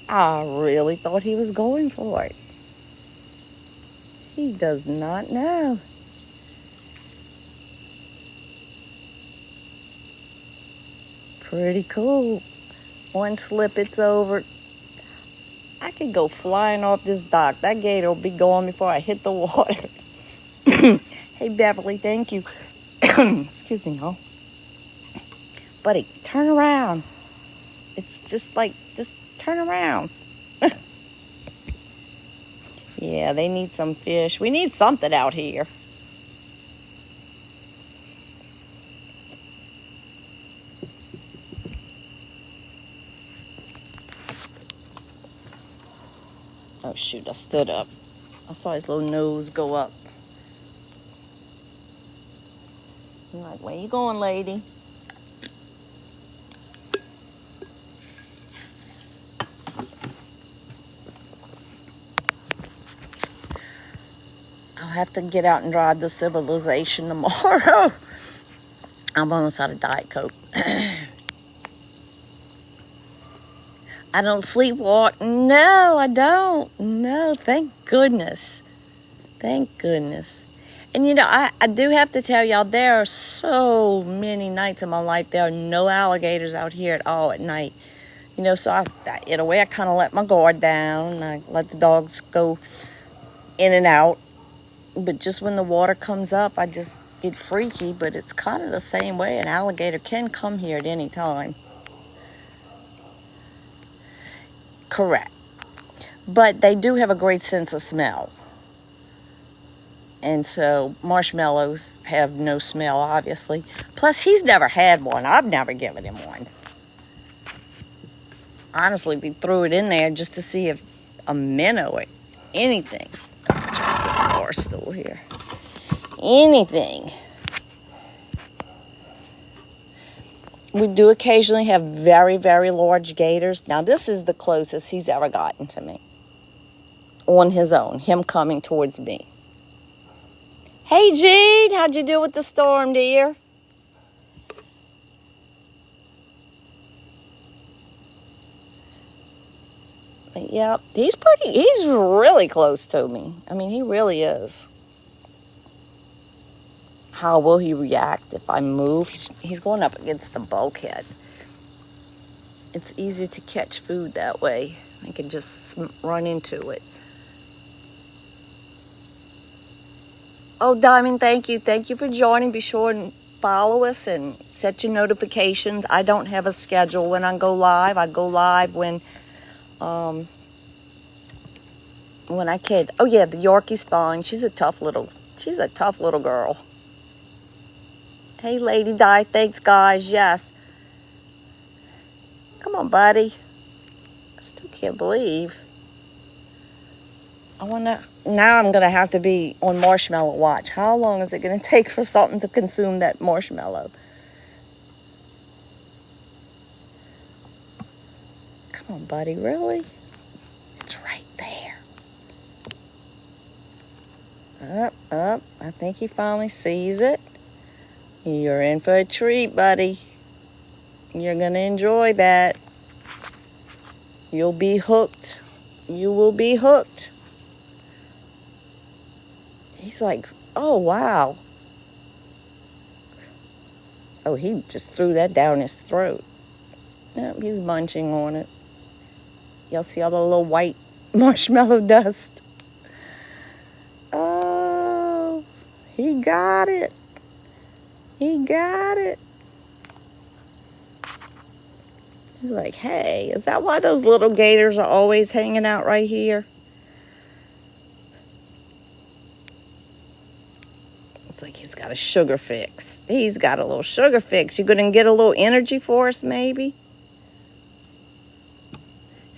Speaker 1: I really thought he was going for it. He does not know. Pretty cool. One slip, it's over. I could go flying off this dock. That gator will be gone before I hit the water. Hey, Beverly, thank you. Excuse me, y'all. Buddy, turn around. It's just turn around. Yeah, they need some fish. We need something out here. Oh, shoot, I stood up. I saw his little nose go up. I'm like, where you going, lady? I'll have to get out and drive the Civilization tomorrow. I'm almost out of Diet Coke. I don't sleepwalk. No, I don't. No, thank goodness. Thank goodness. And I do have to tell y'all, there are so many nights in my life there are no alligators out here at all at night. So in a way I kind of let my guard down. I let the dogs go in and out. But just when the water comes up, I just get freaky. But it's kind of the same way. An alligator can come here at any time. Correct. But they do have a great sense of smell. And so marshmallows have no smell, obviously. Plus, he's never had one. I've never given him one. Honestly, we threw it in there just to see if a minnow or anything. Just this bar stool here. Anything. We do occasionally have very, very large gators. Now, this is the closest he's ever gotten to me. On his own, him coming towards me. Hey, Gene, how'd you do with the storm, dear? Yep, he's really close to me. I mean, he really is. How will he react if I move? He's going up against the bulkhead. It's easier to catch food that way. I can just run into it. Oh, Diamond, thank you. Thank you for joining. Be sure and follow us and set your notifications. I don't have a schedule when I go live. I go live when I can. Oh, yeah, the Yorkie's fine. She's a tough little girl. Hey, Lady Di, thanks, guys. Yes. Come on, buddy. I still can't believe. Now I'm going to have to be on marshmallow watch. How long is it going to take for something to consume that marshmallow? Come on, buddy, really? It's right there. Up. I think he finally sees it. You're in for a treat, buddy. You're going to enjoy that. You'll be hooked. You will be hooked. He's like, oh, wow. Oh, he just threw that down his throat. Yep, he's munching on it. Y'all see all the little white marshmallow dust? Oh, he got it. He got it. He's like, hey, is that why those little gators are always hanging out right here? It's like he's got a sugar fix. He's got a little sugar fix. You gonna get a little energy for us, maybe?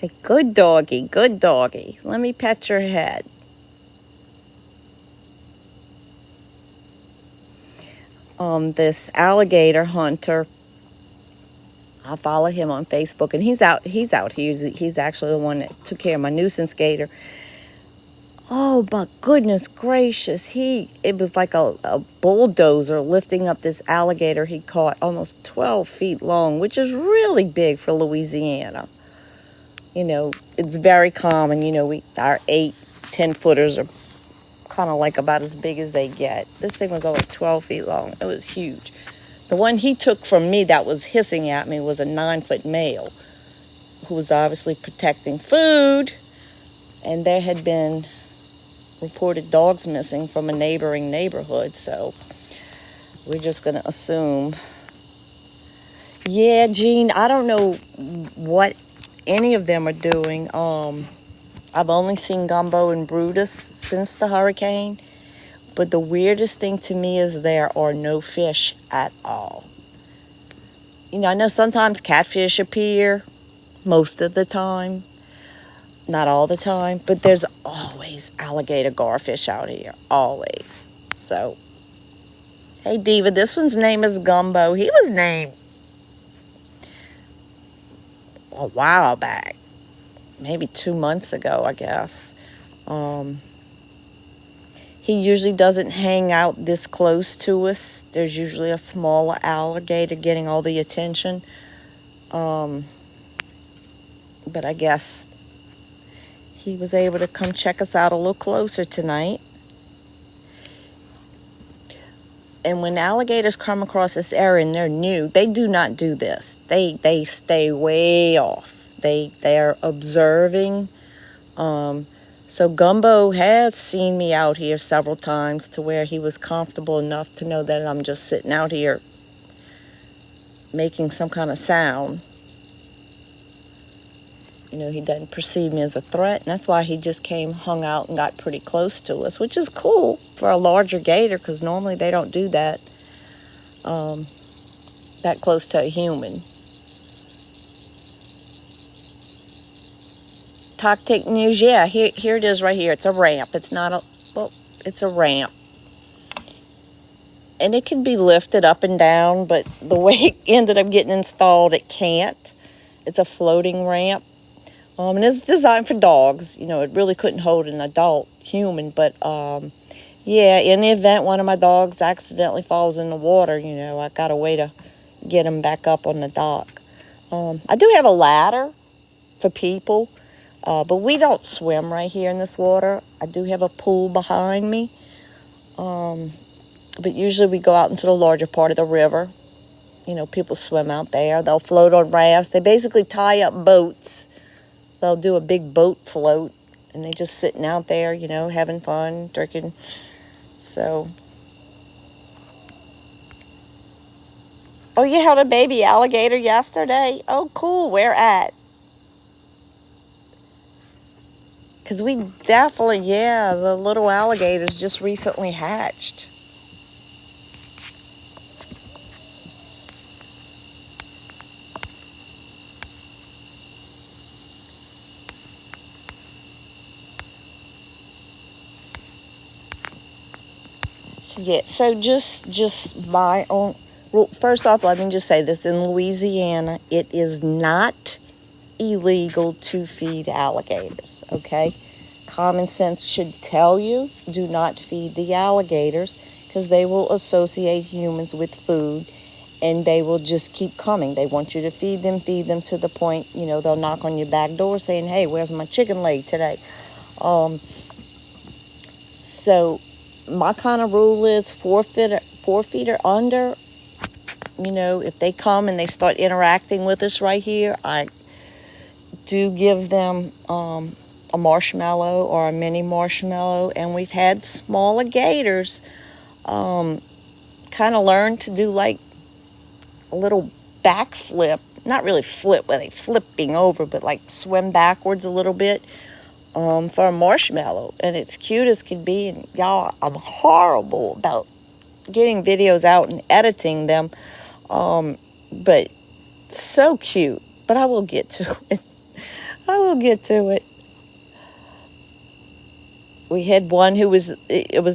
Speaker 1: Say, good doggy, good doggy. Let me pet your head. This alligator hunter, I follow him on Facebook, and he's out here. He's actually the one that took care of my nuisance gator. Oh, my goodness gracious. It was like a bulldozer lifting up this alligator he caught, almost 12 feet long, which is really big for Louisiana. You know, it's very common. You know, our 8-10 footers are kind of like about as big as they get. This thing was almost 12 feet long. It was huge. The one he took from me that was hissing at me was a 9-foot male who was obviously protecting food. And there had been reported dogs missing from a neighboring neighborhood. So we're just going to assume. Yeah, Gene, I don't know what any of them are doing. I've only seen Gumbo and Brutus since the hurricane. But the weirdest thing to me is there are no fish at all. You know, I know sometimes catfish appear most of the time. Not all the time. But there's always alligator garfish out here. Always. So, hey, Diva, this one's name is Gumbo. He was named a while back. Maybe 2 months ago, I guess. He usually doesn't hang out this close to us. There's usually a smaller alligator getting all the attention. But I guess he was able to come check us out a little closer tonight. And when alligators come across this area and they're new, they do not do this. They stay way off. They're observing. So Gumbo has seen me out here several times to where he was comfortable enough to know that I'm just sitting out here making some kind of sound. You know, he doesn't perceive me as a threat, and that's why he just came, hung out, and got pretty close to us, which is cool for a larger gator, because normally they don't do that, that close to a human. Tactic news, yeah, here it is right here. It's a ramp. It's not a, well, it's a ramp. And it can be lifted up and down, but the way it ended up getting installed, it can't. It's a floating ramp. And it's designed for dogs. You know, it really couldn't hold an adult human. But, yeah, in the event one of my dogs accidentally falls in the water, you know, I got a way to get him back up on the dock. I do have a ladder for people, but we don't swim right here in this water. I do have a pool behind me. But usually we go out into the larger part of the river. You know, people swim out there. They'll float on rafts. They basically tie up boats. They'll do a big boat float, and they're just sitting out there, you know, having fun, drinking. So, oh, you held a baby alligator yesterday? Oh, cool. Where at? Because we definitely, yeah, the little alligators just recently hatched. Yeah, so just my own rule. First off, let me just say this. In Louisiana, it is not illegal to feed alligators, okay? Common sense should tell you, do not feed the alligators, because they will associate humans with food, and they will just keep coming. They want you to feed them to the point, you know, they'll knock on your back door saying, hey, where's my chicken leg today? So my kind of rule is 4 feet or under. You know, if they come and they start interacting with us right here, I do give them a marshmallow or a mini marshmallow. And we've had smaller gators kind of learn to do like a little backflip. Not really flip where they flipping over, but like swim backwards a little bit. For a marshmallow, and it's cute as can be. And y'all, I'm horrible about getting videos out and editing them, but so cute. But I will get to it. I will get to it. We had one it was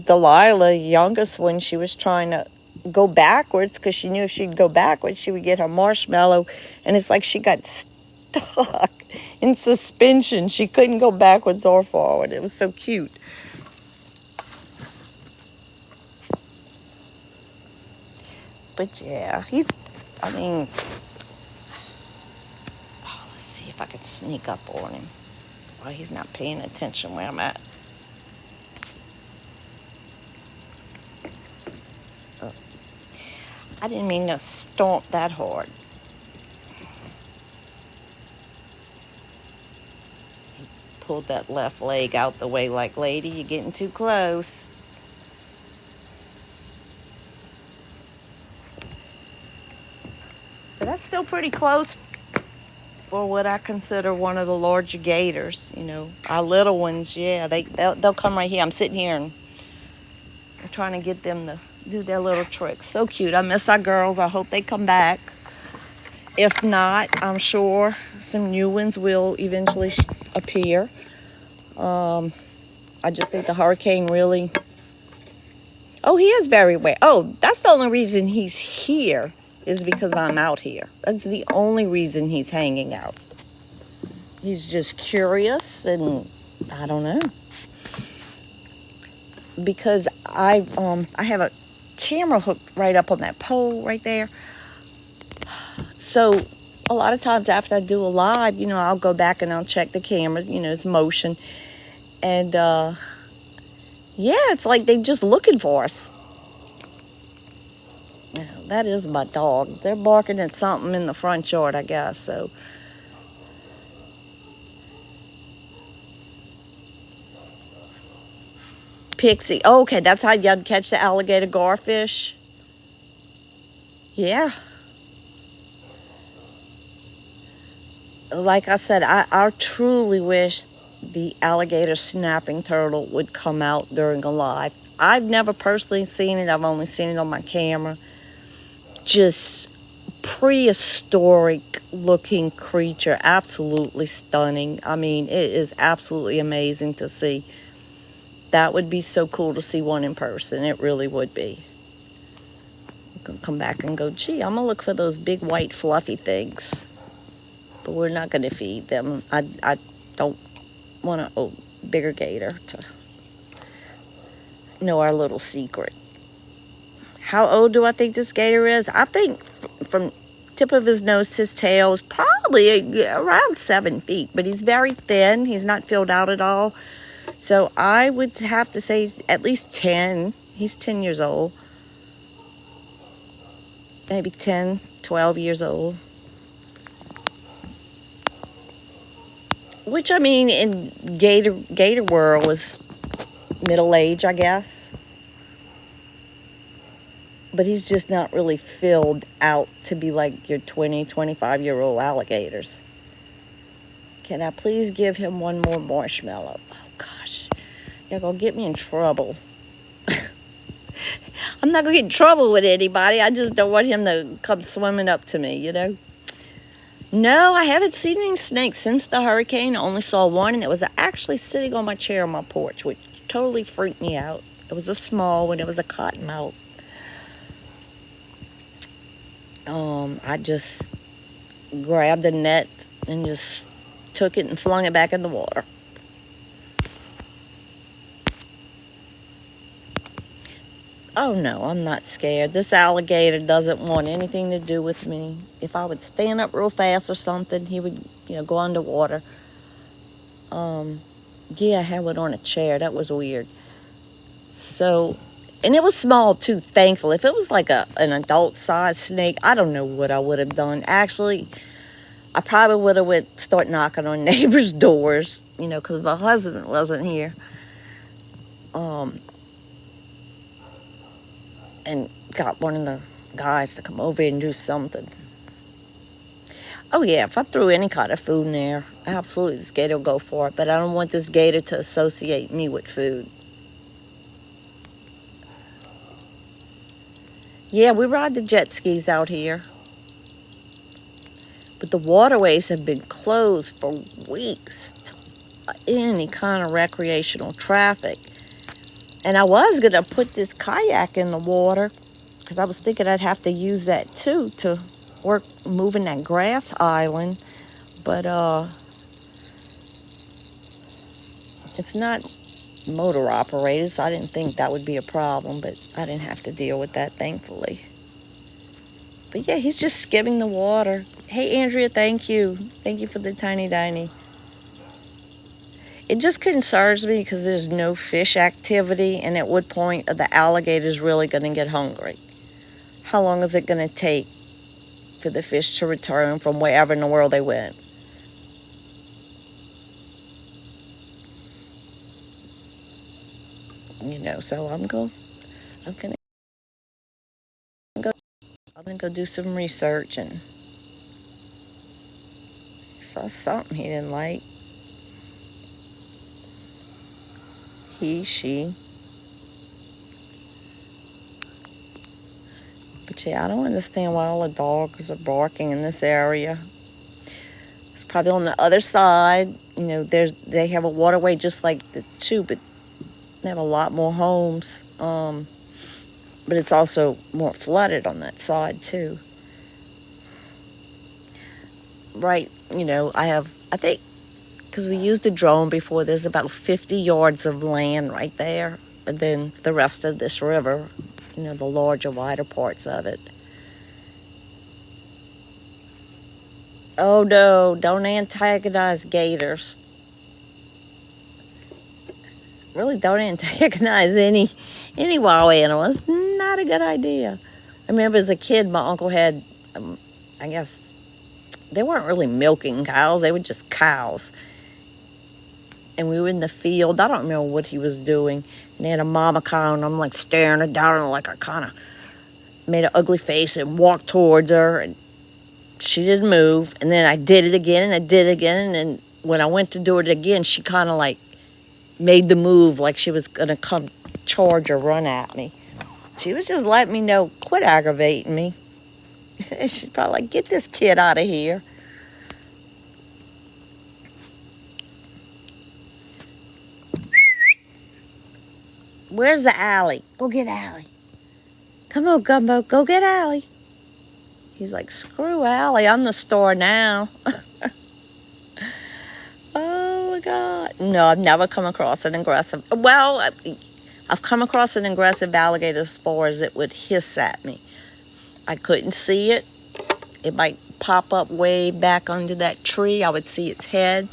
Speaker 1: Delilah, the youngest one. She was trying to go backwards because she knew if she'd go backwards, she would get her marshmallow, and it's like she got stuck in suspension. She couldn't go backwards or forward. It was so cute. But yeah, let's see if I could sneak up on him while he's not paying attention where I'm at. Oh. I didn't mean to stomp that hard. Pulled that left leg out the way like, lady, you're getting too close. But that's still pretty close for what I consider one of the larger gators. You know, our little ones, yeah, they'll come right here. I'm sitting here and I'm trying to get them to do their little tricks. So cute. I miss our girls. I hope they come back. If not, I'm sure some new ones will eventually appear. I just think the hurricane really... Oh, he is very wet. Oh, that's the only reason he's here is because I'm out here. That's the only reason he's hanging out. He's just curious, and I don't know. Because I have a camera hooked right up on that pole right there. So a lot of times after I do a live, you know, I'll go back and I'll check the camera, you know, its motion. And, yeah, it's like they're just looking for us. Now, that is my dog. They're barking at something in the front yard, I guess, so. Pixie. Oh, okay, that's how you'd catch the alligator garfish. Yeah. like I said, I truly wish the alligator snapping turtle would come out during a live. I've never personally seen it. I've only seen it on my camera. Just prehistoric looking creature, absolutely stunning. I mean, it is absolutely amazing to see. That would be so cool to see one in person. It really would be. I'm gonna come back and go, gee, I'm gonna look for those big white fluffy things. But we're not gonna feed them. I don't want a bigger gator to know our little secret. How old do I think this gator is? I think from tip of his nose to his tail is probably around 7 feet, but he's very thin. He's not filled out at all. So I would have to say at least 10. He's 10 years old. Maybe 10, 12 years old. Which, I mean, in gator world is middle age, I guess. But he's just not really filled out to be like your 20, 25-year-old alligators. Can I please give him one more marshmallow? Oh, gosh. You're going to get me in trouble. I'm not going to get in trouble with anybody. I just don't want him to come swimming up to me, you know? No, I haven't seen any snakes since the hurricane. I only saw one, and it was actually sitting on my chair on my porch, which totally freaked me out. It was a small one. It was a cottonmouth. I just grabbed the net and just took it and flung it back in the water. Oh no, I'm not scared. This alligator doesn't want anything to do with me. If I would stand up real fast or something, he would, go underwater. Yeah, I had one on a chair. That was weird. So, and it was small too, thankful. If it was like an adult-sized snake, I don't know what I would have done. Actually, I probably would have start knocking on neighbors' doors, because my husband wasn't here. And got one of the guys to come over and do something. Oh yeah, if I threw any kind of food in there, absolutely this gator will go for it. But I don't want this gator to associate me with food. Yeah, we ride the jet skis out here. But the waterways have been closed for weeks to any kind of recreational traffic. And I was going to put this kayak in the water because I was thinking I'd have to use that too to work moving that grass island. But it's not motor operated, so I didn't think that would be a problem. But I didn't have to deal with that, thankfully. But yeah, he's just skimming the water. Hey, Andrea, thank you. Thank you for the tiny. It just concerns me because there's no fish activity, and at what point are the alligators really going to get hungry? How long is it going to take for the fish to return from wherever in the world they went? So I'm gonna go do some research, and saw something he didn't like. He, she. But yeah, I don't understand why all the dogs are barking in this area. It's probably on the other side. They have a waterway just like the two, but they have a lot more homes. But it's also more flooded on that side too. Right, I think, because we used a drone before, there's about 50 yards of land right there. And then the rest of this river, the larger, wider parts of it. Oh no, don't antagonize gators. Really don't antagonize any wild animal. It's not a good idea. I remember as a kid, my uncle had, I guess, they weren't really milking cows. They were just cows. And we were in the field. I don't remember what he was doing. And they had a mama cow, and I'm like staring her down, and like I kind of made an ugly face and walked towards her. And she didn't move. And then I did it again, and I did it again. And when I went to do it again, she kind of like made the move like she was going to come charge or run at me. She was just letting me know, quit aggravating me. She's probably like, get this kid out of here. Where's the Allie? Go get Allie. Come on, Gumbo, go get Allie. He's like, screw Allie, I'm the star now. Oh my God. No, I've never come across an aggressive, well, I've come across an aggressive alligator as far as it would hiss at me. I couldn't see it. It might pop up way back under that tree. I would see its head.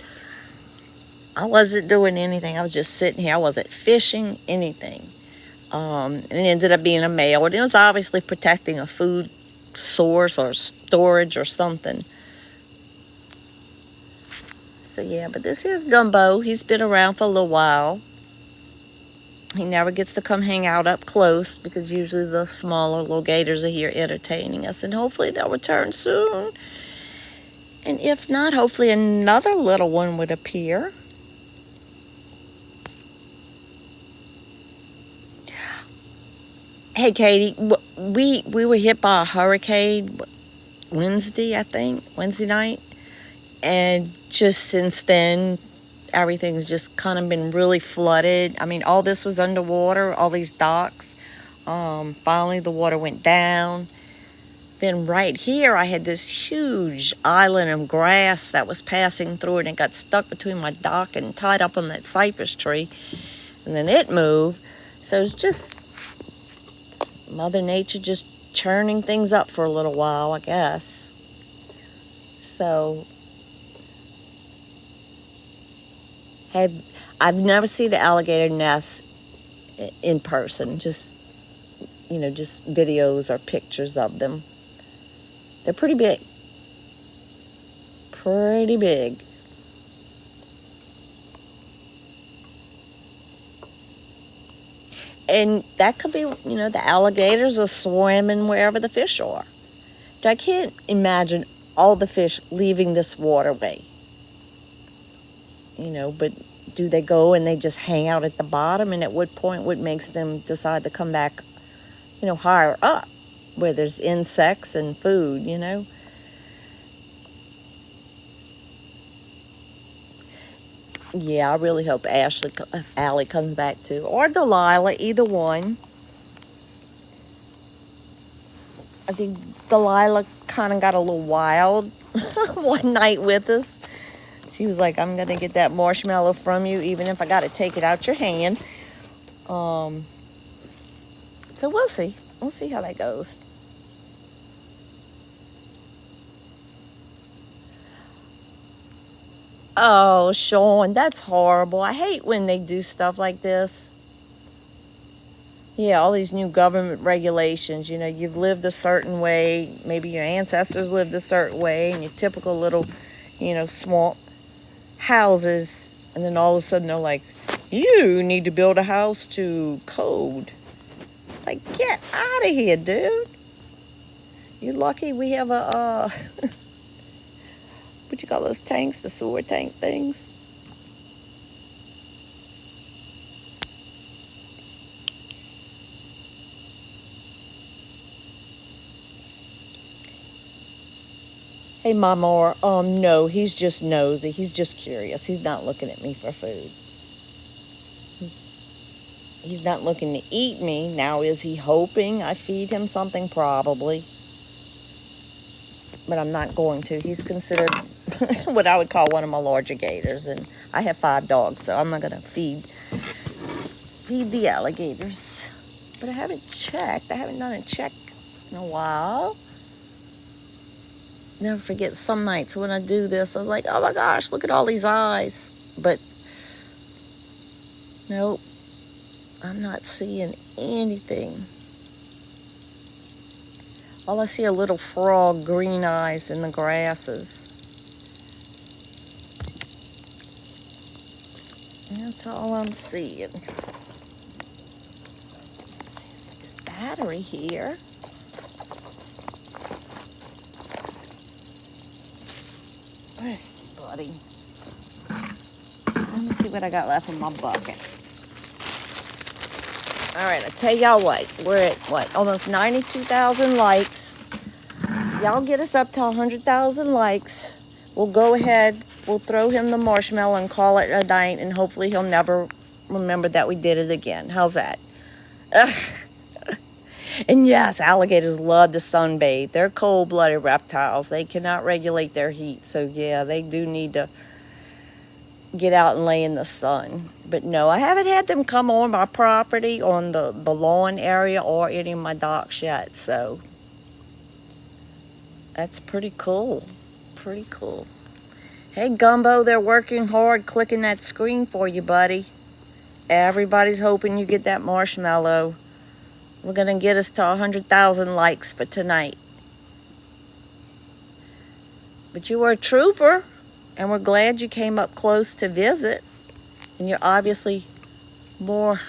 Speaker 1: I wasn't doing anything. I was just sitting here. I wasn't fishing, anything. And it ended up being a male. And it was obviously protecting a food source or storage or something. So yeah, but this is Gumbo. He's been around for a little while. He never gets to come hang out up close because usually the smaller little gators are here entertaining us. And hopefully they'll return soon. And if not, hopefully another little one would appear. Hey, Katie, we were hit by a hurricane Wednesday night. And just since then, everything's just kind of been really flooded. I mean, all this was underwater, all these docks. Finally, the water went down. Then right here, I had this huge island of grass that was passing through it and got stuck between my dock and tied up on that cypress tree. And then it moved. So it's just Mother Nature just churning things up for a little while, I guess. So I've never seen the alligator nest in person, just videos or pictures of them. They're pretty big. Pretty big. And that could be, the alligators are swimming wherever the fish are. I can't imagine all the fish leaving this waterway. But do they go and they just hang out at the bottom? And at what point what makes them decide to come back, higher up where there's insects and food, Yeah, I really hope Allie comes back too. Or Delilah, either one. I think Delilah kind of got a little wild one night with us. She was like, I'm going to get that marshmallow from you, even if I got to take it out your hand. So we'll see. We'll see how that goes. Oh, Sean, that's horrible. I hate when they do stuff like this. Yeah, all these new government regulations. You've lived a certain way. Maybe your ancestors lived a certain way, and your typical little, small houses. And then all of a sudden they're like, you need to build a house to code. Like, get out of here, dude. You're lucky we have a, what you call those tanks? The sewer tank things? Hey, Mama, no, he's just nosy. He's just curious. He's not looking at me for food. He's not looking to eat me. Now, is he hoping I feed him something? Probably. But I'm not going to. He's considered what I would call one of my larger gators. And I have 5 dogs, so I'm not going to feed the alligators. But I haven't checked. I haven't done a check in a while. Never forget some nights when I do this, I was like, oh my gosh, look at all these eyes. But nope, I'm not seeing anything. All I see are little frog green eyes in the grasses. That's all I'm seeing. This battery here. Let's see, buddy. Let me see what I got left in my bucket. All right, I tell y'all what. We're at, what, almost 92,000 likes. Y'all get us up to 100,000 likes. We'll go ahead. We'll throw him the marshmallow and call it a night, and hopefully he'll never remember that we did it again. How's that? And yes, alligators love to sunbathe. They're cold-blooded reptiles. They cannot regulate their heat. So yeah, they do need to get out and lay in the sun. But no, I haven't had them come on my property, on the lawn area, or any of my docks yet. So that's pretty cool. Pretty cool. Hey, Gumbo, they're working hard clicking that screen for you, buddy. Everybody's hoping you get that marshmallow. We're going to get us to 100,000 likes for tonight. But you were a trooper, and we're glad you came up close to visit. And you're obviously more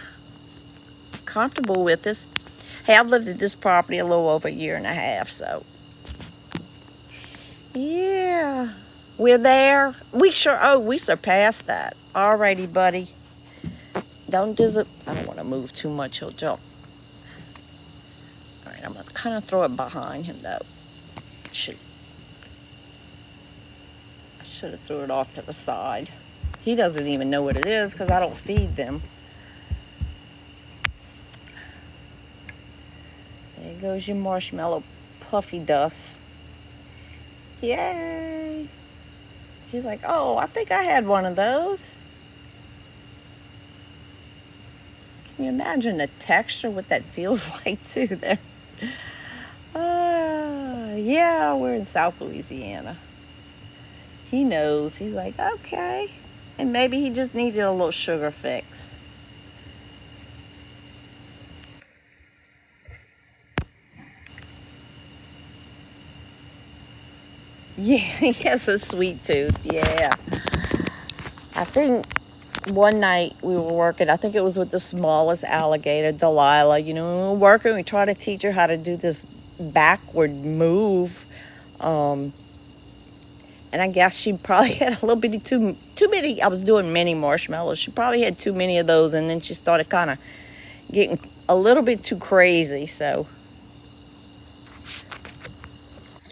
Speaker 1: comfortable with us. Hey, I've lived at this property a little over a year and a half, so. Yeah. We're there. We surpassed that. Alrighty, buddy. I don't want to move too much. He'll jump. All right, I'm going to kind of throw it behind him, though. I should have threw it off to the side. He doesn't even know what it is because I don't feed them. There goes your marshmallow puffy dust. Yay! He's like, oh, I think I had one of those. Can you imagine the texture, what that feels like, too, there? Yeah, we're in South Louisiana. He knows. He's like, okay. And maybe he just needed a little sugar fix. Yeah, he has a sweet tooth. Yeah. I think one night we were working, I think it was with the smallest alligator, Delilah. You know, when we were working, we tried to teach her how to do this backward move. And I guess she probably had a little bit too many. I was doing mini marshmallows. She probably had too many of those, and then she started kind of getting a little bit too crazy. So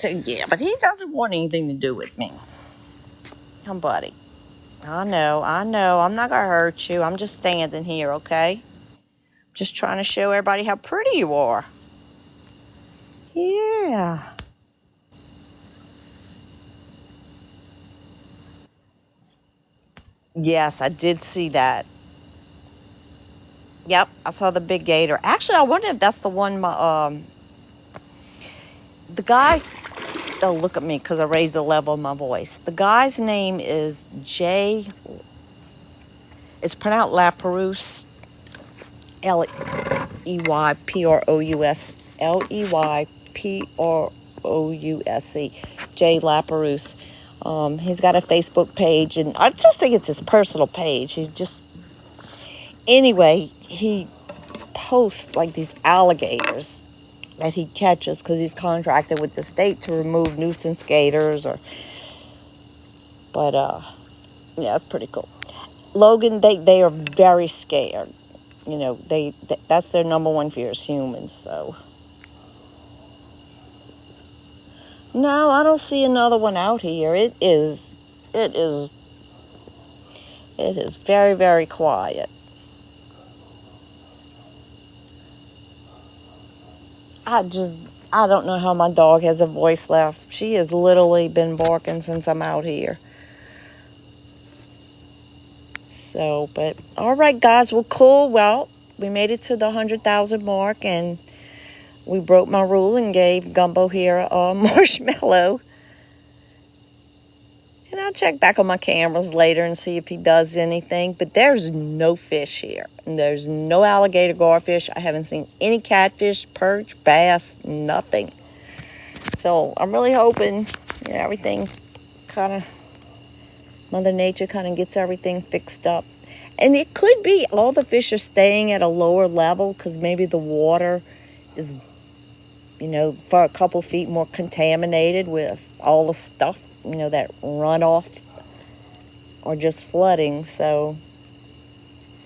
Speaker 1: yeah, but he doesn't want anything to do with me. Come, buddy. I know. I'm not gonna hurt you. I'm just standing here, okay? Just trying to show everybody how pretty you are. Yeah. Yes, I did see that. Yep, I saw the big gator. Actually, I wonder if that's the one the guy, oh, look at me because I raised the level of my voice. The guy's name is it's pronounced Laperouse, Leyperouse, Jay Laperouse. He's got a Facebook page, and I just think it's his personal page. Anyway, he posts like these alligators that he catches because he's contracted with the state to remove nuisance gators. Yeah, it's pretty cool. Logan, they are very scared. You know, that's their number one fear is humans. So no, I don't see another one out here. It is very, very quiet. I don't know how my dog has a voice left. She has literally been barking since I'm out here. So, but all right, guys, well, cool. Well, we made it to the 100,000 mark, and we broke my rule and gave Gumbo here a marshmallow. And I'll check back on my cameras later and see if he does anything. But there's no fish here. And there's no alligator garfish. I haven't seen any catfish, perch, bass, nothing. So I'm really hoping everything kind of, Mother Nature kind of gets everything fixed up. And it could be all the fish are staying at a lower level because maybe the water is, for a couple feet more contaminated with all the stuff that runoff or just flooding. So,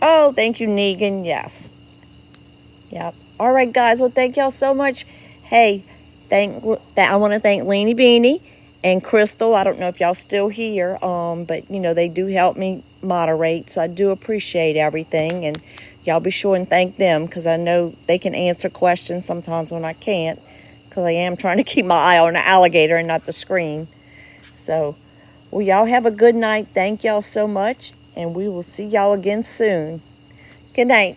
Speaker 1: oh, thank you, Negan. Yes. Yep. All right, guys. Well, thank y'all so much. Hey, I want to thank Leanie Beanie and Crystal. I don't know if y'all still here, but they do help me moderate, so I do appreciate everything. And y'all be sure and thank them, because I know they can answer questions sometimes when I can't, because I am trying to keep my eye on the alligator and not the screen. So, well, y'all have a good night. Thank y'all so much, and we will see y'all again soon. Good night.